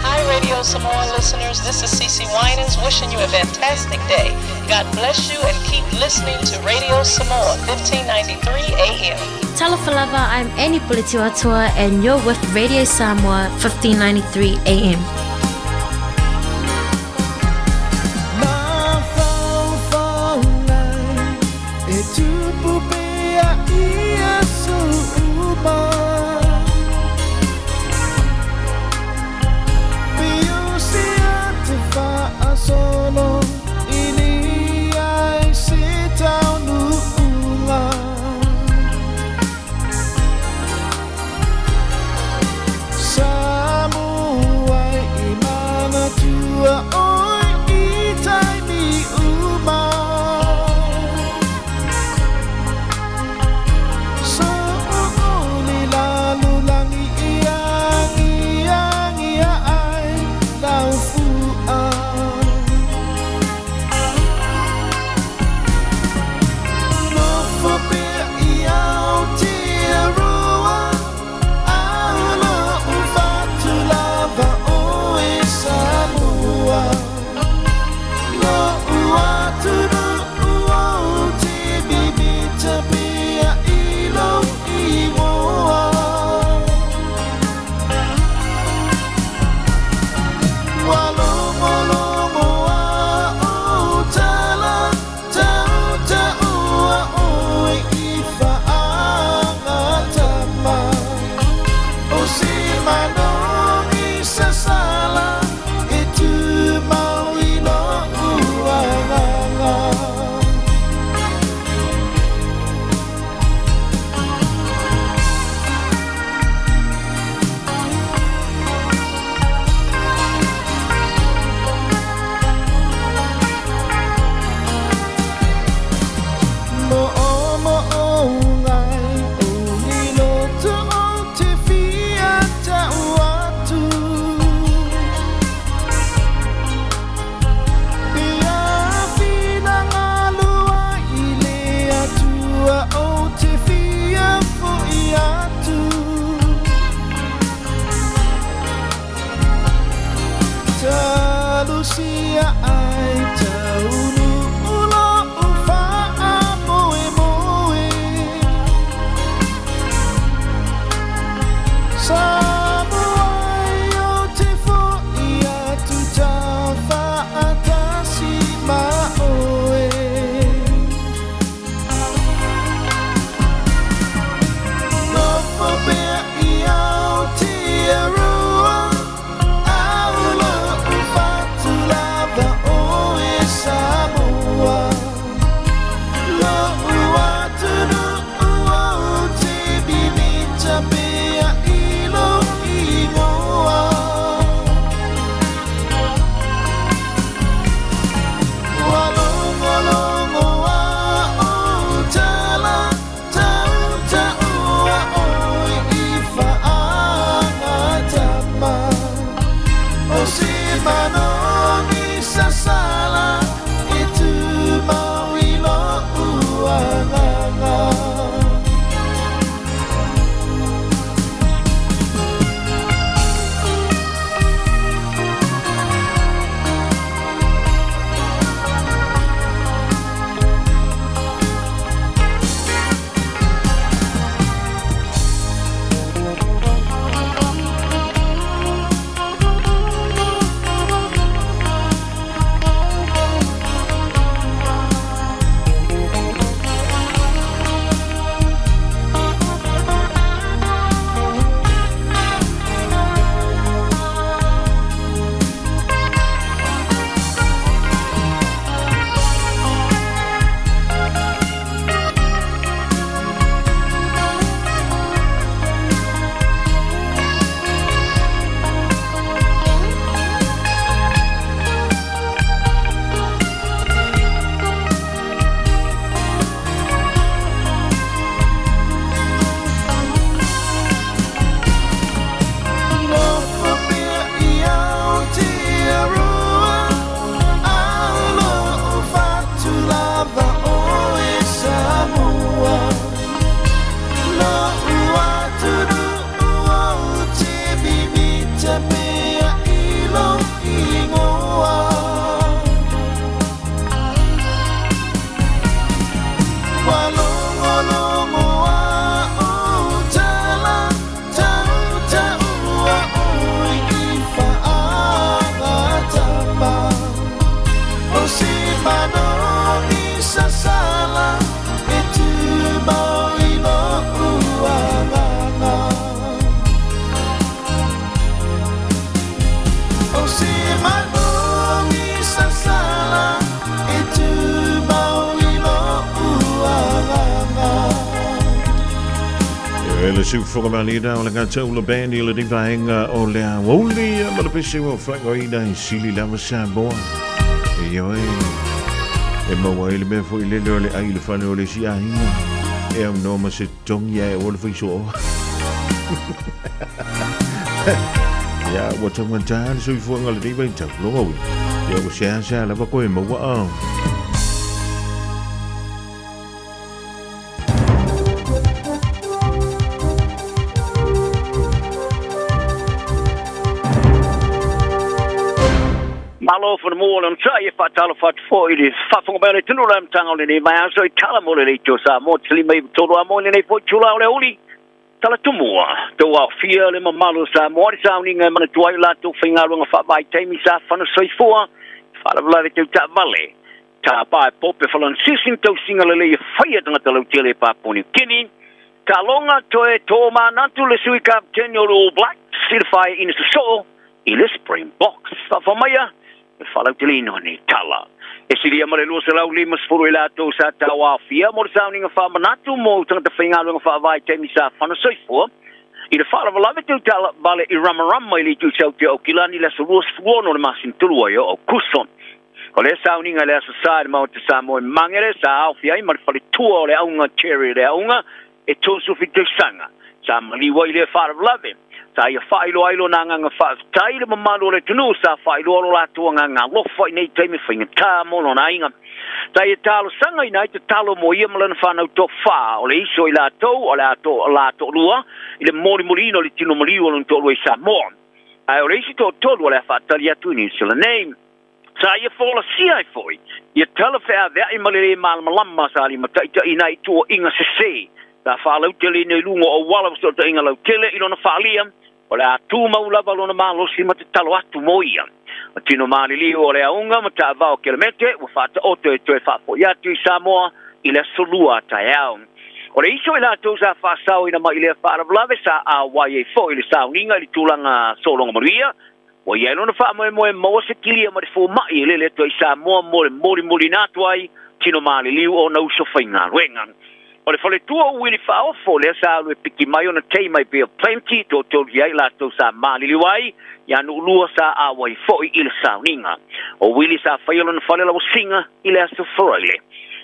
Hi Radio Samoa listeners, this is Cece Winans wishing you a fantastic day. God bless you and keep listening to Radio Samoa, 1593 AM. Talafalava, I'm Annie Pulitiwatua and you're with Radio Samoa, 1593 AM. sasala e tu mau I lo uangana o si manu mi sasala e tu mau I lo uangana Ele siu whakamalida o le ngata ula bandi o le divaenga o le awoli ma le pese o whakaida I sili lava Samoa. E oi, e maua ele mea fo I lele o le ai le whane o le si ahinga. E au noma se tongi ai o le whaiso. Ia, wa tamata le sui fuanga le divaenga tau loa. Ia, wa sea lava koe maua au. Malo for the morning, try if I tell a fat for it is Fafung about it to know I'm tangled in my answer. Tell them all the latest. I'm more silly, maybe told I'm only a foot chula only. Tell it to more. To our fear in my models, I'm more sounding and a twilight to finger on a fat by time is off on a straight for. Father love it to that valley. Ta by Pope for insisting to sing a lily fired on the Lotili Papuni Kenny. Talonga to a Toma, not to the sweet up 10-year-old black, silify in the soul. In the spring box. For Maya. Falau tilino ni tala. E siria malelu sa lau limas furu ilato sa tawafia mo sounding fa manatu mo tang te fingalu fa vai temi sa fana soifo. I le fala vala tu tala bale I ramaramma ili tu sau te okilani la surus fuono le masin tulua yo o kuson. O le sounding ale sa side mo te sa mo mangere sa aufia I mar fali tua le aunga cherry le aunga e tosu fitu sanga. Sa maliwa ile fala vala sa ia whailo ailo na nganga whaaftaile mamalo le tunu sa whailo alo la tua nganga lofa I nei teime whainga tā mono na inga. Sa ia talo sanga I nai te talo mo ia malana whanau tō wha o le iso I la tau o la tō lua I le mori morino le tino moriu alo tō lua I Samoa. Ai o le isi tō tolu o le whaatali atu ni sila name. Sa ia whola sia I foi. Ia tala whea vea I malere malamalama sa li mataita I nai tō inga se se. Sa whalau tele nei lungo o wala so ta inga lau tele I lona whaalia. O le atu maulava lona malosi ma te talo atu moia. O tino malili o le aunga ma ta avao kilometre wa whata oto e toe whapo I atu I Samoa I le solua tai au. O le iso I la tau sa whasau ina ma I le whaarablave sa a wai e fo I le sauninga I le tūlanga solonga maria. Wa ia lona wha moe moa se kilia ma le fo mai I le toi Samoa mo le mori natuai tino malili o na uso whainga ruenga. O le fale tua uili whaofo le sa alue piki mai ona tei mai be plenty to tolu iai la tau sa malili wai ia nu lua sa awai foi I le sauninga. O wili sa whaiolo na fale lau singa I le aso whaile.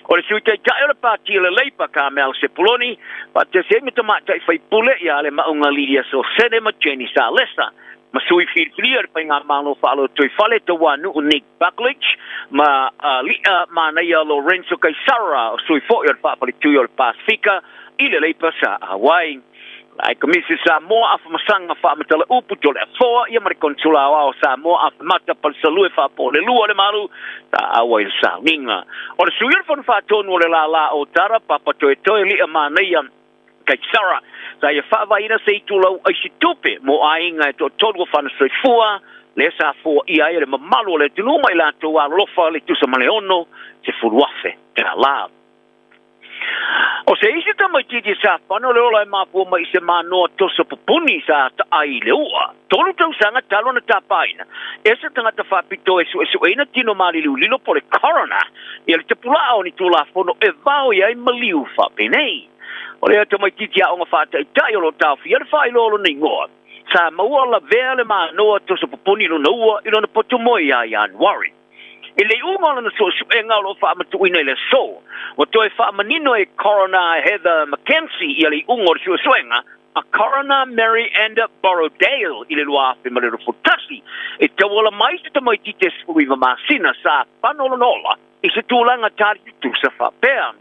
O le sui tai o le pāti le leipa ka mea se puloni pa te se mi tamata I whaipule ia le maunga lidia so sene ma Jenny sa lesa. Ma sui whiriwhiria pa ngā mālo whaalo tui whale te wanu o Nick Buckledge ma lia mānaia Lorenzo Kaisara o sui fōi o le whaapale tui o le Pasifika I le leipa sa Hawaii. Ai komisi Samoa afa masanga whaamatala upu to le afoa ia mare konsula o Samoa afa mata palisalue whaapo le lua le maru ta awa I le sauninga. O le sui whanu whaatonu o le la o tara papa toe lia mānaia Kaisara. Sa ia whaavaina se I tūlau ai si tupe mo ainga e tō tōru whana soifua le sa fua I ai le mamalo le tunuma I la tō alofa le tusa maleono se furuafe te la. O se isi tamai titi sa whano le ola e mapua mai se manoa tosa pupuni sa ta ai le ua. Tolu tau sanga talo na tapaina. Esa tangata whapito e su eina tino mali liu lilo po le corona. Ia le te pulao ni tūla whono e vau I ai maliu whapenei. O lea te mai titi a onga whātai tai o lo tau whia le whai lolo nei ngoa. Sa maua la vea le maa noa tosa poponi no na ua I lona poto moi a Ian Warren. I le unga lana so su e ngau lo whaamatu ina I le so. O toi whaamanino e Coroner Heather McKenzie I le unga o le suenga a Coroner Mary Enda Borrowdale I le lua afe marero futasi. E tawala mai se te mai titi e spuiva maasina sa panolonola I se tūlanga tari tusa whapea.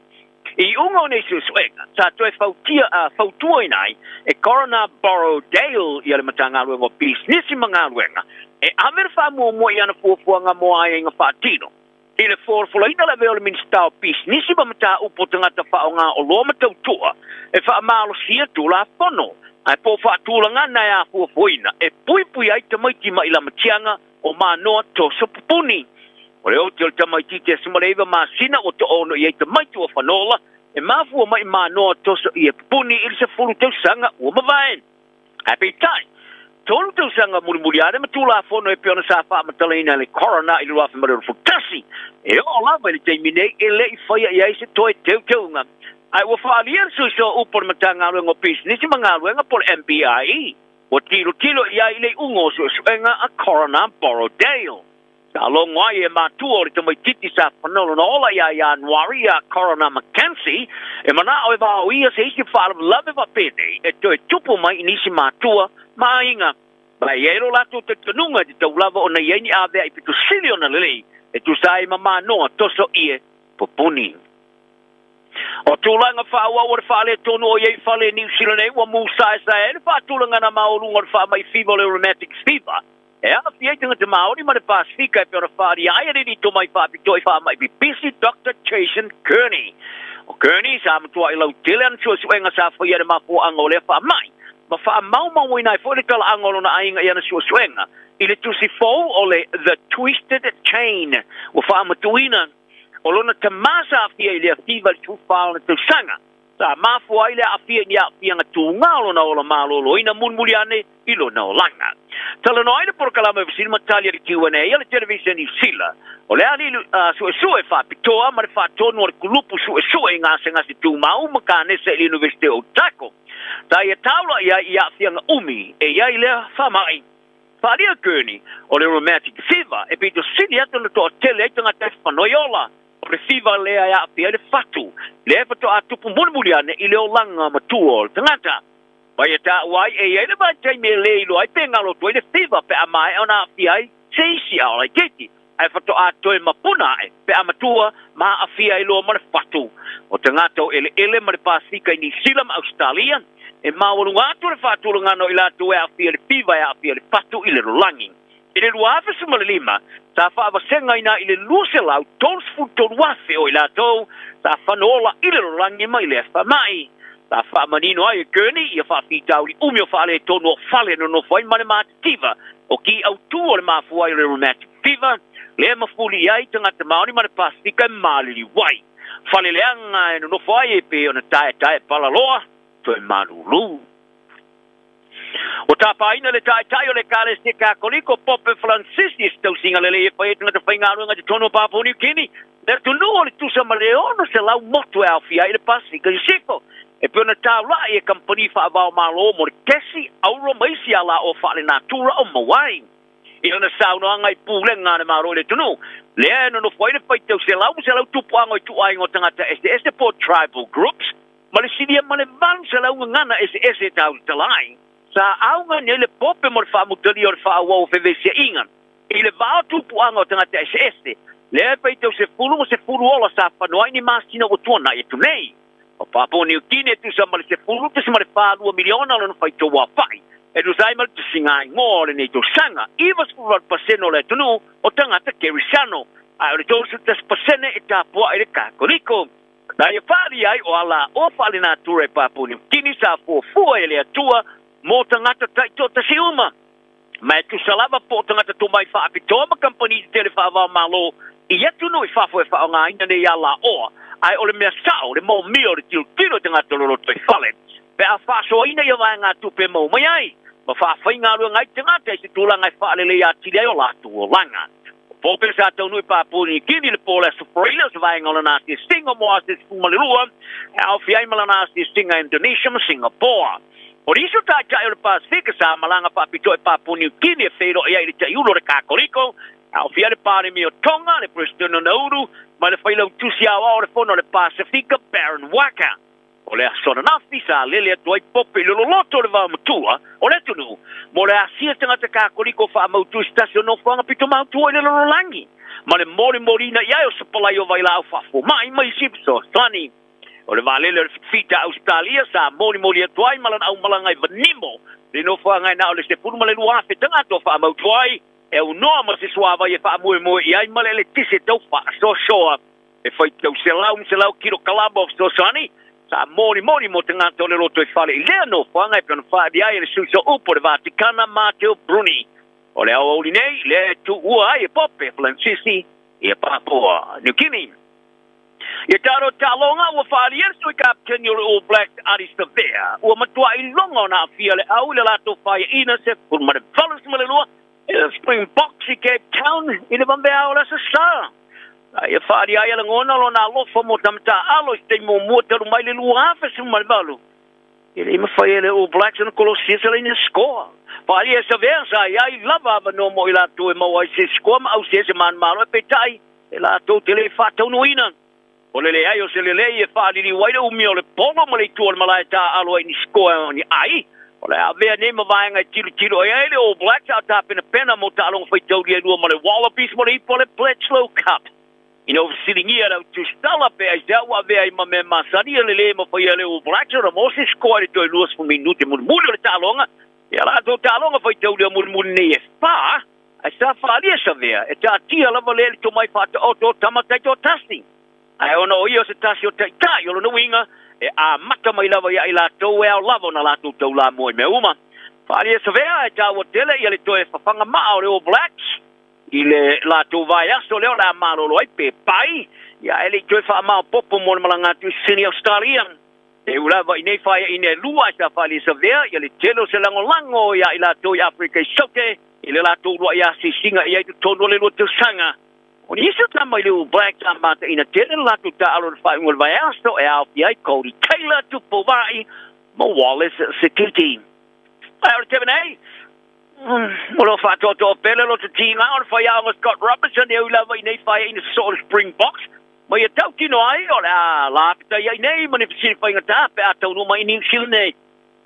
I unga o nei suenga, sa toe fautua inai, e Coroner Borrowdale I ale matanga aluenga o business mga aluenga, e aver whamua mua I ana fuafuanga moa ai inga whaatino. I le forfulaina la veo le minister o business ba mata upo tangata whaonga o loa matautua, e whaamalo sia tūla whono, ai po whaatūlanga nai a fuafuina, e pui ai tamaiti ma I la matianga o manoa tosa pupuni. O le o te tamai tite simareva masina o te ono i te mai tua whanola, e mafua mai manoa toso i e puni ili se fulu tau sanga ua mawaen. Happy time. Tolu tau sanga muri ade matula fono e peona sa wha matalaina le corona i lua whamare futasi. E o lava ili teimine e le i whaia i aise toi teu. Ai ua whaalia so upor matanga ruenga business mga ruenga por MBIE. O tilo i ai le ungo suenga a corona Borrowdale. Sa longa e matua o le tamai titi sa whanolo na ola ia Januari a Corona Mackenzie, e mana o e wao ia se isi whaalam lave wa pene, e toi tupu mai inisi matua, mainga. Bai ero lato te tanunga di tau lava o na ieni avea i pitu sili o na lelei, e tu sa ima manoa toso ie popuni. O tūlanga whaua o re whaale tonu o iei whaale New Zealand e wa mūsa e sa e, re wha tūlanga na maolunga re wha mai fever le rheumatic fever. E ala fietanga te Māori ma le Pasifika e peona whaari ai riri to mai whapito i wha mai bi busy Dr. Jason Kearney. O Kearney sa matua i lau tele an tua suenga sa whaia re mafua anga o le wha mai. Ma wha mau i nai fwere tala angolo na ainga i ana suenga. I le tusi fau o le The Twisted Chain. O wha matuina. O lona te masa a fia i le a fiva le tūwhao na tausanga. Sa mafua i le a fia ni a fia nga tūngalo na ola malolo ina munmuli ane ilo na o langa. Tala no aina por kalama visini matalia di Q&A ala televisa New Zealand. O le ali sue fa pitoa ma le fa tonu o kulupu sue ngase tu mau makanesa ili Universite o Tako. Ta ia taula ia fianga umi e ia ile fa mai. Fa dia Kearney o le rheumatic fever e pito sini atu na to tele e tanga te whanoiola. O le fever lea ia fia le fatu. Le fato atupu mulmuliane ile o langa matua o tangata. Pai ta wai e ele ba tai me le lo ai penga lo toi le fever pe amai ona fiai seisi ala keti ai fato a toi mapuna pe amatua ma a fiai lo ma fatu o tangato ele ma Pasifika ni Zealand Australia e ma wonu atu le fatu lo ngano ila to a fiai le fever a fiai le fatu ile rolangi ile luafa suma le lima sa fa va senga ina ile lusela tons futo luafe o ila to sa fanola ile rolangi mai le fa mai. Ta wha manino ai e Kearney, ia wha whitauri umi o whaale e tonu o whale no whai mane mātitiva. O ki au tū o le mafua i le rheumatic fever, le mafuli ai tangata Māori mane Pasifika e mālili wai. Whale leanga e no whai e pe o na tae palaloa, to e marulu. O ta paina le tae o le kale se kakoliko Pope Francis i stau singa lele e whai e tangata whaingaruanga te tonu o Papua New Guinea. Le tunu o le tusa mareono se lau motu e au fia i le Pasifika i siko. E peona taula e company fa avao malo mo tesi auro maisi ala o fa le natura o mawai. I ona sauna ngai pule ngane maro le tunu. Le no foi le pai teu se lau tupu ango i tu ai ngo tangata este po tribal groups. Ma le sidia ma le van se lau ngana este tau talai. Sa au ngane le pope mo fa mutali o fa wo fevese inga. I le va tupu ango tangata este. Le pai teu se fulu ola sa fa no ai ni masina o tuana e tunei. O Papua New Guinea tu sa male se fulu tu sa male whālua miliona lo na whai tō whai. E tu sai male tu singai ngō le nei tō sanga. Iwa spurat paseno le tunu o tangata Kerisano. Ai o le tōsu tas pasene e tāpua e le kakoriko. Na ia whāri ai o ala o whāle nā ture Papua New Guinea sa fua e le atua mō tangata taito ta siuma. Ma e tu salava po tangata tō mai whaapitoma company te le whaavao malo. I atu no i whafo e whao ngā ina ne ala oa. Ai ole mea sao, le mo mio le tilo te ngā toloro toi whale. Pe a whaso ina ia vai ngā tupe mo mai ai. Ma whawhai ngā rua ngai te ngāte se tūla ngai whaale le ia tiri ai o lātu o langa. Pōpere sa tau nui Papua New Guinea le pōle Soprila se vai ngā lana te stinga mo a se spumale rua. E au fiai malana se stinga Indonesia ma Singapore. O riso tai o le Pasifika sa malanga papito e Papua New Guinea whero e ai le te iulo re kakoriko. Au fiai le pāre mi o Tonga, le Preston o Nauru, ma le whailau tusi awa o le whono le Pasifika, Baron Waka. O le asona nafi sa lele atu ai pope lolo loto le wā matua, o le tunu, mo le asia tangata kakoriko wha mautu stasio no whanga pito mautu o le lolo langi. Ma le mori na iai o sapalai o vai lau whafo mai mai sipso, slani. O le wālele le fita Australia sa mori atu ai malan au malangai vanimo. Le no whanga na o le stepunu ma le luafe tangata o wha mautu ai. E unoa ma se suava e wha moe i ai male le tise tau wha so soa. E whai tau se lau kiro kalabo of so sani. Sa mori mo te ngata o le roto e whale. I lea no whanga e pēna wha di ai e le suso upo le Vaticana Matteo Bruni. O le au auli nei, le tu ua ai e pope Francisi Ia Papua New Guinea. Ia taro talonga ua whaalier sui Captain o le All Blacks Ari Savea. Ua matua I longa na awhia le au le lato whaia ina se purmare valus ma le lua. Springboks I Cape Town I le bambea o la sa sa. Ia whaari aia le ngona lo na lofa mo tamata alo I te mo mua taru mai le lua hafe si mai balu. Ia le ima whaia le All Blacks na kolosia sa le ina score. Whaari e Savea sa I lava ava no mo I lato e mau ai se score ma au se man malo e petai. E lato te le whatau no ina. O le ai o se le e whaariri waira umi o le polo ma le tuol malai ta alo ai ni skoa ni ai. O le avea ne ma vaenga tiro e ele o Blacks out tap in a pena mo ta along fai tauri e lua ma le Wallabies ma le ipo le Bledsoe Cup. Ina sitting here au tu stala pe ai sa wa vea I ma me masani le ma fai ele o Blacks o mo se skoa le toi luas fu minuti mo le ta alonga. Ya la to ta alonga fai tauri mo ne e fa. Ai sa whaari e sa vea. E ta tia lava le to mai fata o to tamatai to tasti. Ai ona o ia se tasi o tai o no winga e a mata mai lava ia I la tau e au lava na la tau la mo me uma. Whaari e sa vea e ta o tele ia le toe whawhanga maa o le All Blacks I le la tau vai aso leo la marolo ai pe pai ia e le toe wha maa popo mo le malanga tu Sydney Australian e ulava I nei whaia I ne lua sa whaari e sa vea ia le telo se lango ia I la tau I Afrika I sote I le la tau lua ia si singa ia I tu tono le lua tau sanga. O ni isa tama I le All Blacks amata ina tele latu ta alo le whaingol vai aso e au piai Cody Taylor tu povai ma Wallace Sekiti. Ai o te venei. Molo whatoto pele lo tu tinga o le whaia o Scott Robertson e ulava I nei whaia ina sort of Springboks. Ma ia tau kino ai o le la pita ia nei mani pisini whainga ta pe a tau numa I New Zealand nei.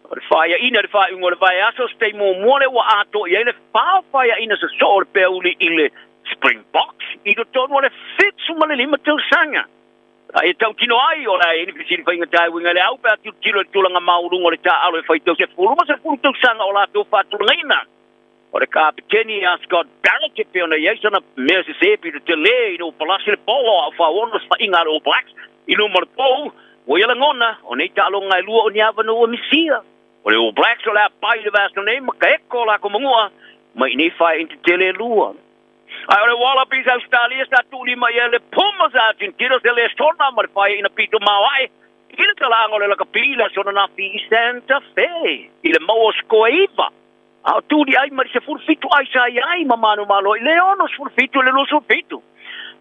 O le whaia ina le whaingol vai aso stei mo mole wa ato ia le whaia ina sa sort pe uli I le Springboks I do tono le fitsu ma le lima tau sanga. Ai tau kino ai o la e ni pisini whainga tai winga le au pea tilo tulanga maurungo le ta alo e whaitau se fulu ma se fulu tau sanga o la tau whaturanga ina. O le kapiteni a Scott Barrett e peona iaisana mea se sepi do te le I no palasi le polo a whaono sa inga le All Blacks I no mara pou o ia langona o nei ta alonga e lua o niava no o misia. O le All Blacks o le a pai le vasto nei ma ka eko la ko mangua ma I nei whai inti tele lua. Ai o le Wallabies Australia sa tuli mai le Pumas Argentina se le stona ma fai ina pito mawai. Ina tala ngole la kapila sona na fi Santa Fe. Ile mo skoiva. Au tuli ai ma se furfitu ai sa ai mamano malo le ono furfitu le lo furfitu.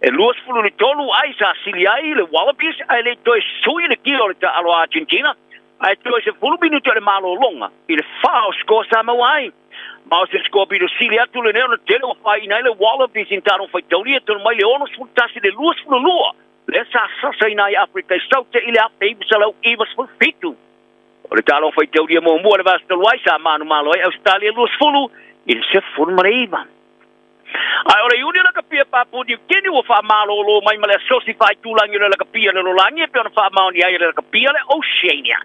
E luas fulu le tolu ai sa sili ai le Wallabies ai le to sui le kilo le ta alo Argentina. Ai to se fulu minuto le malo longa. Ile fao sko sa mawai. Ma se scopi do sili atu le neo na tele o fai ina le Wallabies in taro fai tauria tonu mai le ono sfultasi le luas fulu lua. Le sa sasa ina I Afrika I saute ile a peibu sa lau iwas fulfitu. O le talo fai tauria mo mua le vasta luai sa manu malo ai Australia luas fulu il se fulu mareiva. Ai o le uni la kapia Papua New Guinea o fa malo lo mai ma le asosi fai tulangi le la kapia le lolangi e pe ona fa maoni ai le kapia le Oceania.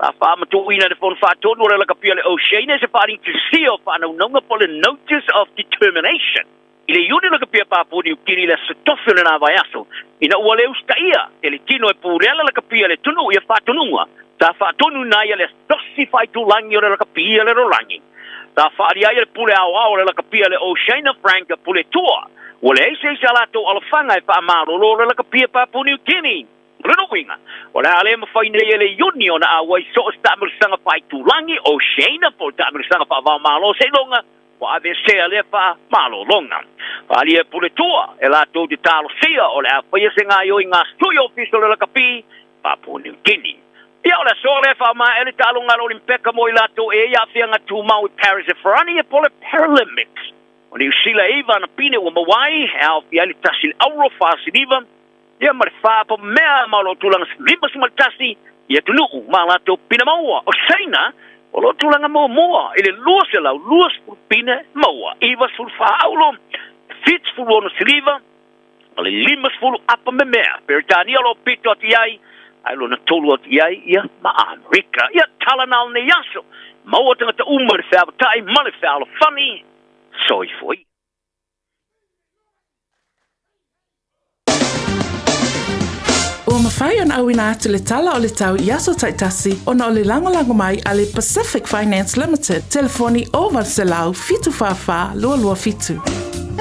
A fa ma to ina de fon fa to no la kapia le Oceania se fa to see of no no po le notice of determination. Ile yuni la kapia Papua New Guinea le stofio na vai aso. Ina o le ustaia ele tino e purela la kapia le tunu ia fa tununga. Ta fa tunu na ia le stosi fa to langi la kapia le rolangi. Ta fa ia le pule au la kapia le Oceania Franca pule toa. O le se salato alfanga e fa ma lo la kapia Papua New Guinea. Rino winga. O la ale ma fai nei ele union a wai so stammer sanga fai tulangi o Oceania po stammer sanga fa va malo se longa. Wa ave se ale fa malo longa. Ali e pule toa e la to de talo sia o la fai senga yo inga studio official la kapi Papua New Guinea. Ia o la sole fa ma ele talo ngalo limpeka mo ila to e ia fianga tu mau Paris e Ferrani e pole Paralympics. O ni usila eva na pine o mawai au fi ali tasil auro fa siliva. Ia marfa po mea malo tulang limbas maltasi ia tulu malato pina maua o seina o lo tulang moa ile luas la luas pina maua iva sulfa aulo fits fulo no siliva ale limbas fulo apa mea pertania lo pito tiai ai lo na tolu tiai ia ma Amerika ia talanal ne yaso maua tanga umar fa tai male fa lo funny soi foi. Ua mawhai ona au ina atu le tala o le tau i aso taitasi ona o le langolango mai a le Pacific Finance Limited. Telefoni o Valselau fitu whawha lua lua fitu.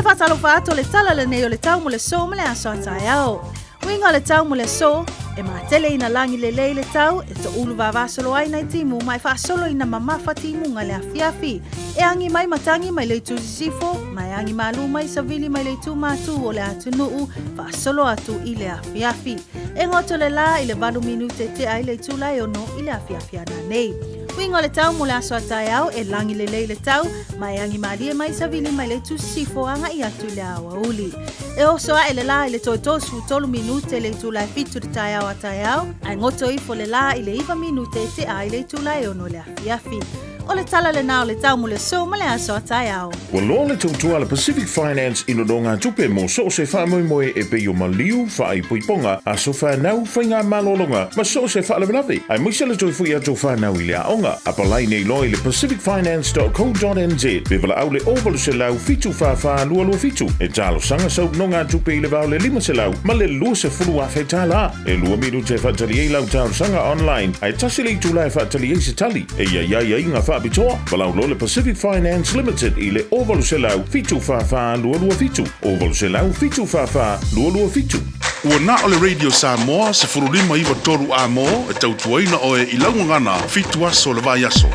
E whatalo whaato le tala le nei o le tau mo le so mo le aso atai au. Winga le tau mo le so, e tele ina langi le le tau, e to ulu vavasolo ai nei timu, mai whaasolo ina mamafa timu nga le afiafi. E angi mai matangi mai le tu sifo, mai angi malu mai savili mai le tu matu o le atu nuu, whaasolo atu i le afiafi. E ngoto le la i le valu minute te ai le tu lai ono i le afiafi ana nei. Winga le tau mo le aso atai au, e langi le tau, mai angi malie mai savili mai le tu sifo anga i atu le awa uli. E oso a ele la i le toitosu tolu minute le tu lai fitu te tai au atai au, ai ngoto i fo le la i le iwa minute te ai le tu lai ono le afiafi. O le tala le nao le tau mo le so ma le aso atai au. Wa lo le tautua le Pacific Finance ino donga tupe mo so se wha moe e pe o maliu wha i puiponga a so wha nau whainga malolonga ma so se wha lewelawe. Ai muisa le toi fui ato wha nau i le aonga. A palai nei loi le pacificfinance.co.nz pe wala au le ovalu se lau fitu wha lua fitu. E talo sanga sau nonga tupe i le vau le 5 se lau ma le lua se fulu a whetala. E lua miru te whatali e lau talo sanga online. Ai tasi le tu lai whatali e se tali. E ia inga wha bitoa. Walau lo le Pacific Finance Limited i le ovalu se lau fitu wha lua fitu. Ovalu se lau fitu wha lua fitu. Ua na o le Radio Samoa se furulima iwa toru a mo e tautuaina o e ilangu ngana fitu aso le vai aso.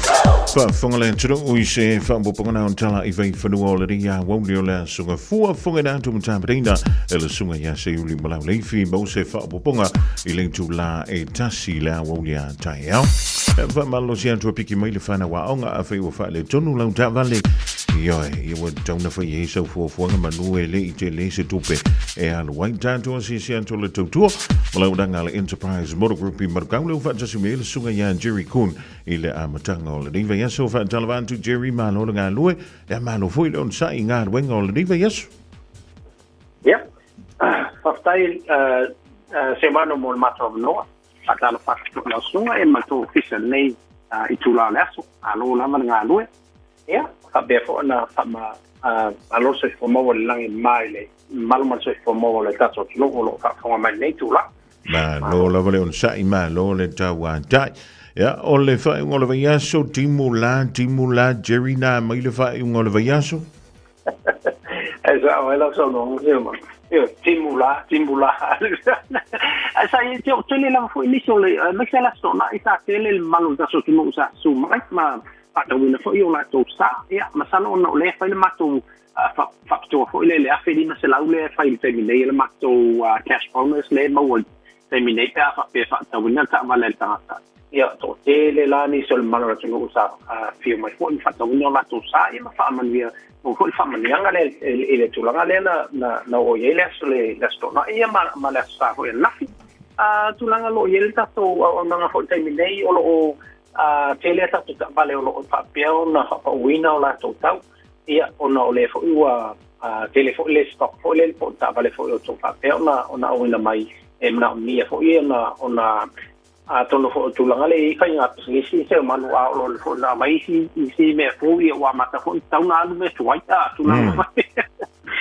Whafonga le tiro ui se whaambopongana on tala i vei whanua o le ria waunio le sunga fua whonga na tu mtapareina e le sunga ia se uli malau leifi mau se whaampoponga i le tu la e tasi la waunia tai au. Whamalo si antua piki mai le whana wa onga a whai wa wha le tonu lau ta vale. Ioi, iwa tauna whai e sau fuafuanga manu e le i te le se tupe e alu wai tātua si antua le tautua malau danga le Enterprise Motor Group i marukau leu whaatasi me le sunga ia Jerry Kuhn i le amatanga o le niva yaso whaatalawa antu Jerry malo le ngā lue e malo fui le on sa i ngā ruenga o le niva yaso. Ia, whaftai se mano mo le mato of noa atala whakatu na sunga e mato fisa nei i tūla le aso alo lama ngā lue. Ia, whabea fo na whama alo se whamaua le langi mai le maluma se whamaua le tato tino o lo whawha mai nei tūla. Ma lo lava le on sa i ma lo le tawa tai. Ia, o le whai ungo le vaiaso timu la Jerry na mai le whai ungo le vaiaso. E sa o ela so no ma. Io timu la. Sa i te o tele la fo inicio le mexela la sona i sa tele le malu tato tino sa su mai ma pata wina fo io la to sa ia masano no le fa le mato fa to fo le a feli ma se la le fa il femine le mato cash bonus le ma wol femine pa fa ta wina ta vale ta ia to tele la ni sol malo to sa fi mai fo fa ta wina la to sa ia ma fa man via o fo fa man yang le to la le na o ye le le sto na ia ma le sa fo na fi tu la lo ye le ta to o na fo femine o lo tele ta ta vale o papel na pa wina o la tau ia ona o le fo ua tele fo le stock fo le po ta vale fo o papel na ona o ina mai e na mia fo ia na ona tono fo tu langa le fa nga si se manu a o le fo na mai si me fo ia wa mata fo tau na lu me tuaita tu na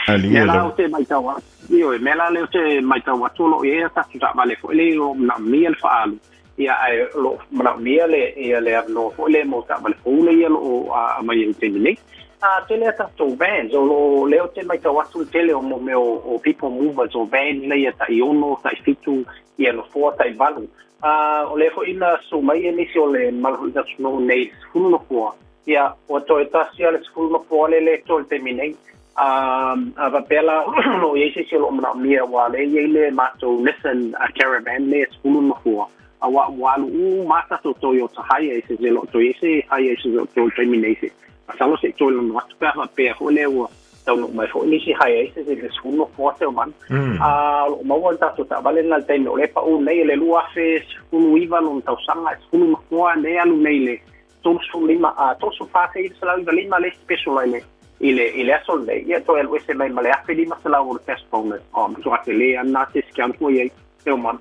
ali la o te mai tawa io e mela le o te mai tawa tolo ia ta ta vale fo le na mia fa alu ia ai lo mana mia le ia le no fo le mo ta vale fo le ia lo a mai te ni tele ta to van o lo le o te mai tawa tu tele o mo me o people movers o van le ta iono ta fitu ia no fo ta valu o le fo ina so mai inisi o le malu ta no nei full no fo ia o to ta sia le full no fo le to te minei va pela no ye se lo mana mia wa le mato listen a caravan le full no fo awa walu mata to Toyota haya ese lo to ese haya ese to terminate pasalo se to no atuka pe ho lewo tau no mai ho ni si haya ese se suno forte man mo volta to ta vale na tempo le pa un nei le lua fe unu iva non tau sanga unu mo ne alu nei le to su lima to su fa se il sala lima le special le ile asol le ia to el wese mai male afi lima sala o test bonus to atele na se scan ko ye man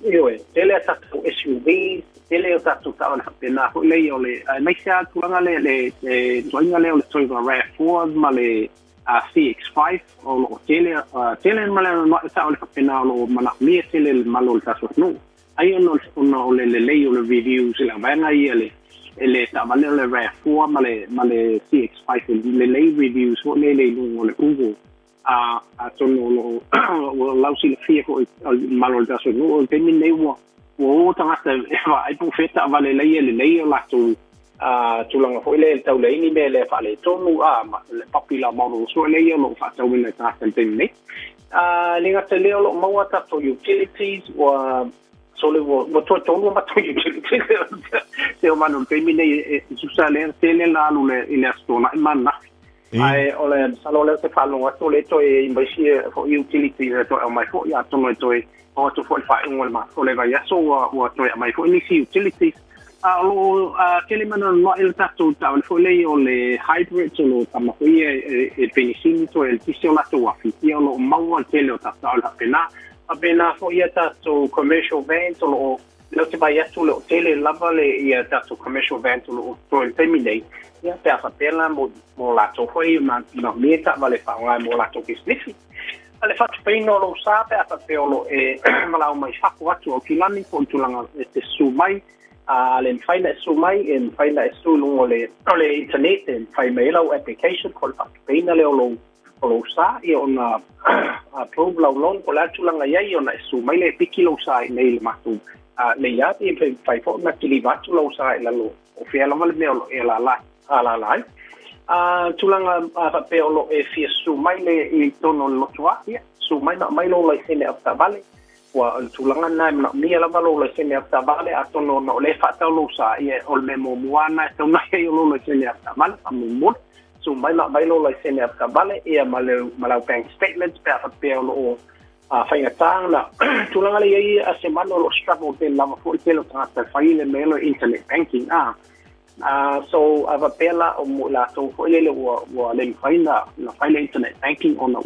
io tele ta SUV tele ta tu ta na pena le yo le mai sa tu nga le toinga le Toyota RAV4 male CX5 o tele male no ta o pena o mana mi tele malo ta so no ai no le le yo le reviews la vana ia le ele ta vale le RAV4 male CX5 le reviews what le no le ugo a tono lo lausi le fia ko malo da so no te min nei wo tanga ai profeta vale le la to tulanga ho le tau le ni me le fa le tonu le papila mo so le lo fa tau ni ta te nei linga te leo lo maua tato utilities wa so le wo to tonu ma to utilities se o manu te mine susa le tele la lu le ile stona manna ai ole salo le se fa lo to le to e imbashi for utilities to mai fo ya to no to e o to fo fa un ma so le va ya so wa to mai fo ni utilities lo kele mana no el tato ta fo le o le hybrid so lo tama ko e finishin to el tisio la to wa fi lo maua tele o ta la pena fo ia tato commercial van so lo te vai atu lo tele lava le ia tato commercial van to lo to el terminate ia pe fa pela mo la to foi ma meta vale fa mo la to business ale fa pe no lo sa pe fa pe lo e mala mai fa ko atu o kilani ko tulanga te sumai ale faina sumai en faina sulu le internet en faina application ko fa pe na le lo sa e ona approve la long ko la tulanga ia ona sumai le pikilo sa nei ma tu le ya e fa fo na kiliva tu lo sa la lo o fe la mal me lo e la tulanga pe lo e fi sumai le i tono lo tua ia sumai na mai lo la sene afta vale wa tulanga na mi la valo la sene afta vale atono no le fa ta lo sa ia o le mo muana to na e lo la sene afta vale amu sumai na mai lo la sene afta vale ia malau bank statements pe lo fai tanga tulanga le ia a semana lo struggle de la fo te lo tra fai le melo internet banking so ava pela o la to fo le le faina la faina internet banking on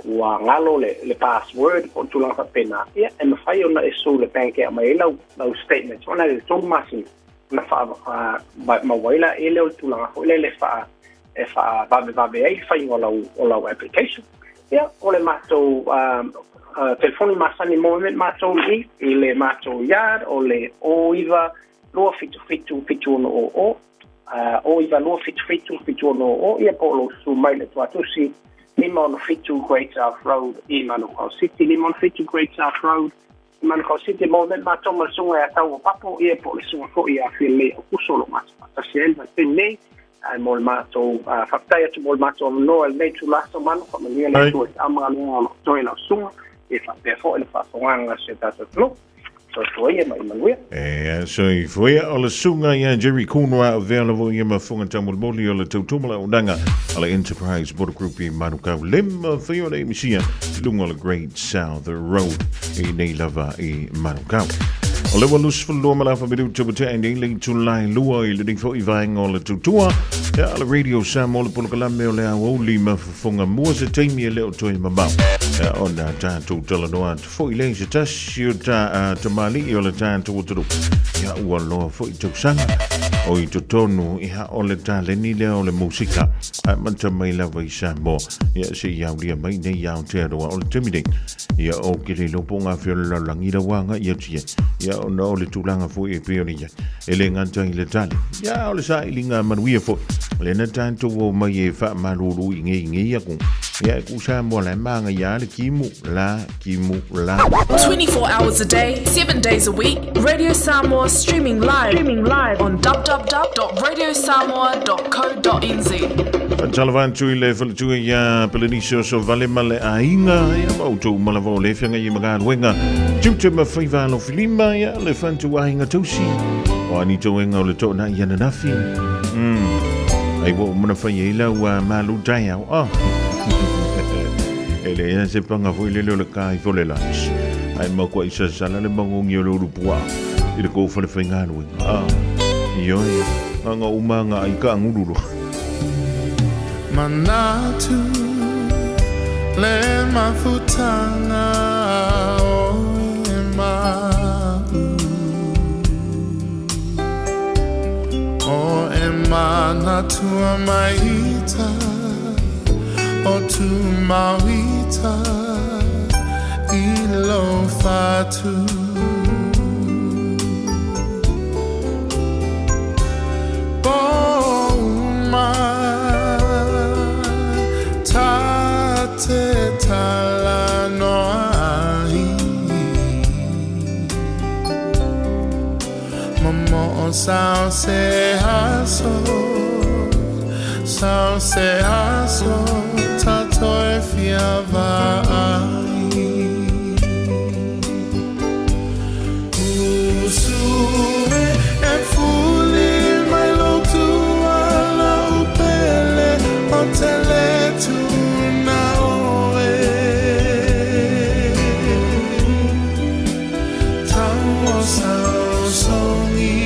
wa ngalo le password o tulanga pena ia e fai ona e so le bank e mai lo statements ona le to masin na fa ma waila ele o tulanga fo le fa e fa va ai fai o la application ia o le mato telefoni masani moment mato le mato yard o le oiva lo fitu no oiva lo fitu no ia po lo su mai le tuatusi limon fitu Great South Road i Manukau City limon fitu Great South Road i Manukau City moment mato masunga ya tau papo ia po le sunga ko ia file o kusolo mata selva tene mol mato fakta tu mol mato no el nei tu laso mano como ni le tu ama no to ina sunga e fa pe fo el fa songa se tato no so foi mai manuia so foi ala sunga ya Jerry Kunwa available ia mafunga tamul moli ala tutumala udanga ala Enterprise Border Group i Manukau lem foi ole misia lunga ala Great South Road i nei lava i Manukau ole walus flo mala fa bidu tubuta ending link to line lua i le ding fo i vaing ole tutua ya ala radio sam ole polkala me ole a oli mafunga mo se taimi le o toi mabau ona ta tu tala no fo i le se tasio ta tamali i ole ta tu tu ya ualo fo i tu sanga o i tonu i ha ole ta le ni le ole musika man ta mai la vai sambo ya se ya dia mai nei ya te ro ole temide ya o ki le ponga fe la langira wanga ya tia ya ona ole tulanga fo e pe oni ya ele nganta i le tali ya ole sa ilinga manuia fo le na tanto o mai e fa malulu inge ya ku ya ku sa mo la manga ya le kimu la 24 hours a day 7 days a week Radio Samoa streaming live on www.radiosamoa.co.nz Talavantu i le tu ya Peleniso so vale male ainga ya auto malavo le fanga i maga wenga tutu ma fiva lo filima ya le fantu ainga tosi o ani to wenga le to na ya na fi ai wo mona fa yela wa malu daya ele ya se panga vo le le kai vo le lunch ai mo ko isa sala le bangung yo lo rupua i le ko fa le fanga no yo anga umanga ai ka nguduro Manatu le mafutanga o manatu maita o tu mawita ilo fatu Sauce haso tatoi fiavai Usue e fuli mai lotu ala upele otele tu na oe Tamo sausoni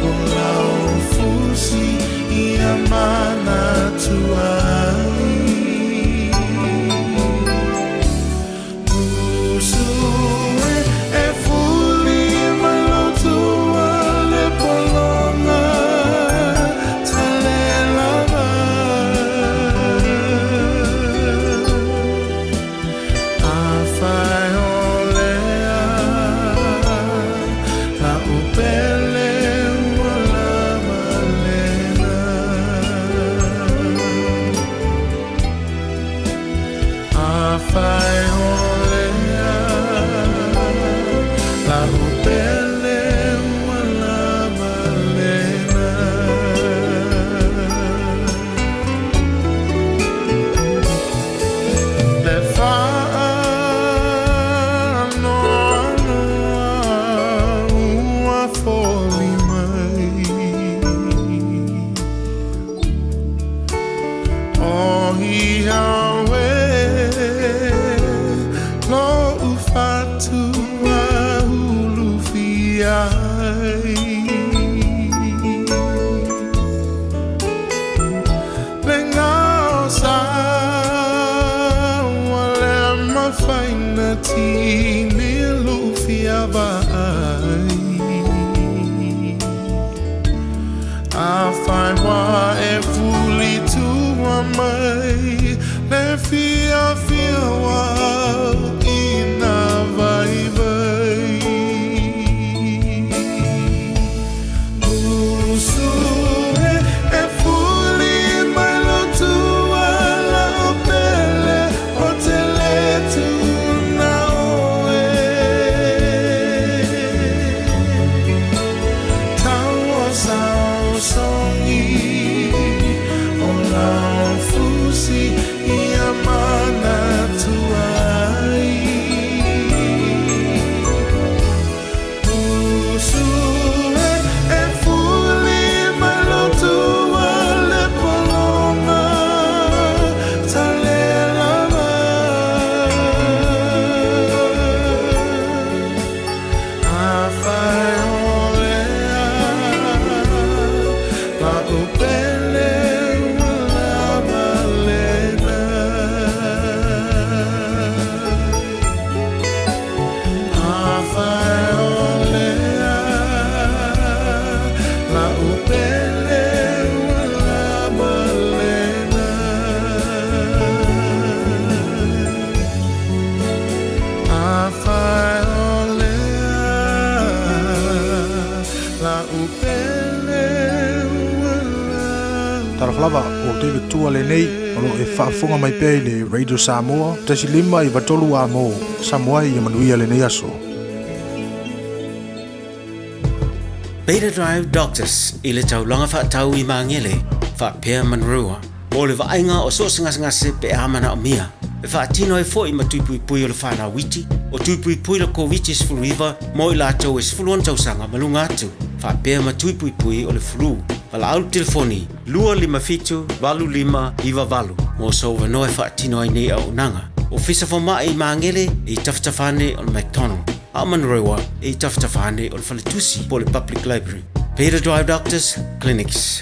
Olau fusi Mana tuai Usue e fuli mai lotua le polonga tale lava Afai olea la upele Fai olea la upele wala malena Le fa no ua foli mai Oh hi hawe Lo ufatu ahulu fiai Lengao sa wale mafaina tini lufiavai Afai wa e fuli tua mai Le fia wa ina vai vai Usue e fuli mai lotu ala opele Otele tu na oe Tau sao songi Ola fusi Mana tuai Usue e fuli mai lotua le polonga tale lava Afai olea la upele Lava o te tua le nei o lo e whaafonga mai pei le Radio Samoa tasi lima I watolu a mo Samoa I manuia le nei aso. Beta Drive Doctors I le taulanga whaatau I mangele whaapea manrua o le vainga o so ngase pe amana o mia e whaatino e fo I matupui pui o le whana witi o tupui pui le COVID River mo I lātou e sfuluan tausanga malunga atu whaapea matupui pui o le flu Wala au telefoni, 255-25 mo so wanoe whaatino ai nei au nanga. O fisa whama I mangele I taftafane o McDonald. A manrewa I taftafane o Whaletusi po le Public Library. Beta Drive Doctors Clinics.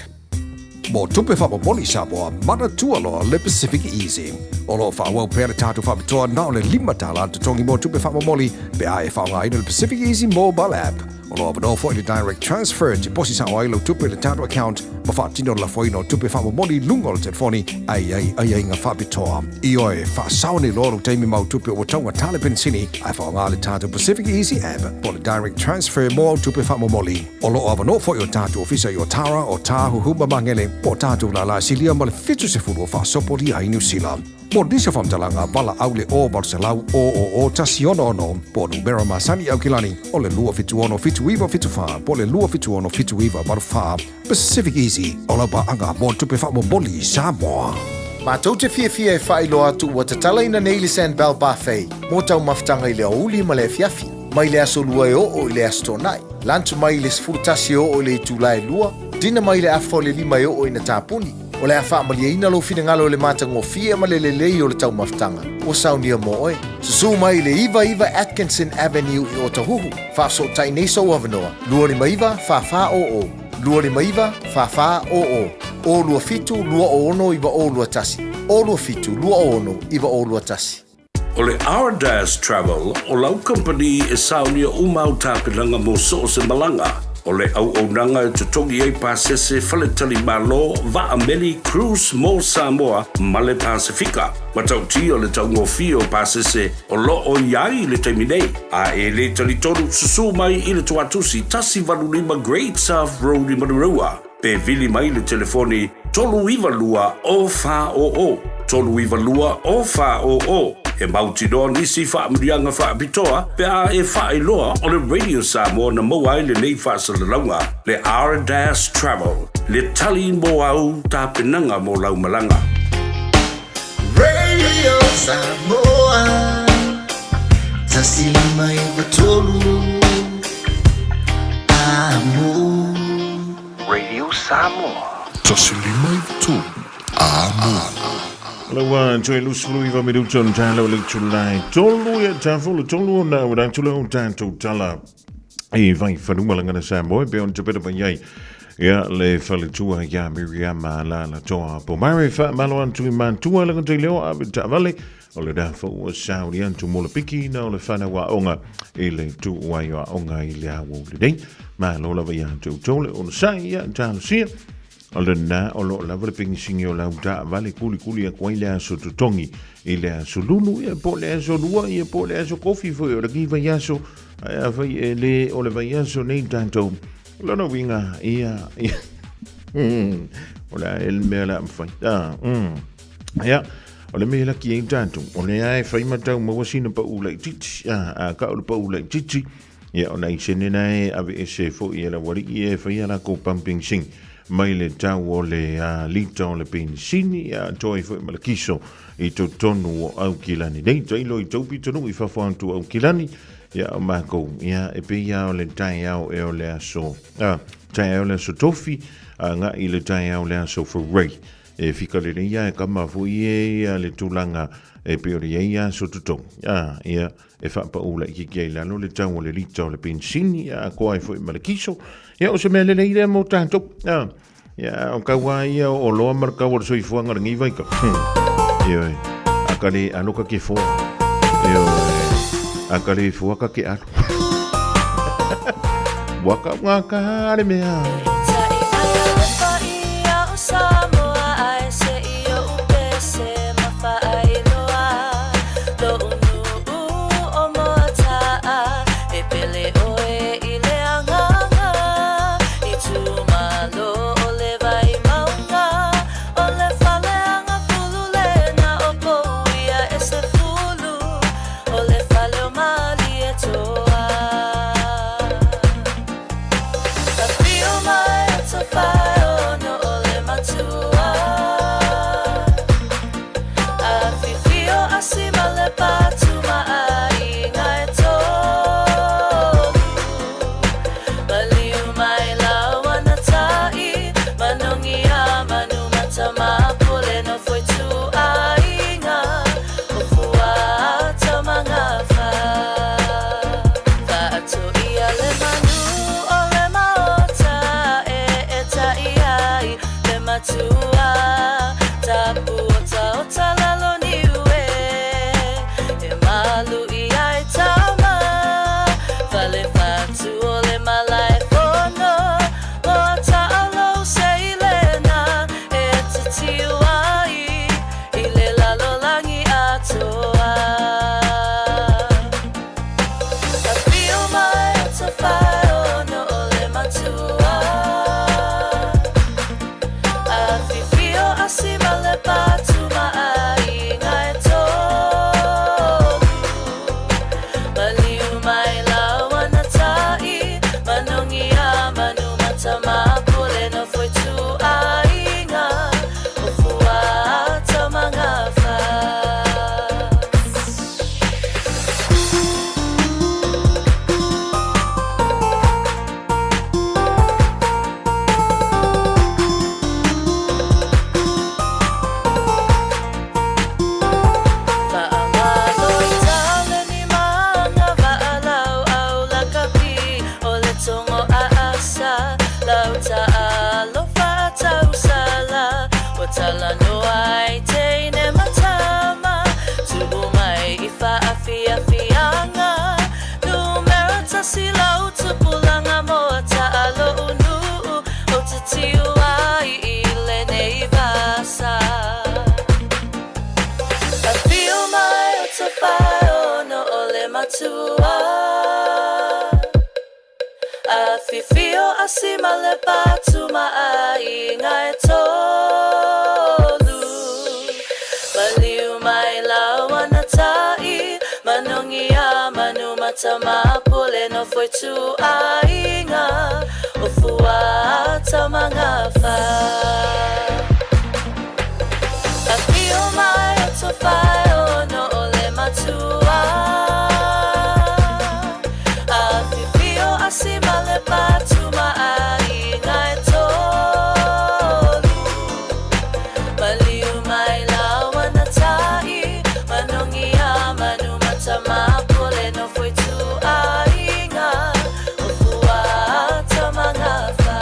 Mo tupe whapapoli Samoa, mana tualoa le Pacific Easy. O lo whawau pere tātu whapatoa na o le 5 tala te tongi mo tupe whapamoli pe a e whaunga ina le Pacific Easy mobile app. O lo abano fo I direct transfer te posi sa o ailo tupe le tātu account ma whaatino la foino tupe whapamoli lungo le telefoni ai ngā whapitoa. I oe whaasaone loro teimi mau tupe o taunga tale pensini ai whaunga le tātu Pacific Easy app po le direct transfer mo tupe whapamoli. O lo abano fo I o tātu ofisa I o Tara o Tahu Humba Mangele po tātou la silia ma le fitu se fulu fa sopori ai New Zealand. Mo disa famtalanga wala au le o Barcelau o tasiono ono po numera masani au kilani o le lua fitu ono fitu iwa fitu fa po le lua fitu ono fitu iwa baru fa Pacific Easy o la ba anga mo tupe fa mo boli Samoa. Ma tau te fia e whaelo atu wa te tala ina Neili Sandbell Buffet mo tau maftanga i le auli ma le fiafi mai le aso lua e o le asto nai lantu mai le sfurtasi o le tūlai lua dina mai le afo le lima e o ina tāpuni o le afa amalia ina lo fina ngalo le mata ngofia ma le lelei o le tau maftanga o saunia mo oe susu mai le iwa Atkinson Avenue i Otahuhu fa so tai neso avanoa lua ni maiva fa o lua ni maiva fa o lua fitu lua o ono iwa o lua tasi o lua fitu lua o ono iwa o lua tasi. O le Ardas Travel o lau company e saunia umau tāpilanga mo so se malanga. O le au nanga e tutongi ei pasese faletali malo va ameli cruise mo Samoa ma le Pasifika. Matau ti o le tau ngofi o pasese o lo o iai le taiminei. A e le talitonu susu mai i le tuatusi tasi valulima Great South Road i Manurua. Pe vili mai le telefoni tolu iwa lua o fa o. Tolu iwa lua o fa o. E mauti doa nisi wha mrianga wha pitoa, pe a e wha iloa o le Radio Samoa na mawai le nei wha salalaunga, le Ardas Travel, le tali mo au ta penanga mo lau malanga. Radio Samoa, tasili mai watolu, amo. Radio Samoa, tasili mai watolu, amo. Lawa joy lusulu iwa miruton talo le tulai tolu ya tafulu tolu na wada tulu tanto tala e vai fanuma langa Samoa be on tepeta panyai ya le falitua ya Miriama la toa pomare fa malwan tu mantua langa teleo abita vale o le dafo o Saudi antu mola piki na o le fana wa onga ile tu wa ya onga ile awu le dei ma lo la ya tu tole on sai ya talusia Alena o lo la vreping singi o la uta vale kuli a kwai le so tutongi i le so lulu e po le so lua e po le so kofi fo o ki va yaso a vai le o le va yaso nei tanto lo no vinga ia o la el me la fa ya o le me la ki en tanto o le ai fai mata mo sino pa u le titi a ka o pa u le titi ya o nei sene nei ave se fo ia la wari e fai ala ko pumping sing mai le tau o le lita o le pensini a toi foi malakiso i to tonu o au kilani nei tai lo i taupi tonu i fafantu au kilani ya o mako ya e pe ya o le tai au e o le aso tai au le aso tofi nga i le tai au le aso for rei e fika le ya e kama foi e le tulanga e pe o le ya so tutong ya e fa pa ula i ki la no le tau o le lita o le pensini a ko ai foi malakiso ya o se me le ile mo tanto ya o kawaii o loa marka o so i fuanga ngi vai ka yo akali anuka ki fo yo akali fuaka ki alo waka ngaka le mea Feel my Kala no ai te ne matama Tubu mai ifa afia fianga Numero tasila utupulanga moata alo unu O tatiu ai ile nei vasa I feel my utafai ono ole matua I feel asima le patu mai ngai tolu Maliu mai lawana tai Manongi a manu matama pole no foi tu ainga O fua tamanga fa I feel my otofai ono ole matua I feel asima le patu mai ngai tolu Maliu mai lawana tai Manongi a manu matama pole no foi tu ainga O fua tamanga fa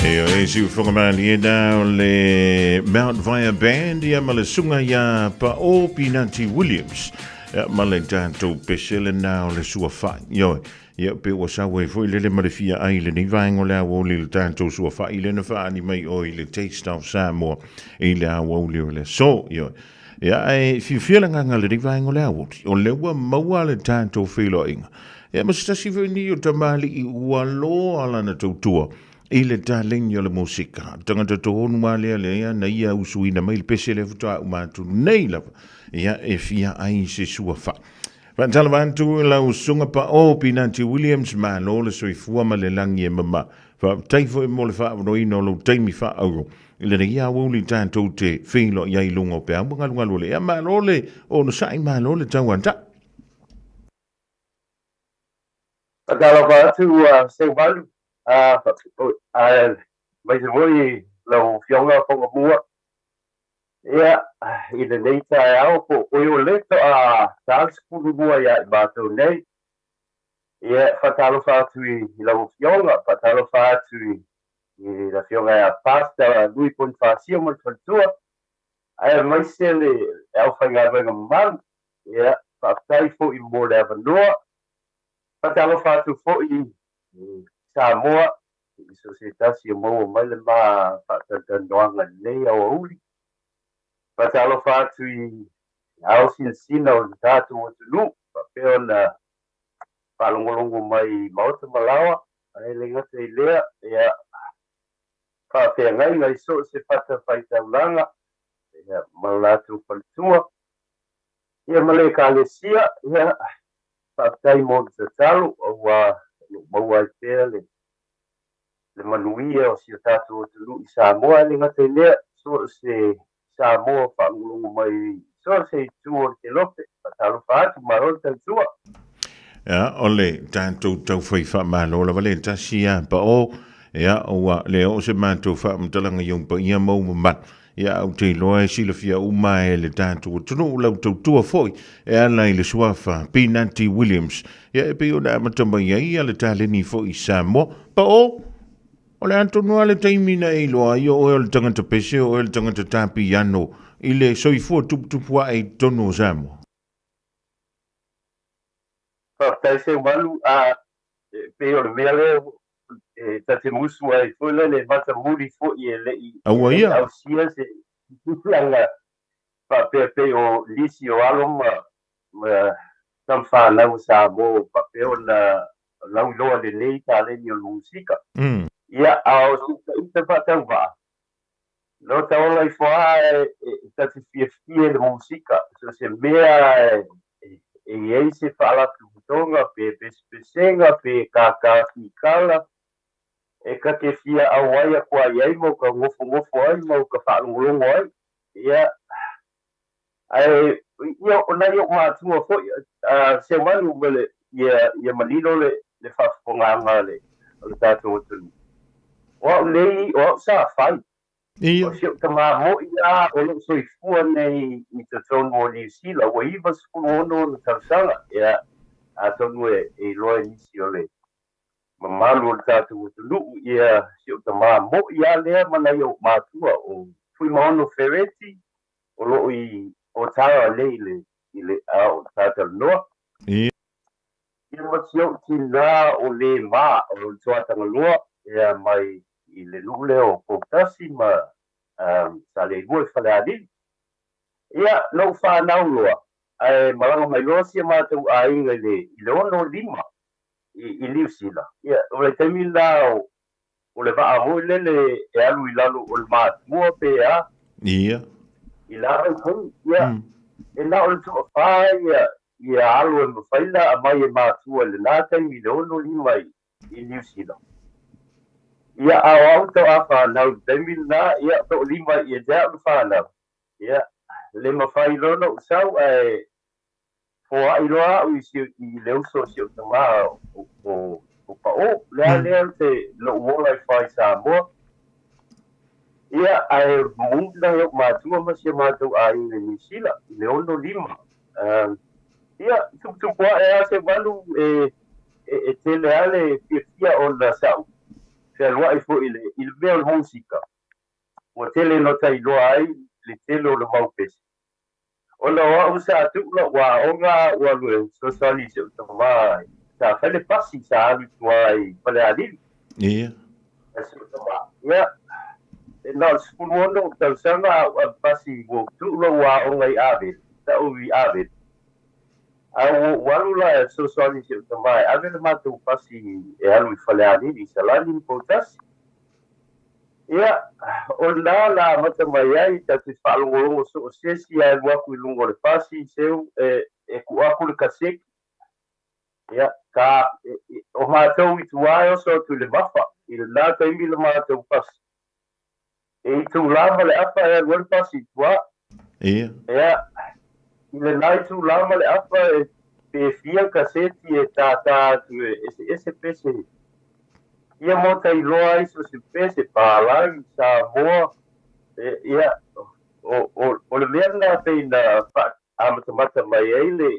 E si whakamali e nā le Mount Via Band ia ma le sunga ia pa o Pinanti Williams. Ma le tātou pesele nā o le sua whai. Ia pe o sawe foi le ma le fia ai le ni vaengo le awo le tātou sua whai le na whaani mai o i le Taste of Samoa i le awo le so. Ia e fia nganga le ni vaengo le awo. O le ua maua le tātou whilo inga. Ia ma stasi ni o tamali i ua lo ala na tautua. I le tālengi o le musika. Tangata tohonu mālea lea na ia usuina mai le pese le futa umatu nei lava. Ia e fia ai se sua wha. Whantala vantu la usunga pa o Pinanti Williams ma lo le soifua ma le langi e mama. Wha taifo e mo le wha avroina o lo taimi wha auro. I le ia wuli tātou te whilo iai lungo pe amu ngalu le. Ia ma lo le o no sai ma lo le tauanta. Whantala vantu se walu. Mai se moi lau fionga whonga mua. Ia, i le nei tae au po oi o leto a tāls kuru mua ia i mātou nei. Ia, whatalo whātu i lau fionga, whatalo whātu i la fionga ia pasta lui pon whāsia mo whantua. Ia, mai se le au whainga wenga man. Ia, whātai fo i mō le avanoa. Whatalo whātu fo i Samoa, i sosietasi o mau mai le mā whakatanoanga nei au auli. Whatalo whātu i au sina o tātou o tunu, whapeo na whalongolongo mai mauta malawa, ai le ngata i lea, ia whapea ngai so se whata whaitaulanga, ia malatu whalitua, ia male kālesia, ia whatai mō te talo, au maua i pēr le manuia o si o tātou o tulu i Samoa le ngata i lea so se Samoa whaangulungu mai so se tū o te lope patalo whaatu marol tautua. Ia, ole tātou tau whai wha mālola wale tasia pa o ia oa le o se mātou wha mtalanga iong pa ia mau mamat. Ia au te loa e sila fia umae le tātou o tunu lau tau tua foi e ala i le suafa Pinanti Williams. Ia e peo na amatamba ia le tāleni foi Samoa pa o le antonua le taimina e loa i o le tangata pese o le tangata tāpi ano i le soifua tuputupua e tono Samoa. Tai se walu a peo le mea leo tate musu ai foi le mata muri foi e le i au sia se langa pa pe o lisi o alom tam fa na usa bo pa pe o na lau loa le nei ta le ni musika ia au se pa tau va no ta ola i foi tate fie le musika so se mea e se fala tonga pe pesenga pe kaka kala e ka te fia awaia kwa iai mo ka ngofo ai mo ka whaangulungo ai ia ia o nai o mātua fo se manu mele ia malino le whawhonganga le tātou o tunu o lei o sa whai o siu ta mā mo ia o lo soifua nei i te tonu o New Zealand wa iwa sukunu ono na tausanga ia a tonu e loa nisi o le mamalu o le tātou o tunu ia siu ta mā mo ia lea mana i o mātua o fui maono Ferretti o lo i o tāra le i le au tātou noa ia ma siu tina o le mā o le tuatanga loa ia mai i le lule o Potasi ma sa le lue whale adili ia no whanau loa ai malanga mai loa sia mātou a inga i le ono lima i New Zealand. Ia, o le taimi la o le vaa mo lele e alu i lalo o le mātua pe a. Ia. I la au kau, ia. E la o le tua whae, ia alu e mawhaila a mai e mātua le nā taimi le ono lima i New Zealand. Ia, au tau a whanau, taimi la, ia, tau lima i e dea u whanau. Ia, le mawhailona usau e o ai loa o i leu so si o tama o pa o lea te lo wola i whai Samoa ia ai munda o mātua ma si mātou a i le New Zealand i le ono lima ia tupua e a se walu e tele ale fia o na sau Fe alua fo ile mea o musika. Ua tele no tai loa ai le tele o le maupesi. Ona wa usa tu lo wa onga wa lu sosali se tama sa fele pasi sa alu tuai pale ali. Ia. Ya. Na skulu ono tau sanga pasi wo tu lo wa onga I ave. Ta uvi ave. A walu la sosali se tama ave le matu pasi e alu fale ali salani potas. Ya, ona la mata mai ai ta te whalongo so sesi ai waku I lungo le pasi seu e ku aku le kaseki. Ya, ka o mātou I tuai o so tu le mafa. I le nā taimi le mātou pasi. E I tu lama le apa e alua le pasi tua. Ia. Ya, I le nai tu lama le apa e pe fia kaseti e tā tu ese pese. Ia mo tai loa I so se pese pālai sa moa ia o le mea nga pei na amatamata mai ai le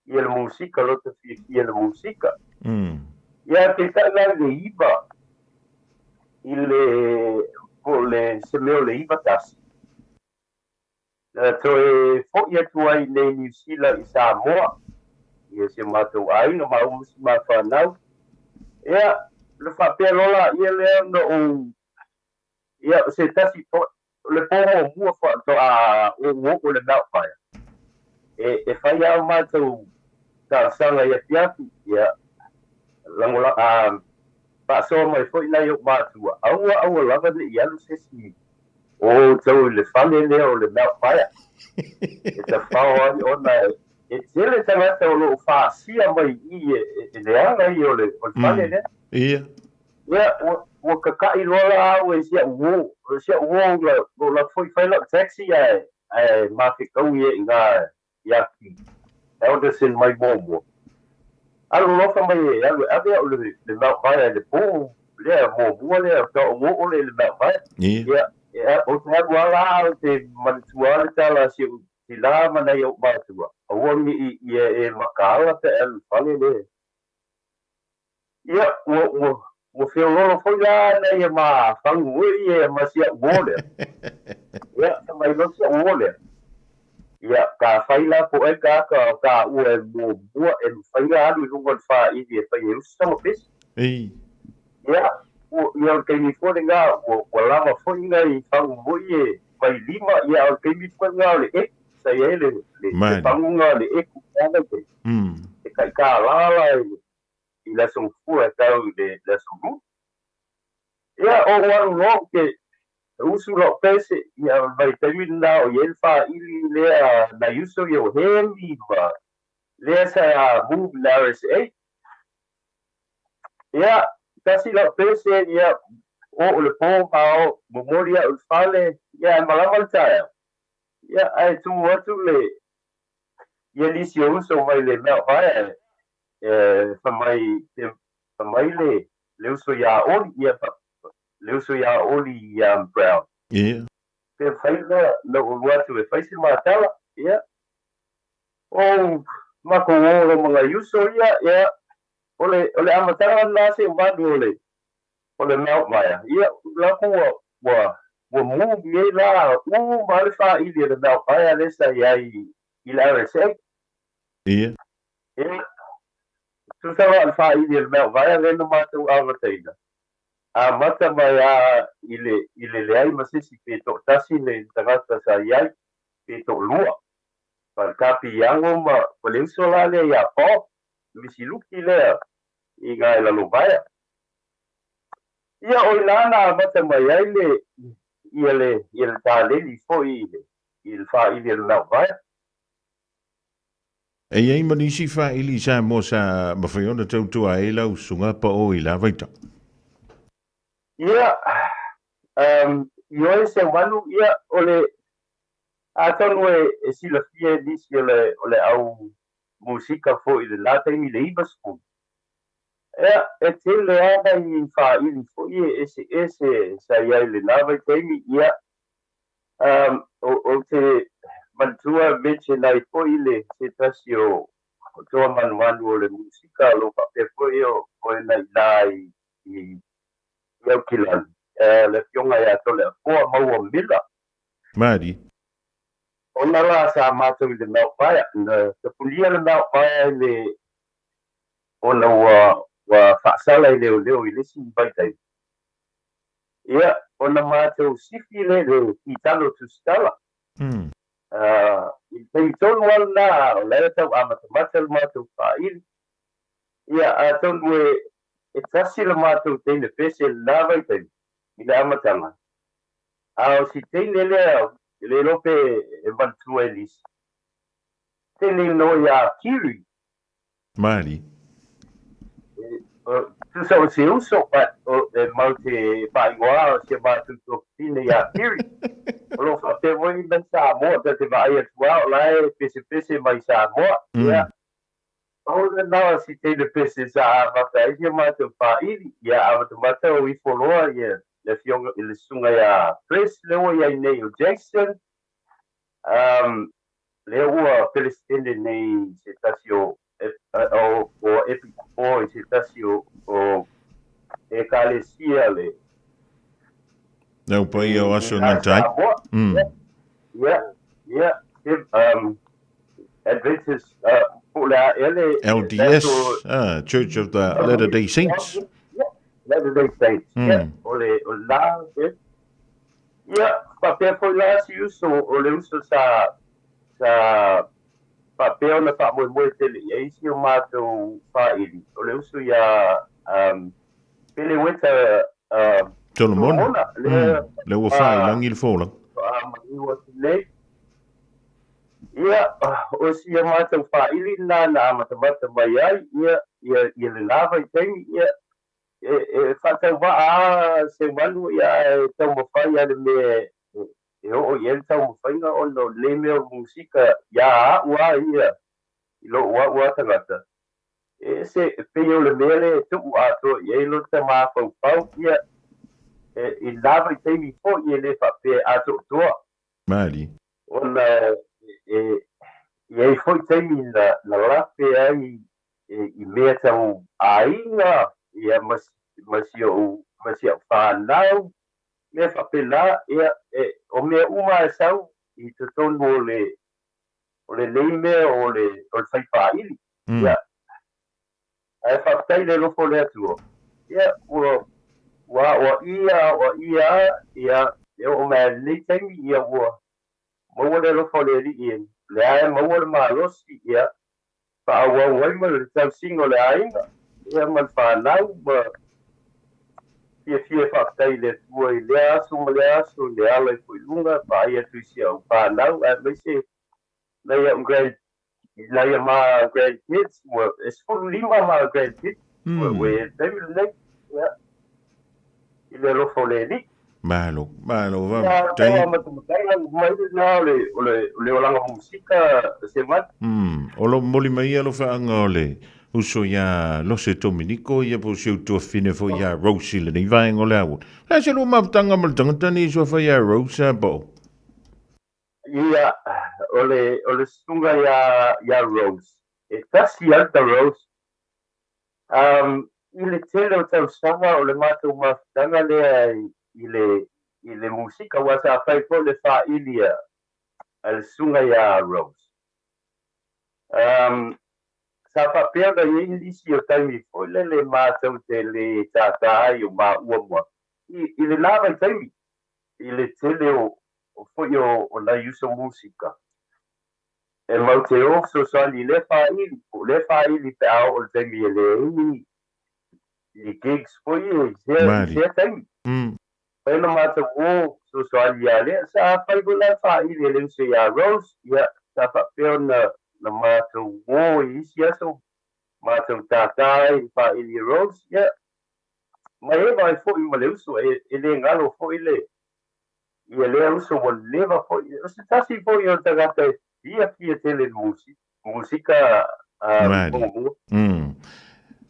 ia le musika lota fia le musika. Ia te taina le iba I le se meo le iba tasi. To e fo ia tuai nei New Zealand I Samoa. Ia se mātou ai no mausi ma whanau. Ia le whapea lola ia lea no o ia se tasi le pomo mua whato a o le nau whaia. E whai au mātou ta sanga ia tiaku ia langola pasoa mai fo ina yo mātua. Aua lava de ia lu sesi o tau le whale lea o le nau whaia. E ta whao ani ona e tele tangata o lo whaasia mai I e leanga I o le whale lea. Ia. Ia, ua kakai lola au e sia uo la foi whaila taxi e mawhikau I e ngā iaki. Elderson mai mōmua. Alu lofa mai e alu ave o le mau whaia le pō, lea mōmua lea ka o o le mau whaia. Ia, o te haru ala au te manitua le tala si la manai au mātua. Awangi I e makaala te alu whale lea. Ia, ua whiololo foi la nei e ma whangu e ma sia uole. Ia, ta mai lo sia uole. Ia, ka whaila po e ka ua e mua e whaila alu I lungo le wha I e whai e usi sama pesi. Ia, ia o keimi fwone ngā, ua lama foi ngā I whangu e mai lima, ia o keimi fwone ngā le e, sa e le whangu ngā le e kukana te. E kai ka lala I la son fua tau de la son ru. Ia o waru lo ke usu lo pese ia vai termina o yel fa ili lea na yuso yo heli va. Lea sa move laris e. Ia kasi lo pese ia o le po pao memoria o fale ia malamal taia. Ia ai tu watu le ia lisio uso mai le mea vai famai le uso ya oli ia le uso ya oli brown. Ia. Pe faila no watu e faisi matala ia. O mako o mga uso ia ole amatala na se madu ole melt maya. Ia la ko wa mu ye la malfa ili le melt maya lesa ia I la rese. Ia. Ia. Susah alfa I le mel vai le no matu avateina. A mata mai a ile le ai masisi pe to tasi le tagata sa ia pe to lua. Par kapi yango ma pole sola le ya po misi luki le I ga la luvaya. Ia o lana mata mai ai le ile ta le li fo il fa ile le vai. E iei manisi wha ili sa mo sa mawhaiona tautua e lau sunga pa o I la waita. Ia, ioe se wanu ia ole atonu e sila fia nisi ole au musika fo I le lata I le ibasku. Ia, e te le ada I wha ili fo I ese sa ia le lava I teimi ia o te mantua meche nai po ile se tasi o toa manu o le musika lo pape po o e nai Iau kilani. Le fionga ia tole koa maua mila. Mari. Ona la sa mātou I le nau paia. Te pulia le nau paia le ona wa whaasala I leo I le si baitai. Ia, ona mātou sifi le ki talo tu stala. I te tonu wala na, o lea tau amatamata le mātou whaili. Ia, a tonu e tasi le mātou teine pese le nāwai tai, I le amatanga. A o si teine lea, le lope e mantua e lisi. Teine no ia kiri. Mari. Tu sa o se uso, o e maute paigoa, o se mātou tōkine ia kiri. O lo whate woi na Samoa, te vai atua, o lai pese mai Samoa. Ia. O le nawa si teine pese sa mata I ia mātou whairi, ia amatamata o I wholoa, ia le fionga I le sunga ia Chris, leo ia I Neil Jackson. Leo ua Palestine nei se tasio o Epic Boy, se tasio o Ekalesia le. Nau pai au aso nā tai. Yeah. Adventist, LDS, Church of the Latter-day Saints. Latter-day Saints. Ole la, papel foi lá se uso, ole uso sa papel na pa mo tele, e isi o mato fa ili. Ole uso ia pele weta Solomon. Le ua whai langi le fōlang. Ia, o si ia mātou whaili nā amatamata mai ai, ia le lava I teimi, ia whatau waa se manu ia e tau mawhai ale me e o ia tau mawhainga o no le mea musika ia a ua ia I lo ua tangata. E se peo le mea le tuku ato ia I lo te mawhau pau ia I lava I teimi po ia le whape ato toa. Mari. Ona e foi teimi na lape ai I mea tau ainga ia masio whanau me whapela ia o mea uma e sau I te tonu o le leime o le whaipaili ia e whaptai le lofo le atua ia wa ia o mea le teimi ia ua maua le lofo le li ia le ae maua le malosi ia whaawawai ma le tau singo le ainga ia man whanau ma fia whaktai le tua I le aso ma le aso le ala I puilunga pa ia tuisi au whanau a me se na ia ma grand kids es furu lima ma grand kids we teimi le nei ia I le lofo le li Malo, va. Tai mai na le olanga musika se mat. O lo moli mai alo whaanga ole. Uso ia Lose Dominico ia po siu tua fine fo ia Rose le ni vai ngole au. La se lo maptanga mal tangani so fa ia Rose bo. Ia ole sunga ia Rose. E tasi alta Rose. Ile tele tau sanga ole matou maptanga le ile musika wasa fai po le fa ilia al sunga ya Rose. Sa papel da indisi o taimi po le mātou te le tātai o mā uamua. Ile lava I taimi. Ile tele o foi o la yuso musika. E mau te o so sali le fa ili pe au o taimi ele I gigs foi e taimi. Pai no mata o so ali ale sa pai bola fa I le se ya Rose ya sa fa na mata o isi so mata tatai fa I Rose ya mai vai fo I male so ele ngalo fo ile ia le uso o leva fo se tasi fo yo tagata ia tele musika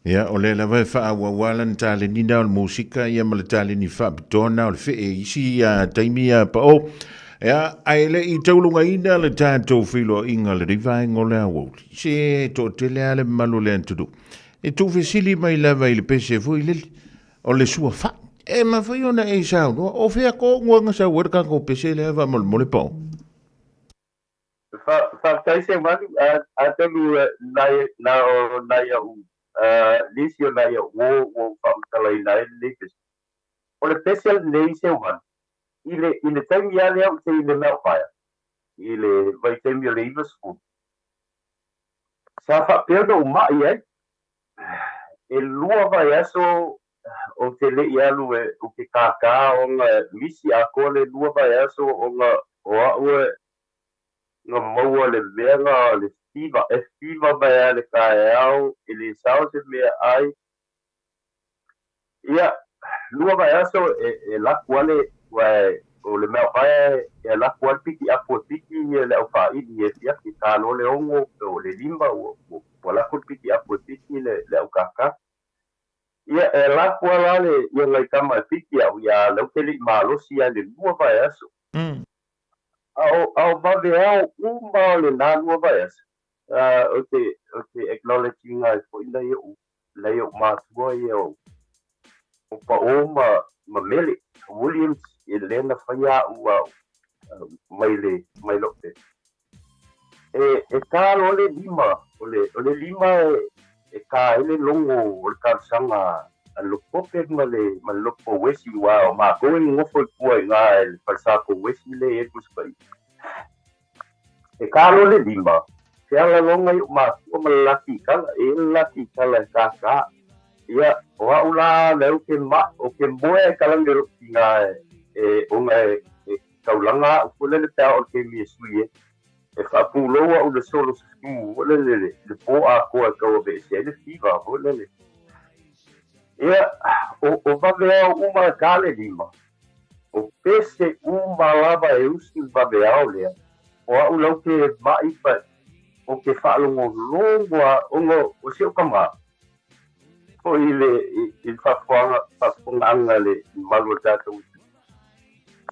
Ia, o le lawa e wha wala na tale nina o musika, ia ma le tale ni wha bitona o le whi e isi taimi pa o. Ia, ai le I taulunga ina le tātou whilo inga le riva ingo le awoli. Se to te le ale malu le antudu. E tu fesili mai lawa I le pese fo I le o le sua wha. E mawhai ona e sao no o fea ko nguanga sa werka ko pese le va mole po. Fa se mani a telu na o lisio na wo fa tala ina lekes. O le special nei se wan. Ile time ya le se ile na fire. Ile vai time le ivas fu. Sa fa perdo mai e lua vai aso o te le ialu o ke kaka o nga misi a kole lua vai aso o nga o ue nga maua le venga le fiva vai le kai au le sao se me ai ia lua vai aso e la quale vai o le mea vai e la quale piki a po piki le au fa i e fia ki ka no le ongo o le limba o la quale piki a po piki le au kaka ia e la kuala le ia lai kama fiki au ia lau tele malosi a le lua vai aso. Au ba vea umba le na lua vai aso. O te acknowledging ai fo ina ia o mātua ia o pa o ma mele Williams i lena whaia ua mai lope. E ka lo le lima o le lima e ka ele longo o le karsanga a lopope ma lopo wesi wa o ma going ngofo pua nga el pasako wesi le e kuspai e ka lo le lima se ala longa i ma o laki kala ka ia o ula le ke ma o ke moe kala ngero nga e o nga e kaulanga o le ta o ke mi suie e fa puloa o le solo sku o le po a ko a ko be se le fiva o le ia o va vea uma kale lima o pese uma lava e usi va vea o le o a ulau ke mai pa o ke fa longo o se o kama o il fa fonga le malu tato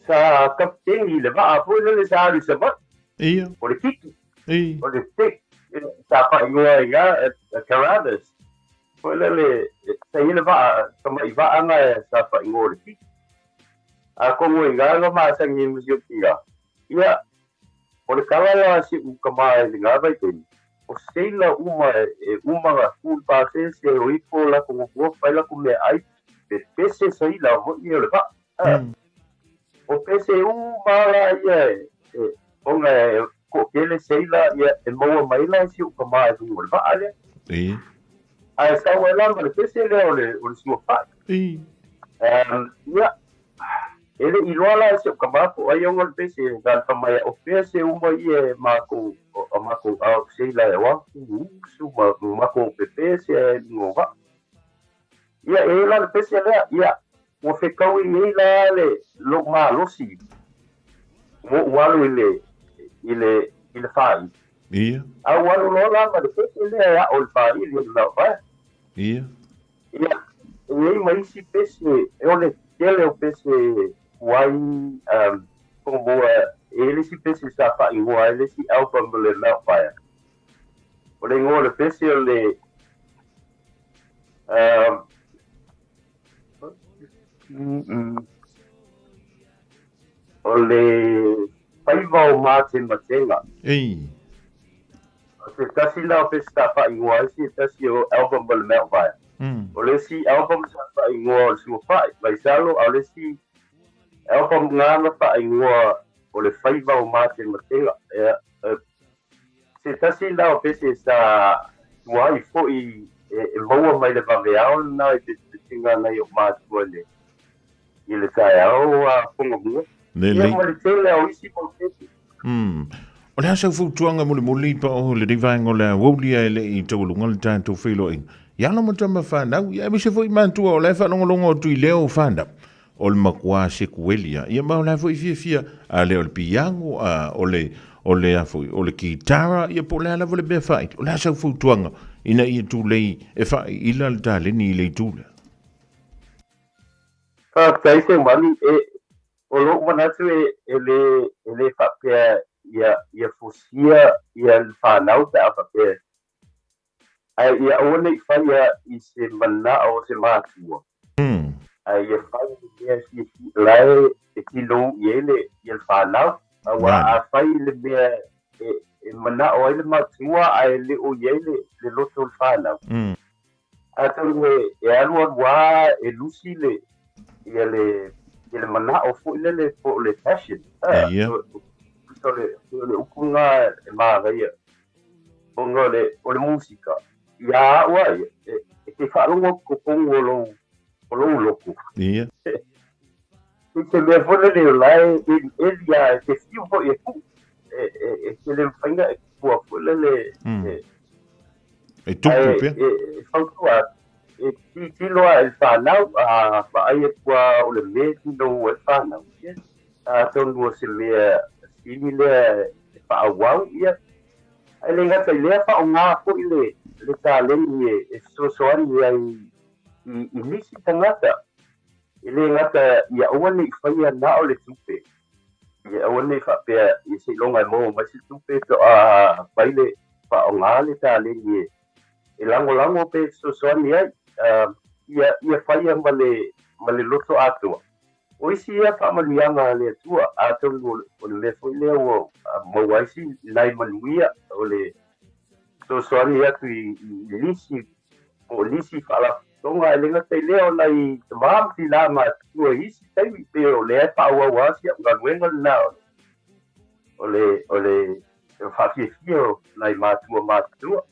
sa kapteni le va a po le sa ri se va Ia. O le tiki. O le stick. Sa pa ingoa inga a Carruthers. O le sa ile va kama i va anga sa pa ingoa le tiki. A kongo inga nga maa sangi musio kia. Ia. O le kalala si u kama e nga vai teni. O seila uma nga full pase se o ipo la kongo kua pai la kume ai. Pe pese seila o i o le va. O pese uma la ia onga ko kele seila ia e moa maila si o kama e o le va ale. Ai sa wala ma le pese le o le sua fa. Ia ele i rola se o kama ko ai onga le pese ga tama o pese uma ia mako au seila e wa su mako pese no va. Ia e la le pese le ia o fe kau i la le lo ma lo si. Mo walu ile fai. Ia. A walu lo la ma de pese le a o fai ile la vai. Ia. Ia. E mai si pese e ole tele o pese wai como ele si pese sa fa i wai ele si alfa le la vai. Ole ngole pese le ole paiva o mate matenga. Se tasi la pesta fa ingua si tasi o album bal mel vai. Ole si album sa fa ingua su fa vai salo ole si album ngana fa ingua ole paiva o mate matenga. Se tasi la pesta sa wai fo i moa mai le vaveao na i te tinga na i o mate ole. Ile kai au a ponga mua. Le tele au isi po tete. O le hasa futuanga muli pa o le rivaenga o le waulia ele i taulunga le tātou whilo ing. Iano mo tama whanau, ia mi se fo i mantua o le whanongolonga o tui leo whanda. O le makua se kuelia, ia mau le fo i fia a le o le piango, o le afo, o le kitara, ia po le ala le bea whait. O le hasa futuanga, ina i tu lei e whai ila le tāleni i le tūle. Kai se mani o lo manatu ele whapea ia fusia ia whanau te awhapea. Ai ia one i whaia i se mana o se mātua. ai e fai le si lai e kilo yele ye fa na wa a fai le me e mana o ile matua ai le o yele le loto fa na ata we e alu wa e lusi le ele mana o fu le po le fashion so le ukunga e ma ga ye ongo le o le musica ya wa e fa lo ko pongo lo loco ia se me fone le lai e ya se si po e se le fanga po le e tupu pe e fa ti lo el fa now fa ai qua o le me no el fa now ton wo se le simile fa wow ia ele ngata le fa nga po ile le ta le e so ani ai i nisi tangata ile ngata ia wani fa ia na o le tupe ia wani fa pe i se longa mo ma se tupe to baile fa nga le ta le e lango pe so ani ai ia fa ia male loto atua o isi ia fa malianga le tua ato o le foi le o mo waisi lai manuia o le so ani atu i lisi fa la tonga elenga te leo lai tamam ti la ma tua isi tai pe o le fa wa si nga wenga na o le fa fio lai ma tua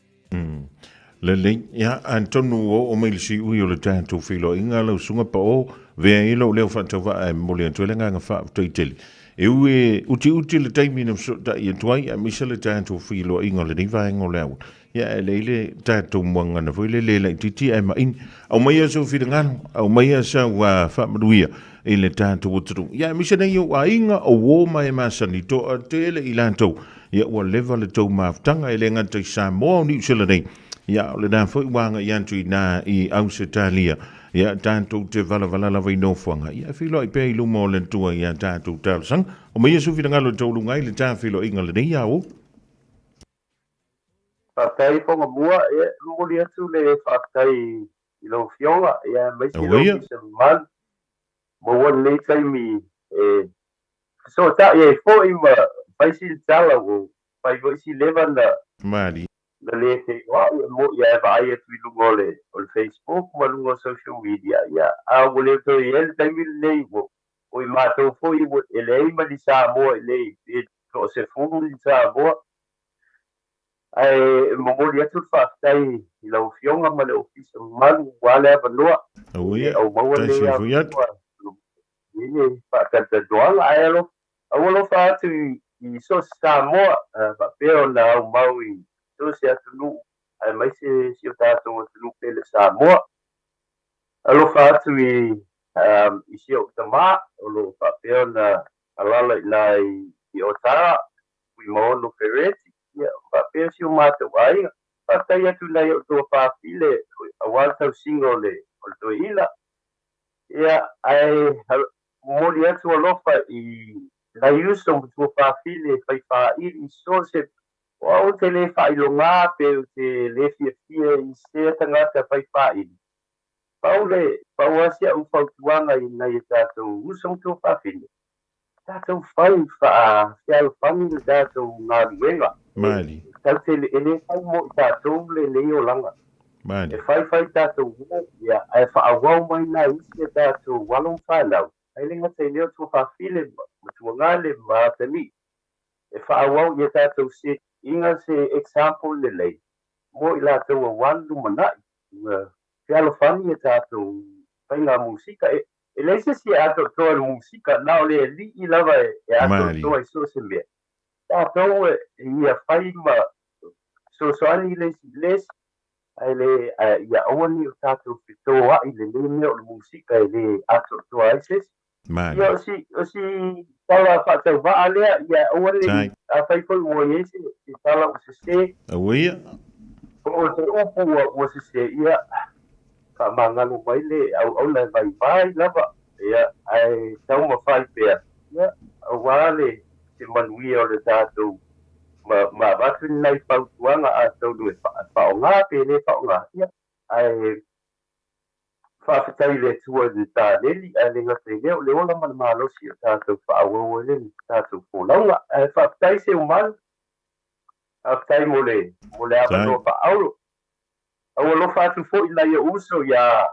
le ya antonu o melisi ui o le tanto filo inga lo sunga pa o ve ilo le fa tova mo le tole nga fa toiteli e ue uti le taimi no so da i tuai a misele tanto filo inga le diva ngole ya le tanto mwanga na foi le titi ai ma in au mai so fi ngano au mai sa wa fa maduia ile tanto utru ya misele yo wa inga o wo mai ma sanito tele ilanto ya wa level le to maftanga ile ngata sa mo ni sele ya le dan foi wanga yantui na i Australia ya tanto te vala la vai no fanga ya filo i pe lu mo le tua ya tanto tal sang o me yesu fina ngalo to lungai le tan filo inga le ya o fa tai po mua e lu li atu le fa tai i lo fionga ya mai si lo se man mo won le tai mi so ta e fo i ma fai si tala o fai vo si levanda mali le te wa mo ya vai e tu lungole o Facebook ma lungo social media ya a wole to yel tamil nei wo o ma to foi wo ele ma di sa mo ele to se fu di sa mo ai mo mo ya tu fa tai lo fionga ma le office ma wala ba no oui o mo wole ya ni fa ta doang ai lo a wo fa tu i so sa mo ba pero na o maui so se atunu ai mai se o tato atunu pele sa moa alo fa atu i se o tama o lo fa peo na alala i o tara ui maono fereti ia fa peo si o mata wai fa tai atu nei o tua fa file a waltau singo le o to ila ia ai mori atu alofa i na yuso o tua fa file fai fa iri so se o te le fai longa pe te le fia i se tangata fai fai. Paule, pauasia u fautuanga i nei tātou usong tō whawhine. Tātou fai wha fiau whangi le tātou ngā ruenga. Mali. Tau te le ele fai mo i tātou le leo langa. Mali. E fai tātou ua, ia, e wha awau mai nā isi tātou walong whanau. Ai lenga te leo tō whawhine, matua ngāle mātami. E wha awau i tātou se inga se example le lei mo i la tau wandu manai fialo fani e tātou whainga musika e leise si ato toa musika nao le li i lava e ato toa i so se mea tātou e ia whainga so soani les ai le ia awani o tātou whitoa i le le mea o musika e le ato toa i ses ia o si tala whātau waa lea, ia awale a whaifoi ua iese, i tala o se se. Awea. O te upu ua se se, ia, ka mangalo mai le, au lai vai lava, ia, ai tau ma whai pēr. Ia, awale, te manuia o le tātou, ma batu nei whautuanga a tau nui whaonga, pēne whaonga, ia, ai, whaafitai le tua ni tā neli, a le ngate leo, le ola mana mālosi o tātou whaawau le ni tātou pōlaunga, whaafitai se umaru, whaafitai mo le awanoa whaaulo. Aua lo whaatu fo i lai uso ia,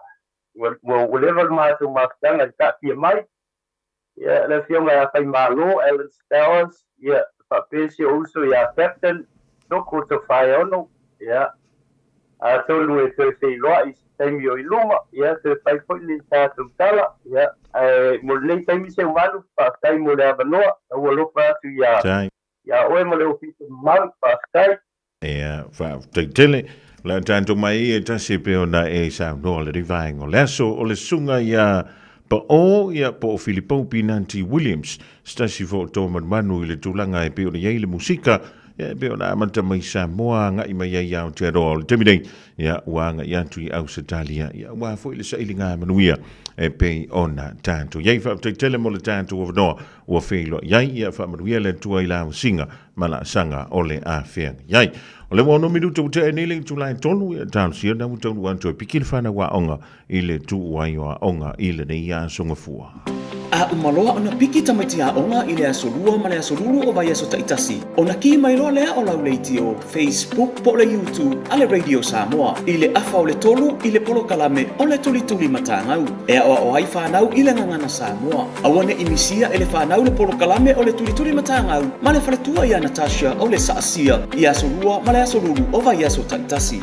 whatever mātou māwhitanga i tāpia mai, ia le whionga ia whai mālo, Alan Stowers, ia whaapesi o uso ia Captain, toko to whae ono, ia, a tolu e te whailoa i taimi o iluma, ia te whai fo i le tātou tala, ia, mo le taimi se umaru, whaafitai mo le awanoa, aua lo whaatu ia, ia oe mo le ofisa maru, whaafitai. Ia, whaafitai tele, la tanto mai e tasi pe ona e sa no le rivaingo leso o le sunga ia pa o ia po Filippo Pinanti Williams stasi fo to manu i le tulanga e pe ona ia le musika ia pe ona amanta mai sa moa nga i mai ia o te ro le temidei ia wanga ia tu i Australia ia wa fo i le sa ilinga manuia e pe ona tanto ia fa te tele mo le tanto o no o felo ia fa manuia le tu i la singa mala sanga ole a fe ia o le mono minuto te nele tu lai tonu ia tan sia na tonu anto pikil fana wa onga i le tu wa onga i le ia songa fua a umaloa ona piki tamati a onga i le asolua ma le asolulu o vai aso taitasi ona ki mai loa lea o lauleiti o Facebook po le YouTube a le Radio Samoa i le afa o le tolu i le polo kalame o le tuli matangau e o ai whanau i le ngangana Samoa awane imisia e le whanau le polo kalame o le tuli matangau ma le whaletua i a Natasha o le saasia i asolua ma le asolulu o vai aso taitasi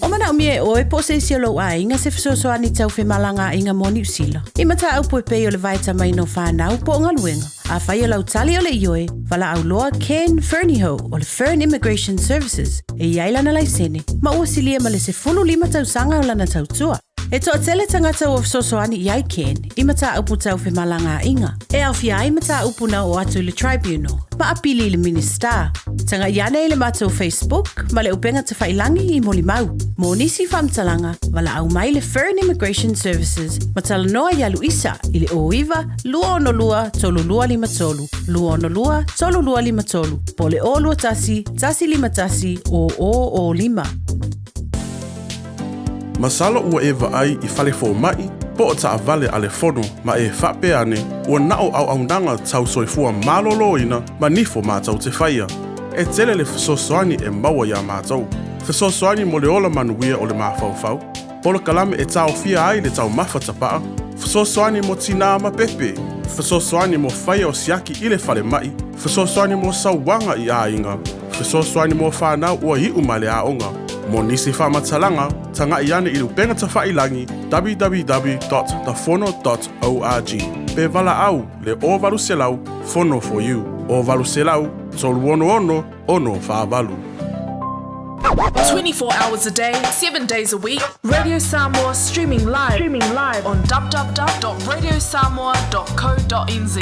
Mana umie oe po se siolo a inga se fisoso ani tau fe malanga inga moni usila. I mata au po pe o le vaita mai no whanau po nga luenga. A whai o lau tali o le ioe, wala au loa Ken Fernieho o le Fern Immigration Services e iailana lai sene. Ma ua silia ma le se fulu lima tau sanga o lana tau tua. E toa tele tangata o fisoso ani iai Ken, i mata upu tau fe malanga inga. E au fia ai mata upu na o atu le tribunal. Ma apili le minister. Tanga iane i le mato Facebook, ma le upenga te whailangi i moli mau. Mo nisi whamtalanga, wala au mai le Fern Immigration Services, ma tala noa ia Luisa, i le oiwa, lua ono lua, tolu lua lima tolu. Lua ono lua, tolu lua lima tolu. Po le o lua tasi, tasi lima tasi, o lima. Masalo ua e ai i fale fo mai, po o ta avale ale fono, ma e whape ane, ua nao au nanga tau soifua malolo ina, ma nifo mātau te whaia. E tele le fisosoani e maua ia mātau. Fisosoani mo le ola manuia o le mawhauwhau. Polo kalame e tau fia ai le tau mawhatapaa. Fisosoani mo tina ma pepe. Fisosoani mo whaia o siaki i le whale mai. Fisosoani mo sauwanga i a inga. Fisosoani mo whanau ua hiu ma le a onga. Mo nisi whamatalanga, tanga i ane i lupenga ta whailangi www.thefono.org. Pe vala au le o valu selau, fono for you. O valu selau, tolu ono whaavalu. 24 hours a day, 7 days a week. Radio Samoa streaming live on www.radiosamoa.co.nz.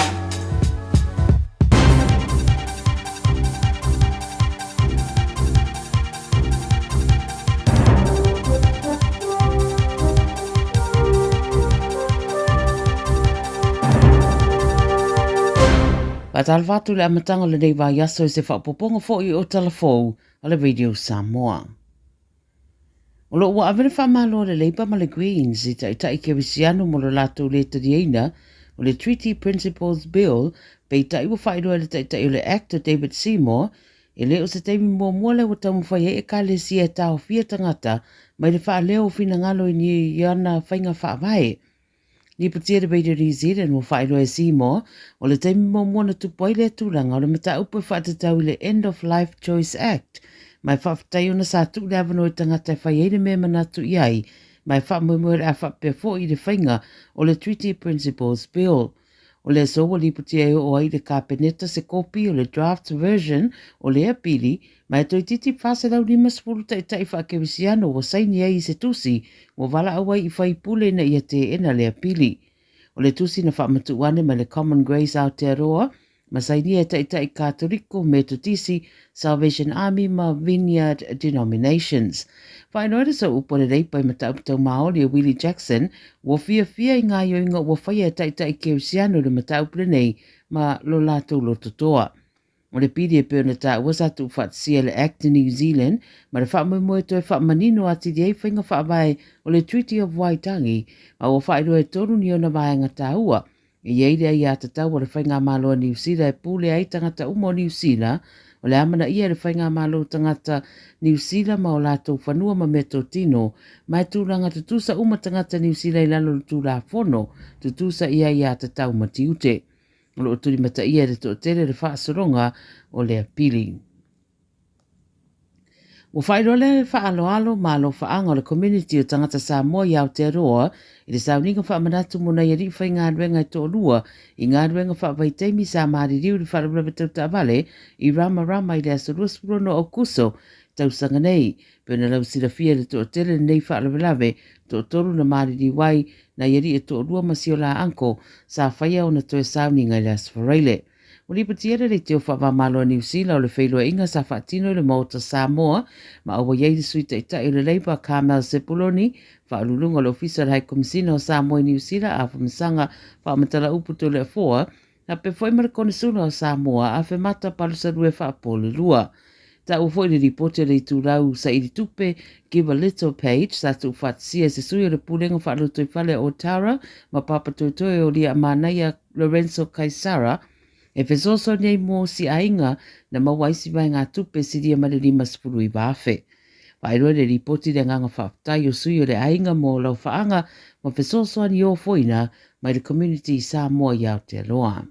Patalvatu le amatanga le nei wa yaso e se whapoponga fo i o talafou a le Radio Samoa. O lo ua avere whamalo le Labour ma le Greens i tai ke wisiano mo lo lato le tariaina o le Treaty Principles Bill pe tai ua whaidua le tai o le actor David Seymour e le o se teimi mua le o tamu whai e ka le si e tau fia tangata mai le wha leo fina ngalo i ni iana whainga whaavae. Ni putia de Radio New Zealand mo whaidua e Seymour o le teimi mua na tupoi le tūranga o le mata upo whaatatau le End of Life Choice Act mai whaafatai ona sa tu le avano i tangata e whai eire mea manatu iai mai whaamumuere a whaapea fo i le whainga o le Treaty Principles Bill. O le soa li putia o ai le kapeneta se kopi o le draft version o le apili mai toi titi whase lau lima spuru tai whaakewisiano o saini ai se tusi o wala awai i whai pule na ia te ena le apili. O le tusi na whaamatuane mai le Common Grace Aotearoa ma saini e tai Katoriko me tutisi Salvation Army ma Vineyard Denominations. Whainoere sa upo le reipai ma tauputau maoli o Willie Jackson wo fia i ngā yoinga wo whaia tai kewisiano le ma taupule nei ma lo lātou lo totoa. O le pidi e peo na ta ua sa tu whaatsia le Act New Zealand, ma le whaamamoe toi whaamanino ati di eiwhainga whaavai o le Treaty of Waitangi, ma ua whaeroe tonu ni o na vaenga ta ua. I eire ai a tatau o le whainga maloa New Zealand e pule ai tangata umo New Zealand, o le amana ia le whainga malo tangata New Zealand ma o lātou whanua ma meto tino, mai tūranga tutusa uma tangata New Zealand lalo tu la fono, tutusa ia ia tatau matiute. O lo turi mata ia le to tere le whaasoronga o le apili. O whairo le whaaloalo ma lo whaanga o le community o tangata Samoa i Aotearoa, i le sauninga whaamanatu mona i ri whainga aduenga i tō lua, i ngā aduenga whaavaiteimi sa maari riu li whaarablawe tau tāwale, i rama i le asoruaspurono o kuso, tau sanga nei, pēna lau sila fia le tō tere nei whaarablawe, tō toru na maari ri wai, na yeri e tō lua masio la anko, sa whaia o na toe sauninga i le asfareile. O li patiere le teo whawa malo New Zealand o le whailua inga sa whaatino le mauta Samoa, ma awa yei le suita ita i le leipa Carmel Sepuloni, whaalulunga le ofisa hai komisina o Samoa New Zealand a whamasanga whaamatala uputo le foa, na pe foi mara konesuna o Samoa a whemata palusarue whaapole lua. Ta ufoi le ripote le tūrau sa iri tupe Give a Little Page, sa tu whaatsia se sui o le pulenga whaaluto i whale o Tara, ma papatoitoe o lia manaia Lorenzo Kaisara, e fesoso nei mō si ainga na mawaisi vai ngā tupe si ria mare lima sepulu i wafe. Whaeroe le ripoti le nganga whaatai o sui o le ainga mō lau whaanga ma fesoso ani o foina mai le community Samoa i Aotearoa.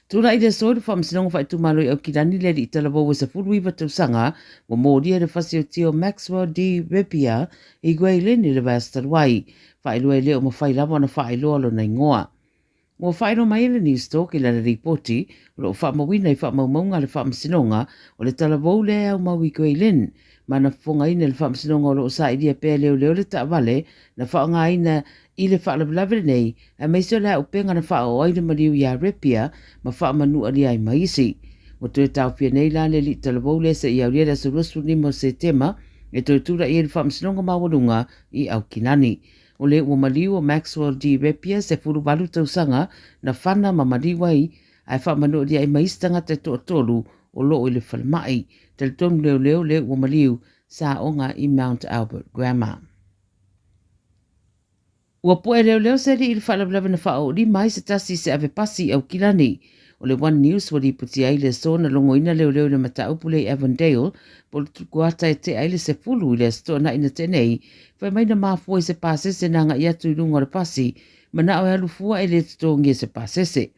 Tūra i le soiru whamsinonga whaitu maloi au kirani le i talabo wa sa furu iwa tausanga wa mōria le whasi o tio Maxwell D. Repia i gwei leni le Vastaruai. Whaeroe leo ma whailawa na whaeloa lo na ingoa. Mo whaero mai le news talk i la ripoti, o lo whaamawina i whaamaunga le whaamsinonga o le talabou le au mau i koe len, ma na whonga ina le whaamsinonga o lo sa iria pēr leo le ta'wale, na whaonga ina i le whaalawalawe nei, a meisio le au penga na whao oire mariu i a repia, ma whaamanu aria i maisi. Mo tue tau pia nei la le li talabou le sa i au ria sa rusu ni mo se tema, e tue tura i le whaamsinonga mawalunga i au kinani. O le ua maliu o Maxwell D. Repia se furu balu tausanga na whana ma maliwai ai whamanu ria i maistanga te toa tolu o loo i le whalamai. Te tonu leo le ua maliu sa onga i Mount Albert Grammar. Ua poe leo se li i le whalawalawe na whao li mai se tasi se ave pasi au kilani. O le One News wari puti ai le so na longo ina leo na mata upule Avondale po le tukuata e te aile se fulu i le sto na ina tenei whai mai na mafua i se pasese na nga iatu i lunga le pasi ma na o alufua e le tutongi se pasese.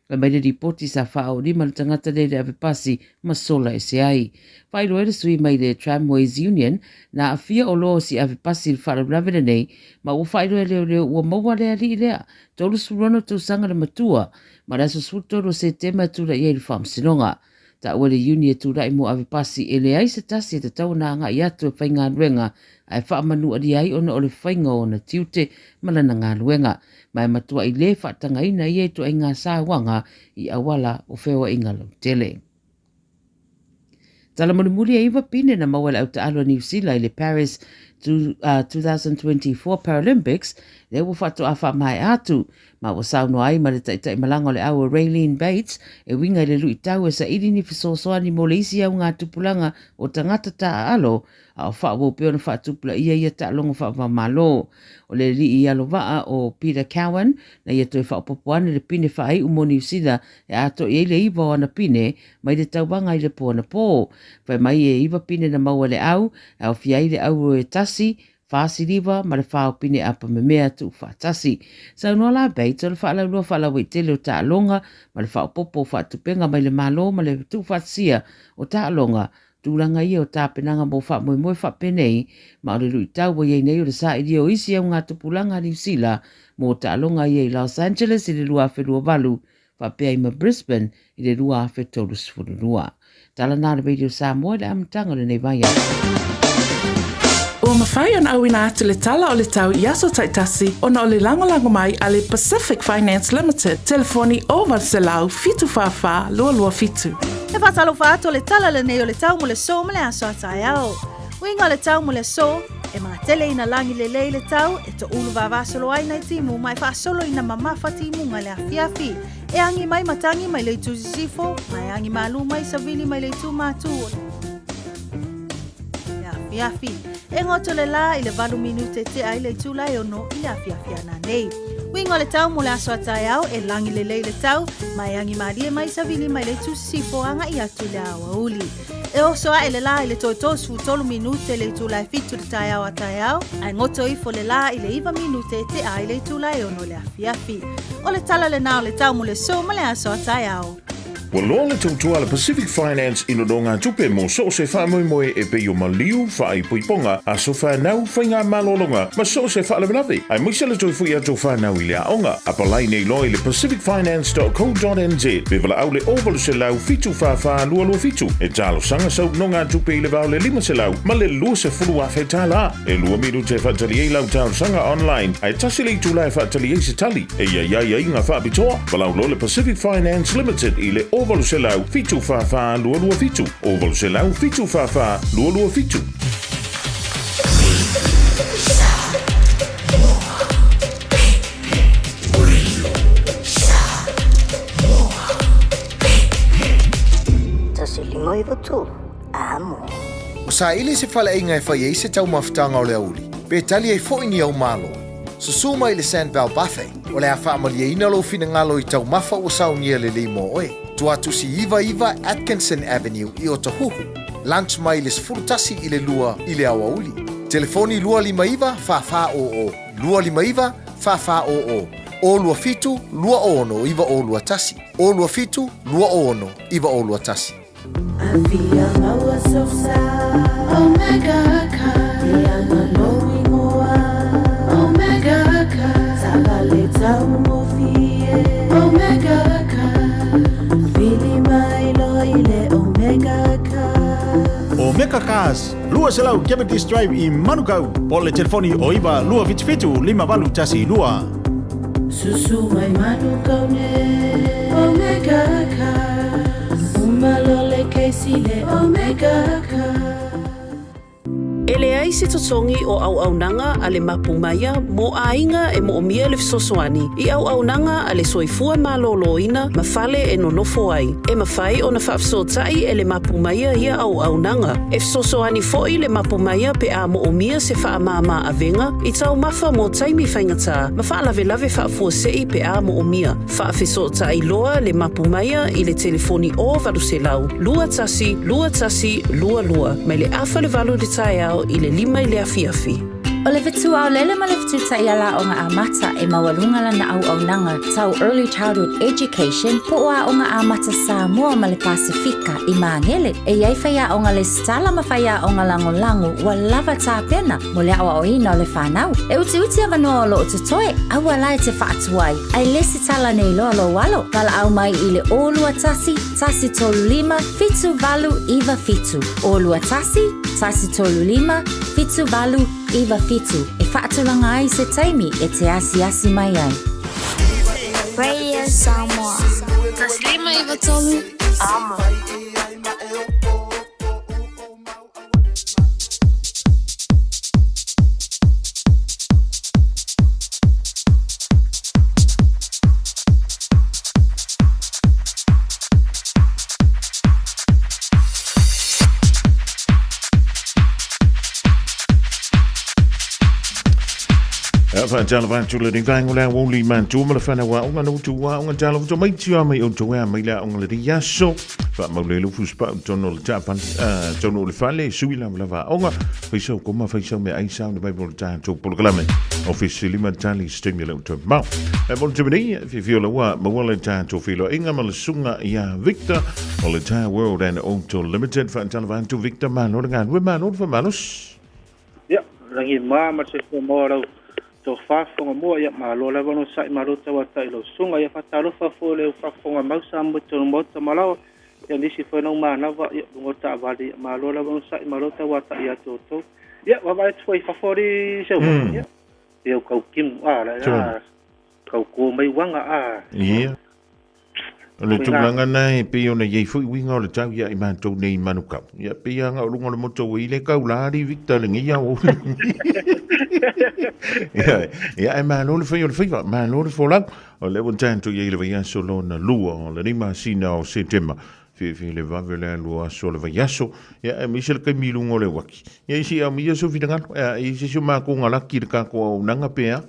Whai mai le ripoti sa whao ni ma tangata le ave pasi ma sola e se ai. Whai roe le sui mai le Tramways Union na a fia o loo si ave pasi le wharawawere nei ma ua whai roe leo ua maua lea li lea tolu surono tu sanga le matua ma raso sutoro se tema tura i e le whamsinonga. Ta ua le uni e tura i mo ave pasi e le ai se tasi e te tau na nga i atu e whainga ruenga ai whaamanu adi ai ona o le whainga o na tiute malana ngā ruenga. Mai matua i le whaatanga ina i e tu ai ngā sāwanga i awala o whewa inga lau tele. Tala muri e iwa pine na mawala au ta alo New Zealand i le Paris 2024 Paralympics le ua whatu a wha mai atu. Ma ua sauno ai ma le taitai malanga o le aua Raylene Bates e winga i le lui tau e sa iri ni fisosoani mo le isi au ngā tupulanga o tangata ta alo a o wha wopeo na wha tupula ia ta longa wha malo. O le li i alo waa o Peter Cowan na ia toi wha popoane le pine wha ai umo New Zealand e ato i le iwa o na pine mai le tauwanga i le po na po. Whai mai e iwa pine na maua le au e o fia i le au e tasi whaasi riwa ma le whao pine apa me mea tu whaatasi. Sa unua la Bates o le wha laulua wha lau i tele o ta alonga ma le whao popo wha tupenga mai le malo ma le tu whaatsia o ta alonga tūranga ia o tā penanga mō wha moe wha penei, ma o le rui tau wa iei nei o le sa i o isi au ngā tupulanga New Zealand mō tā alonga iei Los Angeles i le rua whenua walu, wha pia ima Brisbane i le rua whetolu sifururua. Tala nā le Radio Samoa le amtanga le nei vai Ua mawhai an au ina atu le tala o le tau i aso taitasi o na o le langolango mai a le Pacific Finance Limited. Telefoni o Valselau fitu whawha lua lua fitu. E whatalo whaato le tala le nei o le tau mo le so mo le aso atai au. Winga le tau mo le so, e maa tele ina langi le tau, e to ulu vavasolo ai nei timu, mai whaasolo ina mamawha timu nga le afiafi, E angi mai matangi mai le tu sifo, mai angi malu mai savili mai le tu matu. Yafi. E ngoto le la i le valu minute te ai le tu lai ono i afi na nei. Wingo le tau mula so atayao e langi le tau, mai angi mali e mai savili mai le tu sifo anga i atu le awa uli. E oso a le la i le toitos fu tolu minute le tu lai fitu le tayao atayao, ai ngoto i fo le la i le iwa minute te ai le tu lai ono le afi. O le tala le nao le tau mule so male aso atayao. Waloa le tautua le Pacific Finance ino do ngā tupe mo so se wha moe e pe o maliu wha i puiponga a so wha nau whai ngā malolonga ma so se wha lewelawe. Ai muisa le toi fui ato wha nau i le aonga. A palai nei loi le pacificfinance.co.nz be wala au le ovalu se lau fitu wha lua fitu. E talo sanga sau no ngā tupe i le vau le 5 se lau ma le lua se fulu a whai tala. E lua miru te whatali e lau tau sanga online. Ai tasi le tūlai whatali e se tali. E ia inga wha bitoa. Walau lo le Pacific Finance Limited i le ovalu se lau fitu wha lua fitu. Ovalu se lau fitu wha lua fitu. Tasi lima i watu, amo. O sa ili se whale inga e whai eise tau mawhitanga o le auli. Pe tali e fo ini au malo. Susuma i le Sandbell Buffet. O le a whaamali e ina lo fina ngalo i tau mawha o saunia le limo oe. Tua tusi iwa Atkinson Avenue i Otahuhu. Lunch mai le sfurtasi i le lua i le awa uli. Telefoni lua lima iwa fa o. Lua lima iwa fa o. O lua fitu lua ono iwa o lua tasi. O lua fitu lua ono iwa o lua tasi. Avia maua sosa Omega ka Diana loi moa Omega ka Tabale tau mofie Omega ka Fili mai loi le Omega ka Omega Cars, lua selau Kemetis Drive i Manukau. Po le telefoni o iwa lua fitu lima valu tasi lua. Susu mai Manukau ne Omega ka Umalole keisile Omega ka Ele ai se totongi o au nanga ale mapumaya mo ainga e mo omia le fisosoani. I au nanga ale soifua maloloina mafale e nonofo ai. E mafai o na whafsotai e le mapumaya ia au nanga. E fisosoani foi le mapumaya pe a mo omia se whaamama avenga. I tau mafa mo taimi whaingata. Mafa lave whaafua sei pe a mo omia. Whaafisotai loa le mapumaya i le telefoni o valuselau. Lua tasi, lua. Mai le afa le valu de taiao i le lima i le afiafi. O le vetu au lele ma le vetu ta iala o ngā amata e mawalunga lana au nanga tau Early Childhood Education po a o ngā amata Samoa ma le Pasifika i Mangele e iai whaia o ngā le stala ma whaia o ngā lango wa lava tā pena mo le awa o ina o le whanau. E uti avanoa o lo o tutoe au alai te whaatuai ai lesi tala nei lo walo wala au mai i le olua tasi tolu lima, fitu valu iwa fitu. Olua tasi tolu lima, fitu valu iwa fitu. E whaatulanga ai se taimi e te asi mai ai. Radio Samoa. Taslima iwa tolu. Amo. Fa jala va chula ding gang la woli man tu ma fa na wa nga no tu wa nga jala tu mai tu mai on tu wa mai la on le yaso fa ma le lu fu spa tono le japan tono le fa le sui la va onga fa so ko ma fa so me ai sound by bol ta tu pol klame officially man tali stimulate to ma e bol tu ni fi fi la wa ma wala ta tu fi lo inga ma le sunga ya Victor all the time world and auto limited fa jala va tu Victor man no nga we man no fa manus ya rangi ma se mo ro to fafonga mo ia malo la vano sai malo tawa tai lo sunga ia fatalo fa fo le fafonga mau sambo to mo to malo ia nisi fo no mana va ia ngota vali malo la vano sai malo tawa tai ia to ia va vai foi fa fo ri se ia ia kau kim la kau ko mai wanga ia Le tūlanga nei pe ona yei fui winga o le tau ia I mātou nei manukau. Ia pe anga o lunga le moto i le kaulari Victor le ngia o. Ia e mālo le whai o le whaiwa, mālo le wholau. O le wantantu iei le vaiaso lo na lua o le rima sina o September. Fi le vave le lua so le vaiaso. Ia e misa le kai milungo le waki. Ia isi a mia so vidangano. Ia isi so māko ngalaki le kako au nanga pea.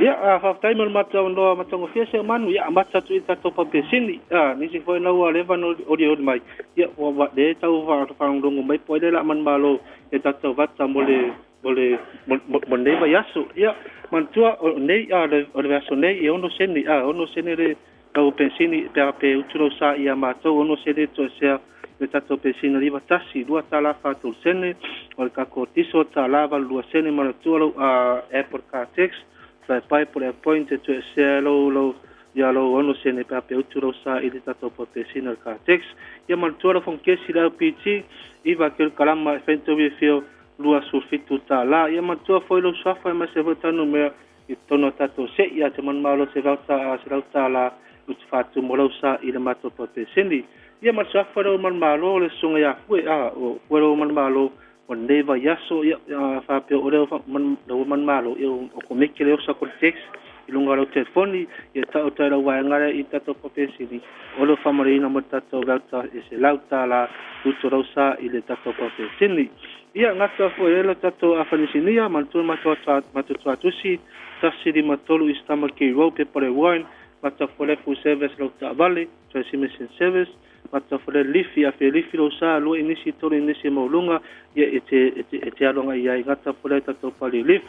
Ia whaftai mo matau noa matongo fia se manu ia amata tu I tato papesini nisi foi na ua lewa no ori mai ia wa de tau whaangrongo mai poe la man malo e tato vata mo nei vai aso ia mantua o nei o le aso nei e ono seni le tau pensini pe uturo sa ia matou ono sene to sea le tato pensini riva tasi lua tala fatul sene o le kako tiso talava lua sene manatua lo airport car tax pai por appointed to se lo ya lo ono se ne pape uturo sa I tato professional ka text ya man tuara fon kesi la PT iva kel kalama evento vi fio lua sulfitu ta la ya man tuara foi lo safa ma se vota no me I tono tato se ya te man malo se vota la utfatu molo sa I le mato professional ya man safa ro man malo le sunga ya fue o man malo o neva yaso ia fa pe o le man malo o komike le sa context I lunga lo telefoni ia ta o tara wa ngara I tato popesini o lo famarina mo tato gata e se lauta la tutto rosa I le tato popesini ia ngata fo ele tato afanisinia mantu mato tusi tasiri matolu istama ki rope por wine mata fo le fu service lo ta vale transmission service mata fole lifi a fe lifi lo sa lo inisi tole inisi maulunga ia ete alonga ia ngata fole tato pali lif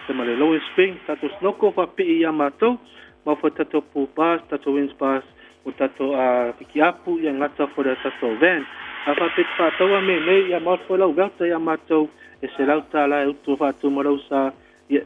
te male low spring tato snoko fa pe ia mato ma fo tato pu pas tato wins pas o tato a pikiapu ia ngata fole tato van afa pe fa tawa me ia ma fo lo gata ia mato e se lauta la utu fa tu morosa ia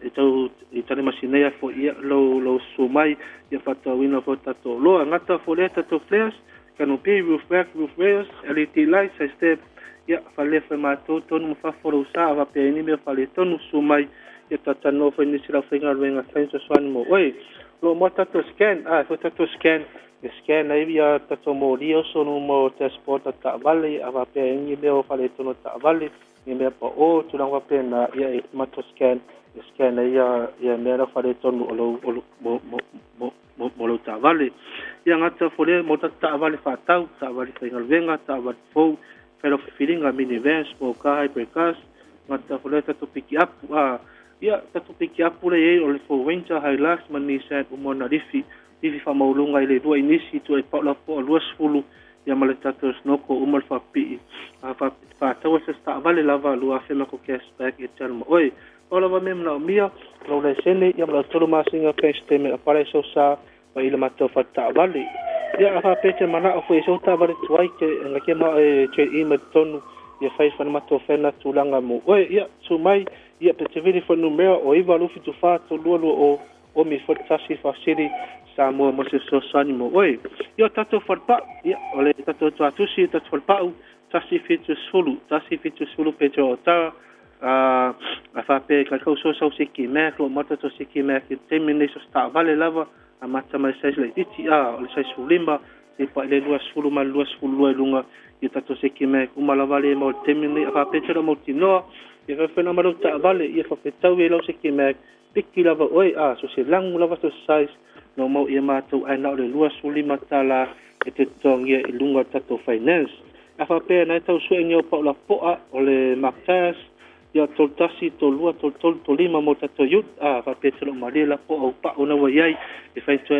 tale masinea fo ia lo sumai ia fa tawina fo tato lo ngata fole tato flares canopy, roof rack, roof rails, LED lights, step, ia fale fa mato tonu fa foro sa va pe ni me fale tonu sumai ia tata no fa ni sira fa ngalwenga senso swani mo oi lo mo tato scan fa tato scan ai via tato mo rio sono mo transport ta vale va pe ni me fale tonu ta vale ni me pa o tu na va pe na ia mato scan ia me na fale tonu mo lo ta vale ia ngata fole mo ta vale fa ta vale fa ngalwenga ta vale fo pero feeling a minivan small car hypercars ngata fole tato piki up ia tato piki up le o le fo winter hilux mani set o mona rifi fa maulunga ile dua inisi tu e pa la po luas fulu ia male tato snoko o mal fa pi fa tawa se sta vale lava lua fe ma ko cashback e tell oi ola va mem na mia lo le sene ia mala tolo masinga pesteme apare so sa pa ile mato fa ta vale ia fa pete mana o foi so ta vale tuai ke ngake ma che I me tonu ia fai fa mato fena tulanga mo oi ia su mai ia pete vini fo numero o iva lu fitu fa to lu o mi fo tasi fa siri sa mo se so sani mo oi ia tato fa pa ia ole tato to atusi tato fa pa tasi fitu sulu petro ta a fa pe ka ko so siki me ko mata to siki me ki temine so sta vale lava a mata mai sai le titi le sai sulimba e pa le luas fulu lunga i tato siki me kuma la vale mo temine a fa pe tera mo tino e fa fena maru ta vale e fa pe tau e lo siki me piki lava oi so se lang lava to size no mo e mato ai na le luas fulima tala e te tongia i lunga tato finance a fa pe na tau su enyo pa la poa o le makas ia toltasi tolua tolima mo tato yut fa petro malela po au pa ona wa yai e fai to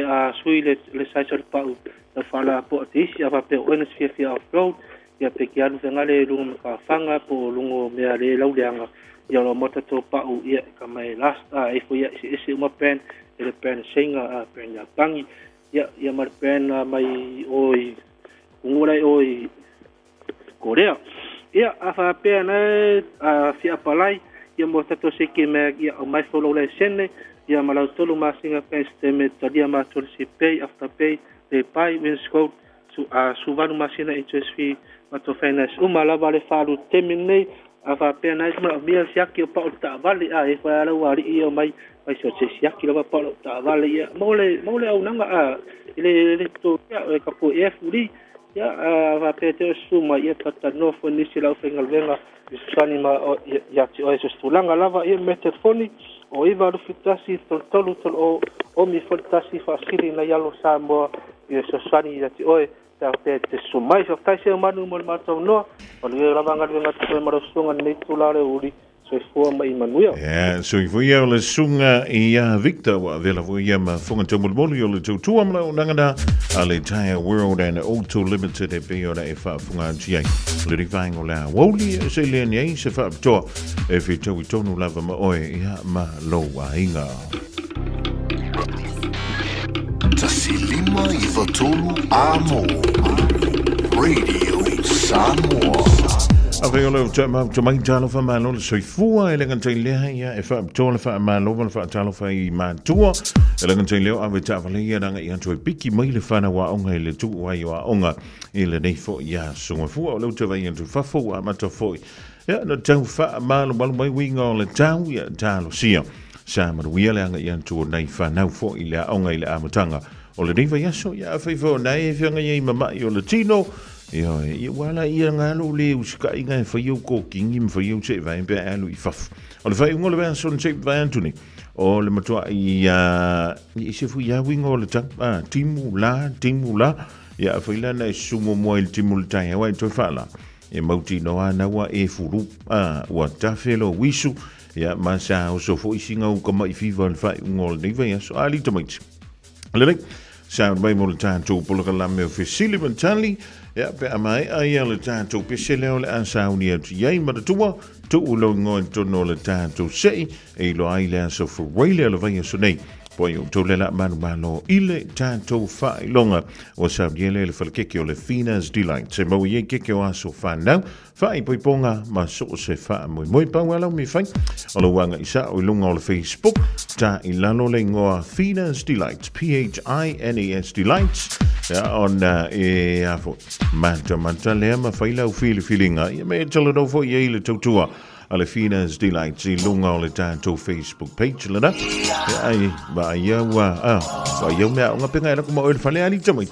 sui le sai so pa u na fala po tisi fa pe ona fia off road ia pe ki anu ngale lungo ka fanga po lungo me ale lauleanga ia lo mo tato pa u ia ka mai last e fo ia ese uma pen ele pen singa pen ya pangi ia mar pen mai oi ungurai oi Korea ia afa pe na fia palai ia mo tato seki me ia o mai follow le sene ia malau tolu masinga pesteme tadia ma tol si pay after pay le pai wins code suvanu masina HSV mato finance umala vale falu temine afa pe na isma mia siaki o pa ta vale e fa ala wari ia mai ai so se siaki lava pa ta vale ia mole au nanga ile to ya ka po e furi ya va pete suma ia tata no fo ni sila fengal venga sani ma ya ti o so stulanga lava ia metefoni o iva lu fitasi tolu o mi fitasi fa siri na yalo sambo ia so sani ya ti o te sumai so tai se manu mo mato no o le lava ngal venga to maro sunga ni tulare uri so fo mai manuia so foi le sunga ia Victor wa vela foi ia ma fonga to mo yo le to am la nanga ale tire world and auto limited e pe ora e fa funga gia le rivang ola woli se le nei se fa to e fi to we tonu lava ma oi ia ma lo wa inga Tasilima i Fatolu Amo Radio Samoa. Ave ole to mai talo fa malo so fua ele kan tele ia e fa to le fa malo fa talo fa I ma tua ele kan tele ave ta fa le ia nga ia to piki mai le fa na wa onga le tu wa ia onga ele nei fo ia so fua ole to va ia to fa fo ma to fo ia no tau fa malo mai winga le tau ia talo sia sa ma wi le nga ia to nei fa na fo ile onga ile amatanga ole nei va ia so ia fa fo nei fa nga ia mama yo le tino Yo, wala ia ngalo le uska inga fa yo ko kingi fa yo che va impe alu I faf. O le fai ngolo ben son che va antuni. O le matua ia se fu ya wingo le tang timula ya fa ila na sumo mo il timul tai wa to fala. E mauti no ana wa e furu wa tafelo wisu ya masa o so fo isinga o kama I fiva fa ngol ni va so ali tomait. Le sound by mo le tanto polo la me officially mentally ya pe amai ai le tanto pe se le an sauni at yai ma tua tu lo ngoi to no le tanto sei e lo ai le so for wele le vai so nei poi to le la mano ile tanto fa longa o sa biele le falke o le finas delight se mo ye ke o aso fa now fa I poi ponga ma so se fa moi pa wala mi fa o lo wanga isa o lunga o le Facebook ta I lano le ngoa finas delight PHINAS delights ja on e afo manta le ma faila o feelinga e me tolo do fo ye le totua ale finas delights I lunga o le tanto Facebook page lana ai ba ia wa ba ia me nga penga la ko mo le fale ali tamit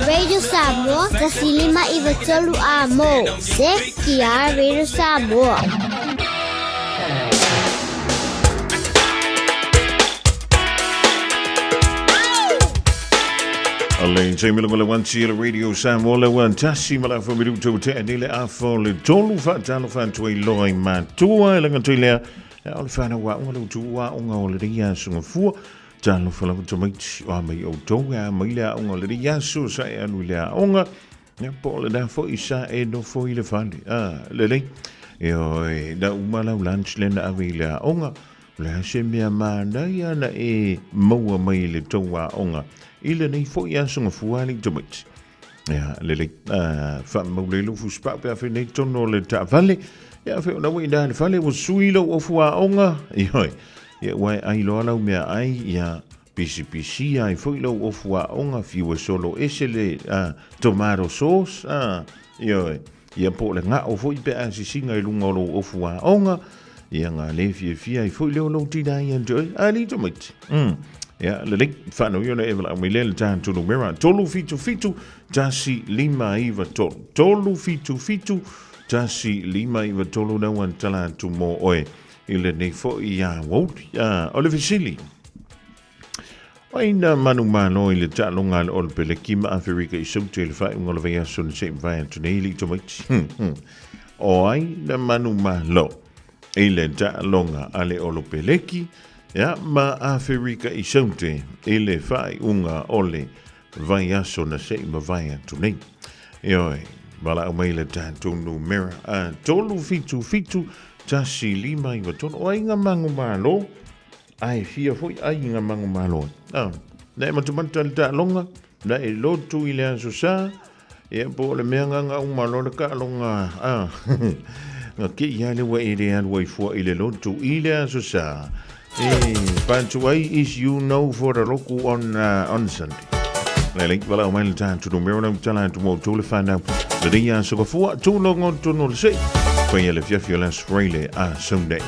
Radio Samoa, tasilima iwatolu amo. Se kia Radio Samoa. Alleen zijn we wel een cielo radio Samoa le wan tassi mala for minuto te adile afo le tolu fa talo fa tui loi ma tua le ngatui le al fa na wa ngolo tua ngo le dia sunga fu talo fa la tomit wa mai o tonga mai le ngo le dia su sa e anu le onga ne po le da fo isa e no fo ile fandi le le io da umala lunch le na avila onga le se mia mana ya na e mo mai le tonga onga ile nei fo ia sunga fuani tomit ja le fa mo le lu fu spa per fe nei tono le ta vale ja fe na wi da vale wo suilo o fua onga io ia wai ai lo ala mea ai ia pisi ai fo lo o fua onga fiu solo esele tomato sauce io ia po le nga o fo pe a si singa i lunga lo o fua onga ia nga le fia ai fo lo tina ia joy ali tomit ja, le link fa no yo na evela mi le tan to no mera tolu fitu tasi lima iva tolu fitu tasi lima iva tolu na wan tala tu mo oe ile nei fo ia wot olefisili Aina manu mano ile ta longa ol pele kima Afrika i so tele fa ngol vea son se vai toneli to mait o ai na manu malo ile ta longa ale ol peleki ja ma Afrika i so te ile fai unga ole vai aso na se ma vai tonei yo bala o maile ta tonu mera tolu fitu tasi lima i waton o inga mangu malo ai fia foi ai inga mangu malo na ma tu manta ta longa na e lotu ile aso sa e po le menga nga un malo ka longa nga ki ya le wa ile an wa fo ile lotu ile aso sa Pantuai is you know for the local on Sunday. Na link wala o maile ta tu no mero tala tu mo tu le fana le dia so fo tu longo tu no se kwa ile fia la Australia a Sunday.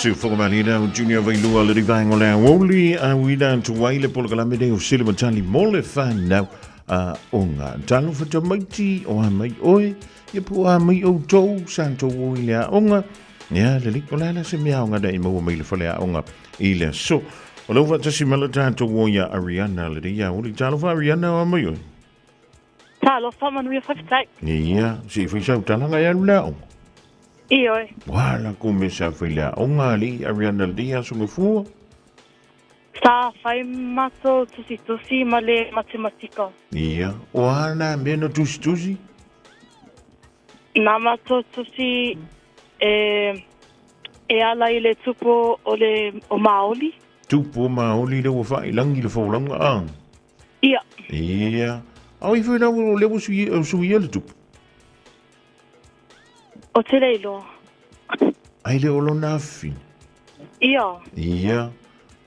Se formalina o junior vai lua le rivang o le woli a wida to waile pol kala mede o silma tali mole fa now onga talo fa tamaiti o mai oi ye pu a mai o to santo wolia onga ya le likola la se mia onga dai mo mai le fale onga ile so o lo va tasi mala tanto woya Ariana le ya woli talo fa Ariana o mai oi talo fa manu ya fa tai ya si fa sa talanga ya lua Ioi. Wala come sa filha onga ali Ariana dia so me fu. Sa fai mato tusi male matematika. Ia. Wana meno tusi. Na mato tusi ala ile tupo o maoli. Tupo maoli le fa ilangi le folanga a. Ia. Ia. Au I foi na le suia le tupo. O te leilo. Ai le olo na fi. Ia. Ia.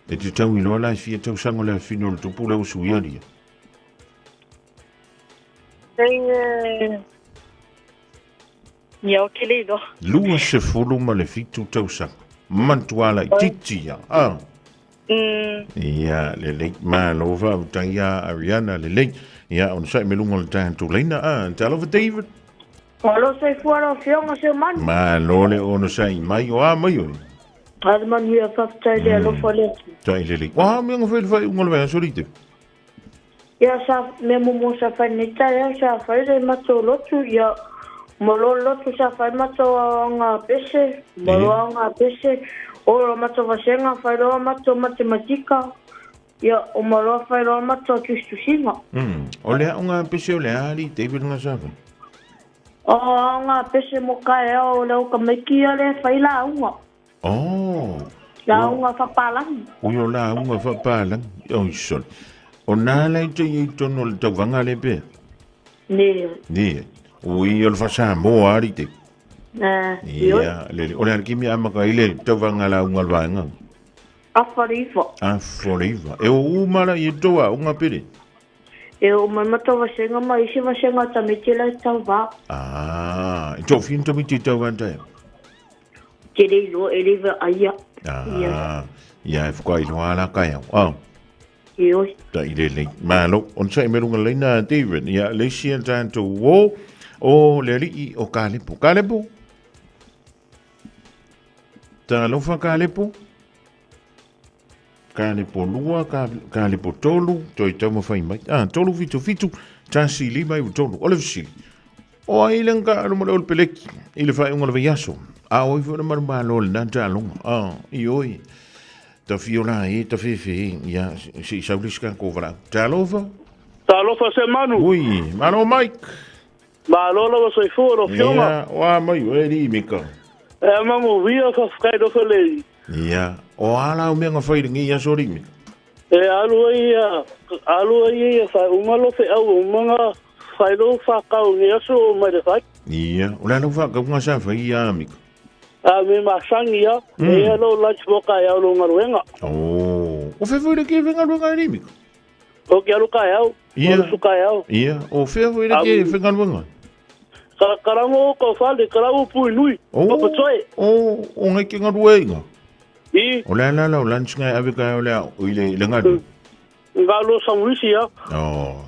E te tau ilo la fi tau sango le fi no tupu le suia dia. Ia o te leilo. Lua se fulu ma le fi tu tau sang. Mantuala titia. Ah. Ia le le ma lo va tanga Ariana le le. Ia on sai me lungo le tanto leina talo for David. Alo sai fuara fionga se man. Ma lole ono sai mai o mai o. Ad man ia faftai le alo fole. Tai le. Wa me ngo fai ngol va solite. Ya sa me mo sa fai nita ya sa fai le mato lotu ya molo lotu sa fai mato nga pese. Molo nga pese. O mato vasenga fai lo mato matematika. Ya o molo fai lo mato tusinga. Ole nga pese ole ali David nga sa. O nga pese mo kai o le o kameki ale fai la unga. Oh. La unga fa palang. O yo la unga fa palang. O sol. O na la te i tono le tawanga le pe. Ne. O i o fa sa mo ari te. Ia le o le kimi ama ka ile tawanga la unga vanga. Aforiva. E o umara i toa unga pere. E o mamata vasenga mai si vasenga tamitila tava. E to fin tamiti tawanta. Ke lo eleva aya. Ia e fkwai lo ala kaya. Io. Ta ile le malo on sai me lunga leina David ia le sia tanto wo o le ri o kalepo. Kalepo. Ta lo fa kalepo. Kale po lua, kale po tolu, toi tau ma fai mai. Tolu fitu, tasi li mai u tolu, ole fisili. O a ilen ka alo mole ol peleki, ile fai unga lava yaso. Oi funa maruma lol, nan ta longa. I oi. Ta fiola ta fefe, ia, si sauliska kovra. Ta lova? Ta lova se manu. Ui, mano Mike. Ma lola wa sai furo, fioma. Wa mai, oi ri mika. Mamu via fa fkai do felei. Ia, o ala o menga fai ngi ya sorimi. Alu ia fa umalo fe au manga fai do fa ka o ia so mai de fai. Ia, o la no fa ka nga sa fai ia mik. Me ma sangia, e lo lunch boka ya lo ngaruenga. O fe foi de que venga lo ngai mik. O que alu ka ya. Ia, su ka ya. Ia, o fe foi de que venga lo ngai. Karango ko fa de karabu pui nui. O patoi. O ngai que ngaruenga. O la lunch ngai ave ka o la o ile ngadu. Ngalo samwisi ya.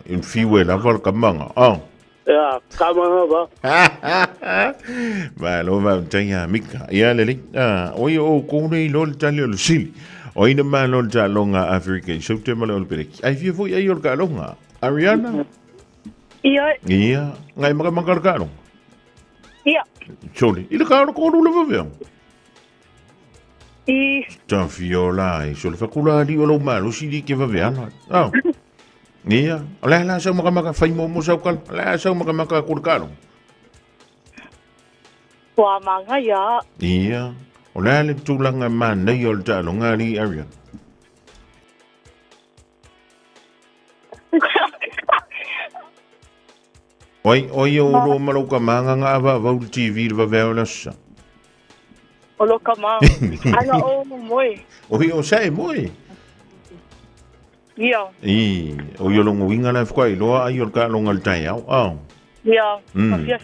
In fiwe la vol kamanga. Ya, kamanga ba. Ba lo va tanya mika. Ya leli. O ko nei lol tali o sili. O ina ma lol ta longa Africa. So te ma lol perek. Ai fi foi ai ka longa. Ariana. Ia. Ngai maka ka longa. Ia. Choli. Ile ka ko lu le veo. Ta fiola e so fa kula di o lo malo si di ke va veana. Ia, la sa maka fai mo sa kal. La sa maka kurkalo. Wa manga ya. Ia, o la le tulanga man nei o ta lo ngari area. Oi o lo malo ka manga nga va TV va veola sa. Olo kama. Ana o moi. O sai moi. Ia. O yo longo winga na fkwai lo ai o ka longa tai au. Ia.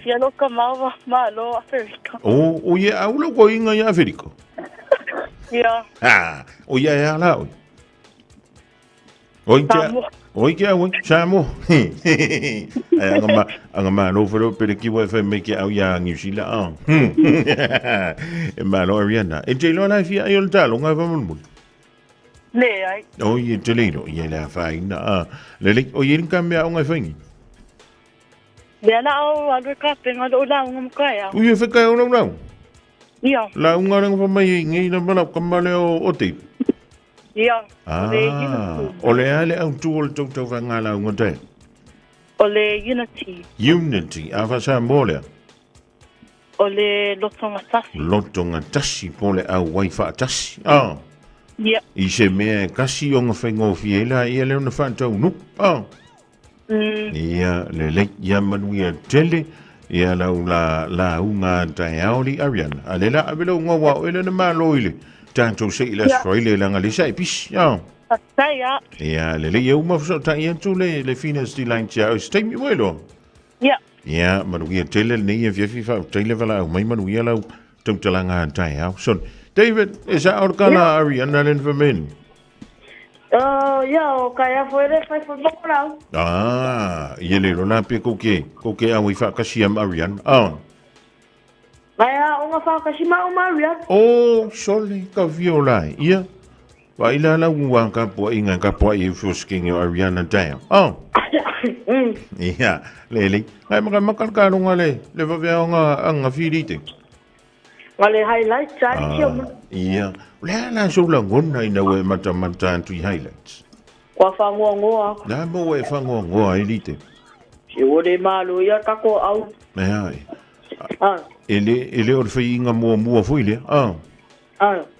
Fia lo kama ma lo Afrika. O ye au lo ko inga ya Afrika. Ia. O ia e ala oi. Oi kia. Oi kia oi. Samoa. Anga ma no fero pere ki wa fa me ki au ya New Zealand. E ma no Ariana. E te lo na fi ai o talo nga fa mo. Ne ai. O ye te le no ye la fa ina. Le o ye kambia o nga fa ngi. Le na o alu ka penga do la ngam ka ya. O ye fa ka o no. Ia. La unga rang fa mai ngi na bala kamale o te. Ia. O le ale au tuol tau fa ngala unga te. O le Unity. Unity, a fa sa mole. O le lotonga tasi. Lotonga tasi, po le au wai fa tasi. Ia. I se mea kasi o nga whaingo fiela, ia leo na whantau nu. Ia le ia manuia tele, ia lau la unga tai aoli ariana. A le la abela unga wao, ele na malo ile. Tanto se ila sroile langa le sai pis. Saya. Ja, le eu ma so ta ia tu le finas di line cha o stem mi welo. Ja. Ja, maar we tele nee en vie va tele vala o mai manu ia lau tum telanga tai ha. So David, is that organa Ariana in Vermin? Ja, o kaya foi le fai foi bokolau. Ele rona pe koke a wi fa kasiam Ariana. Vai a fa kasima o Marian. Oh, sole ka viola. Ia. Wa ila la uang ka po inga ka po I fusking Ariana down. Ia, lele. Ai maka ka ngale. Le va vea nga firite. Ngale highlights sa chioma. Ia. La so la ngona ina we mata tu highlights. Wa fa ngoa. Na mo we fa ngoa elite. Si o le malo ia ka ko au. Ai. Ele o fa inga mo foi le.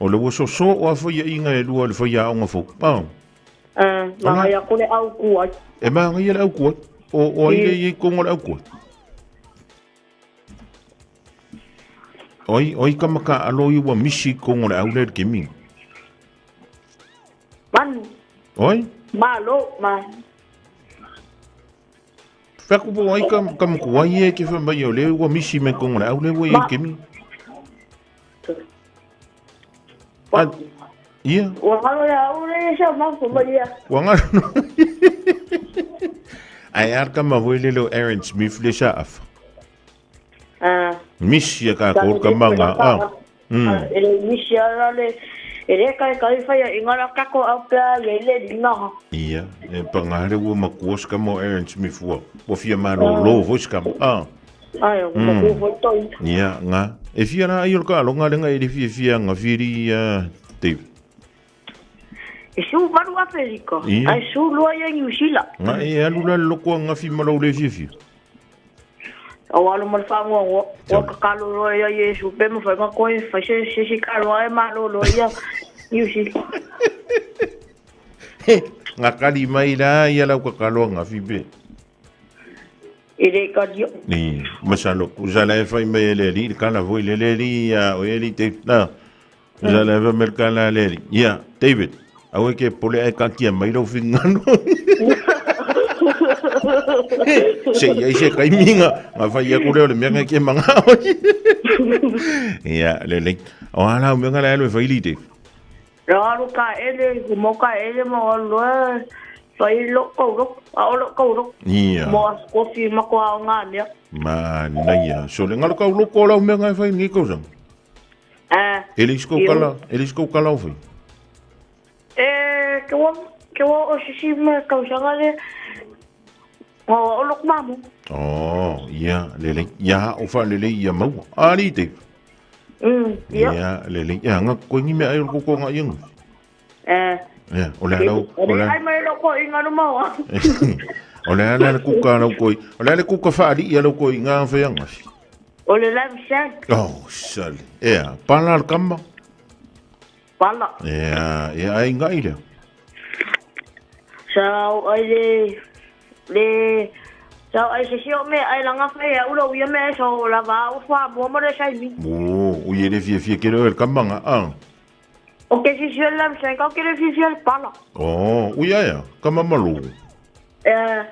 O le woso so o fa inga e lua le fa ya onga fo. Ma ya ko le au ku ai. E ma ngai le au ku. O ile ko ngol au ku. Oi kamaka alo I wa misi ko ngol au le kimi. Man. Oi? Malo ma. Faku po ai kam ko ai ke fa mai o le wa misi me ko ngol au le wa kimi. Ia. Wangalo ya ure sa ma ko maria. Wangalo. Ai arka ma voile lo Aaron Smith le shaaf. Misia ka ko ka manga. Ele misia le ele kai fa ya ingara ka ko au ka le dinga. Ia, e pangare wo makuos ka mo Aaron Smith wo. Wo fia ma lo voice ka. Ai, mo ko toi. Ia, nga. E fia na ai ka lo nga lenga e fia nga firi te. E su varu Afrika. Ai su lo ia New Zealand. Nga e alu la loko nga fi malo le fia. O alu mal fa ngo o ka kalo lo ia Yesu pe mo fa ko e fa se kalo ai malo lo ia New Zealand. Nga kali mai la ia la ka kalo nga fi be. Ele ka dio. Ni, masalo, usala e fai mai le li kana voi le ya o eli te na. Usala e mer kana le. Ya, David. Awe ke pole e ka kia mai lo fingano. Se kai minga, ma fai ya ku le menga ke manga. Ya, le. O ala menga la le fai li te. Ra ka ele mo lo fai lo ko. Ia. Mo ko fi ma ko nga ne. Ma naia, so le ngalo ka lo ko la menga fai ni ko sang. Elis ko kala fai. Que o xixi me causanga le o lo mamu. Ya, lele. Ya, o fa lele ya mau. Ali te. Ya, lele. Ya nga ko ni me ai ko nga yung. Ya, o le ai mai lo ko inga no mau. O le ku ka no ko. O le ku ka fa ali ya lo ko inga fa yang. O le la bisan. Sal. Ya, palar kamba. Pala. Ya, ai nga ile. Sao ai sao ai se me ai langa fa ya ulo ya me so la va o fa mo mo le sai mi. O ye le fie ke le kamba O que si la bisan ka ke le fie pala. O ya, kama malu.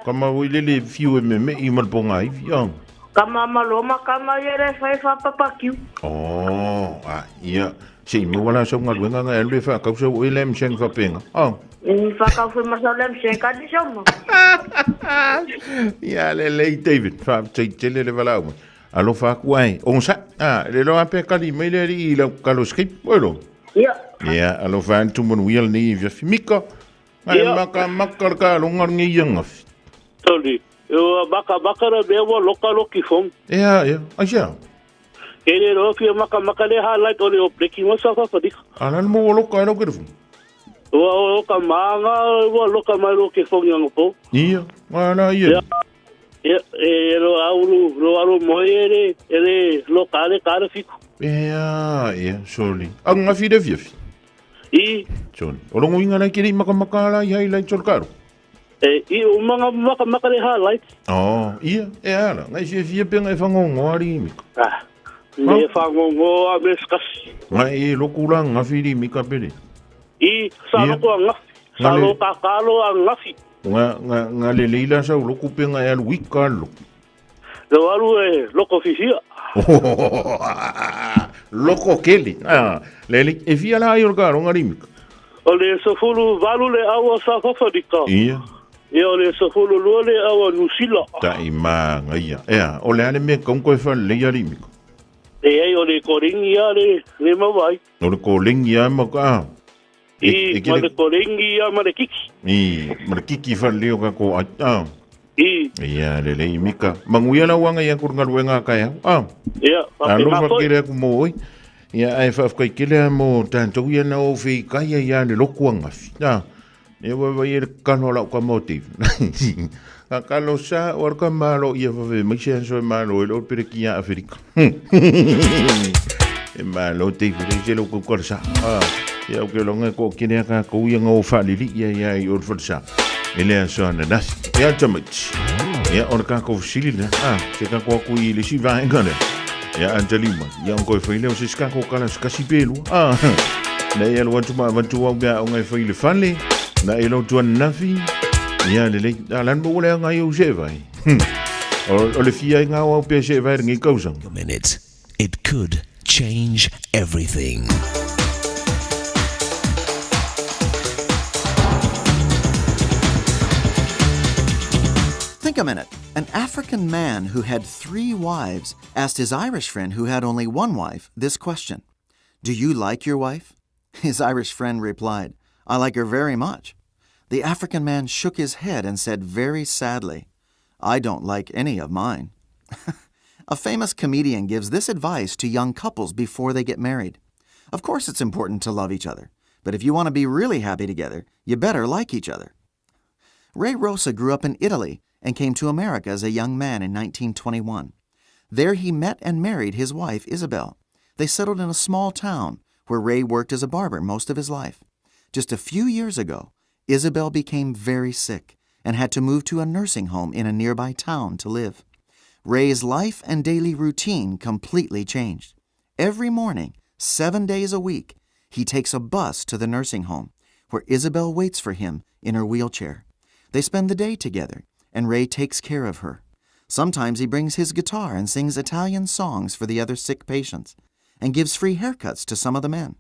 Kama le fio me I mal ponga I ya. Kama maloma kama yere fa papa kiu. Ya. Si mo wala sa ngal wenga nga elwe fa ka so ilem sen fa penga. Oh. Whakau whi masalem se kani sama. Ia le David fa tele le vala. Alo fa kuai. On sa le lo ape kali me le ri la kalo skip welo. Ia alo fa tu mon wheel ni via mika. Ai maka ka lo ngar ngi yanga. Toli. Eu baka ra bewa loki fom. Ia aja. Ele ro fi maka le highlight ole o breaking wasa fa fa dik. Alan mo loka no ke fom. O ka manga wa loka mai lo ke fom yang po. Ia, ana ia. Ro aulu moere ele lokale kare fiku. Ia, sorry. Ang ngafi de fief. I. Sorry. Olo ngoinga na kiri maka la ia ila cholkaro. I o maka le highlight. Oh, ia, ala. Ngai se penga e fango ngori mika. Me fango ngo a meskas. Ngai lokula ngafi di mika pele. I salo ko ngafi. Salo kakalo ang ngafi. Nga le leila sa loku penga e wikalo. Lo alu loko fisia. Loko keli. Lele e fia la ayo karo ngarimika. Ole so fulu valu le awa sa fafadika. Ia. E ole so fulu lole awa nusila. Ta ima ngaia. Ea, ole ane me konko e fa le yarimika. E ole koringi le mawai. Ole koringi ya maka. I male koringi ya male kiki. Male kiki fa leo ka ko ata. Ia le mika. Manguia na wanga ya kurungal wenga kaya. Ia. Alo fa kire ku moi. Ia ai fa kai kile mo tanto ia na o fi kaya ya le lokuanga. E wa ir kanola ko motiv. Akalo sa orka malo ia fa ve mai senso malo lo perikia Afrika. E malo te vi lo ko korsa. Ia o ke longa ko kine ka ko ia ngo fa li ia i or forsa. Ele so na das. Ia chamach. Ia orka ko silina. Se ka ko i le si va engane. Ya Angelima, yang koi faile o se ska ko kala skasi pelu. Na ia lo wantu wa ga o ngai faile fanle. Na elo tu nafi. Ya le alan mo le ngai o se vai. O le fia nga o pe se vai ngi kausang. Minutes. It could change everything. Think a minute. An African man who had 3 wives asked his Irish friend who had only 1 wife this question. Do you like your wife? His Irish friend replied, I like her very much. The African man shook his head and said very sadly, I don't like any of mine. A famous comedian gives this advice to young couples before they get married. Of course it's important to love each other, but if you want to be really happy together, you better like each other. Ray Rosa grew up in Italy and came to America as a young man in 1921. There he met and married his wife, Isabel. They settled in a small town where Ray worked as a barber most of his life. Just a few years ago, Isabel became very sick and had to move to a nursing home in a nearby town to live. Ray's life and daily routine completely changed. Every morning, 7 days a week, he takes a bus to the nursing home, where Isabel waits for him in her wheelchair. They spend the day together, and Ray takes care of her. Sometimes he brings his guitar and sings Italian songs for the other sick patients, and gives free haircuts to some of the men.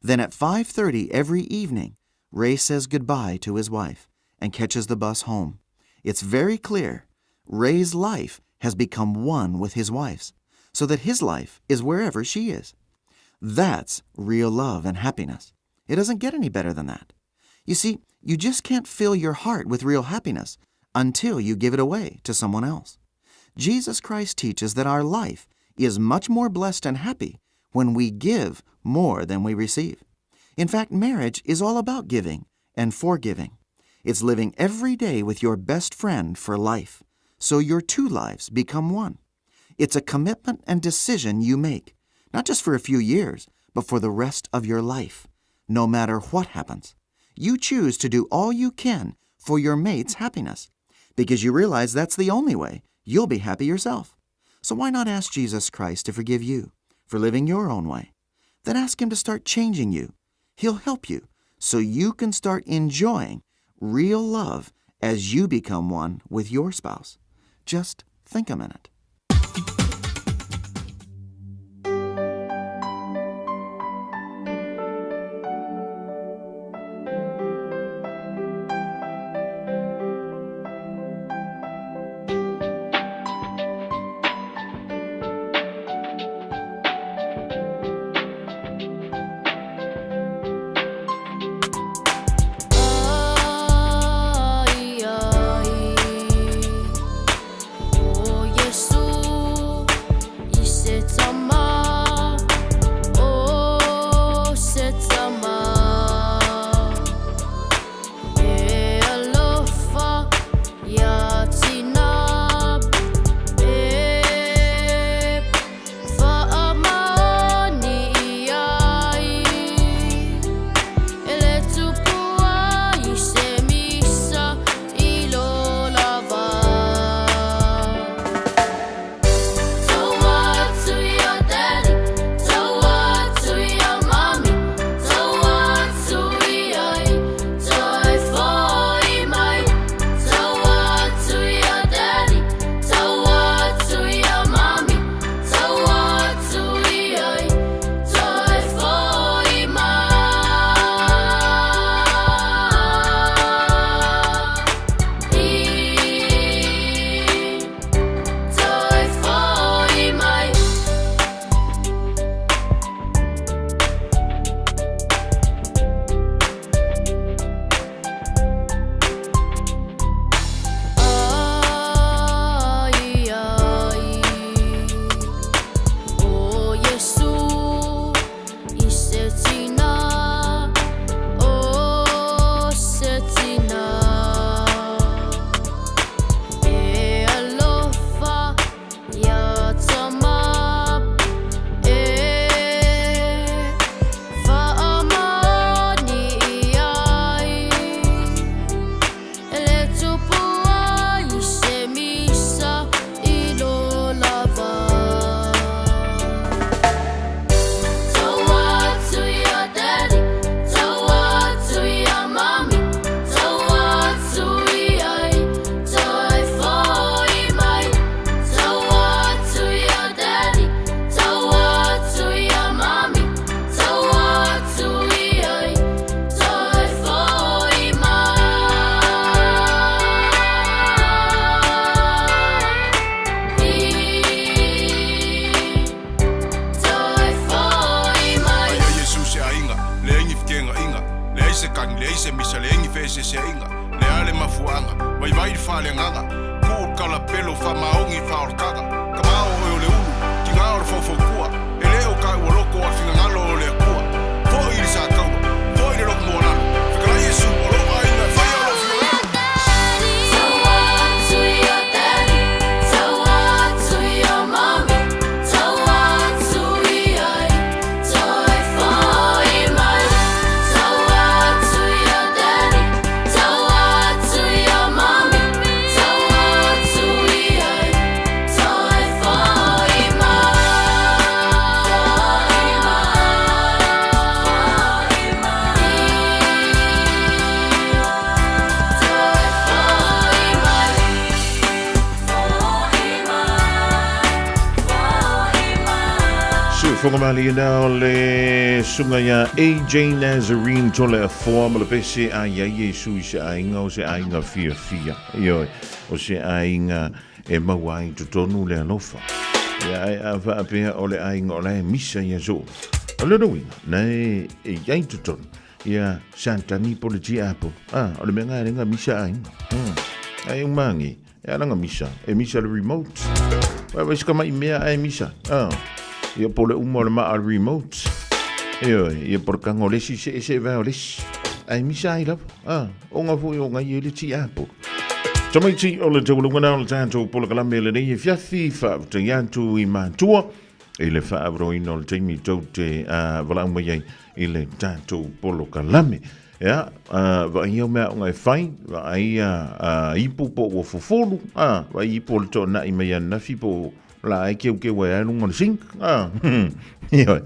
Then at 5:30 every evening, Ray says goodbye to his wife and catches the bus home. It's very clear Ray's life has become one with his wife's, so that his life is wherever she is. That's real love and happiness. It doesn't get any better than that. You see, you just can't fill your heart with real happiness until you give it away to someone else. Jesus Christ teaches that our life is much more blessed and happy when we give more than we receive. In fact, marriage is all about giving and forgiving. It's living every day with your best friend for life, so your 2 lives become one. It's a commitment and decision you make, not just for a few years, but for the rest of your life, no matter what happens. You choose to do all you can for your mate's happiness, because you realize that's the only way you'll be happy yourself. So why not ask Jesus Christ to forgive you for living your own way? Then ask Him to start changing you. He'll help you so you can start enjoying real love as you become one with your spouse. Just think a minute. fese se inga le ale mafuanga vai vai fale nganga ku kala pelo fa maongi fa orkaga kamao o le ulu tinga o fofo kua ele o kai o loko o finga ngalo le kua fo i sa ka fo i le loko mo na fika yesu o lo ai na fa o lo finga Whakamali na le sunga ya AJ Nazarene tole a forma le pese a ya Yesu se ainga o se ainga fia yo o se ainga e mawai tutonu le alofa ya a va apea o le ainga o le misa ya zo o le roina na e yai tutonu ya Santa ni politi apo o le menga nga misa ainga ai umangi ya nga misa e misa le remote wa va skama i mea ai misa ia pole uma le maa remote ia por kangolesi se vaolesi ai misa i lava onga fu o ngai ele ti apo tamaiti o le tau lungana o le tātou pole kalame le nei e fiafi fa te yantu i mātua i le fa avroina o le teimi tau te valauma iai i le tātou pole kalame ia va ia mea o ngai fai va ia ipu po o fofolu va ipu le tona i mea nafi po la ai keu wa anu ngol sing ia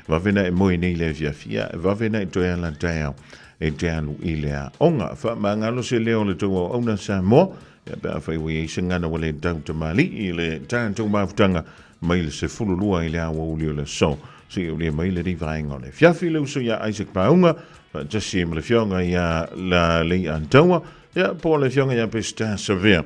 va vena e moi nei le fia va vena to ya la tao e tanu ile a onga fa mangalo se leo le to ona sa mo ya ba fa we singa no le tau te mali ile tanto mafutanga mai le se fululua ile a wo le so si le mai le rivainga le fia filo so ya Isaac Paunga just sim le fionga ya la le antoa ya po le fionga ya pesta severe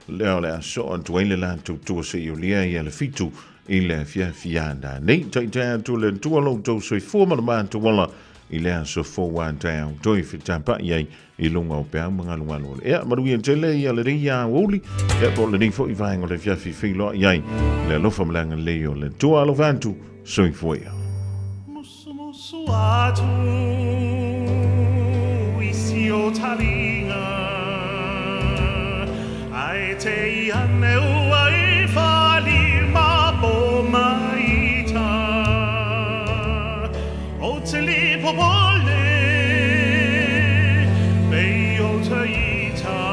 leo le so on tuele la tu se yulia ya le fitu ile fia na nei tai tu le tu lo to so forma ma tu wala ile so for one down to if tampa ye i lunga o pe mga lunga lo ya maru ye tele ya le ria woli ya po le ni fo i vai ngole fia fi lo ye le lo fam langa le yo le tu alo vantu so i foi musu atu isi o talinga te ane uai fali ma po maita o te li popole bei o te ita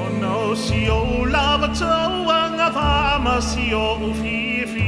o no si o lava tau anga fama si o ufifi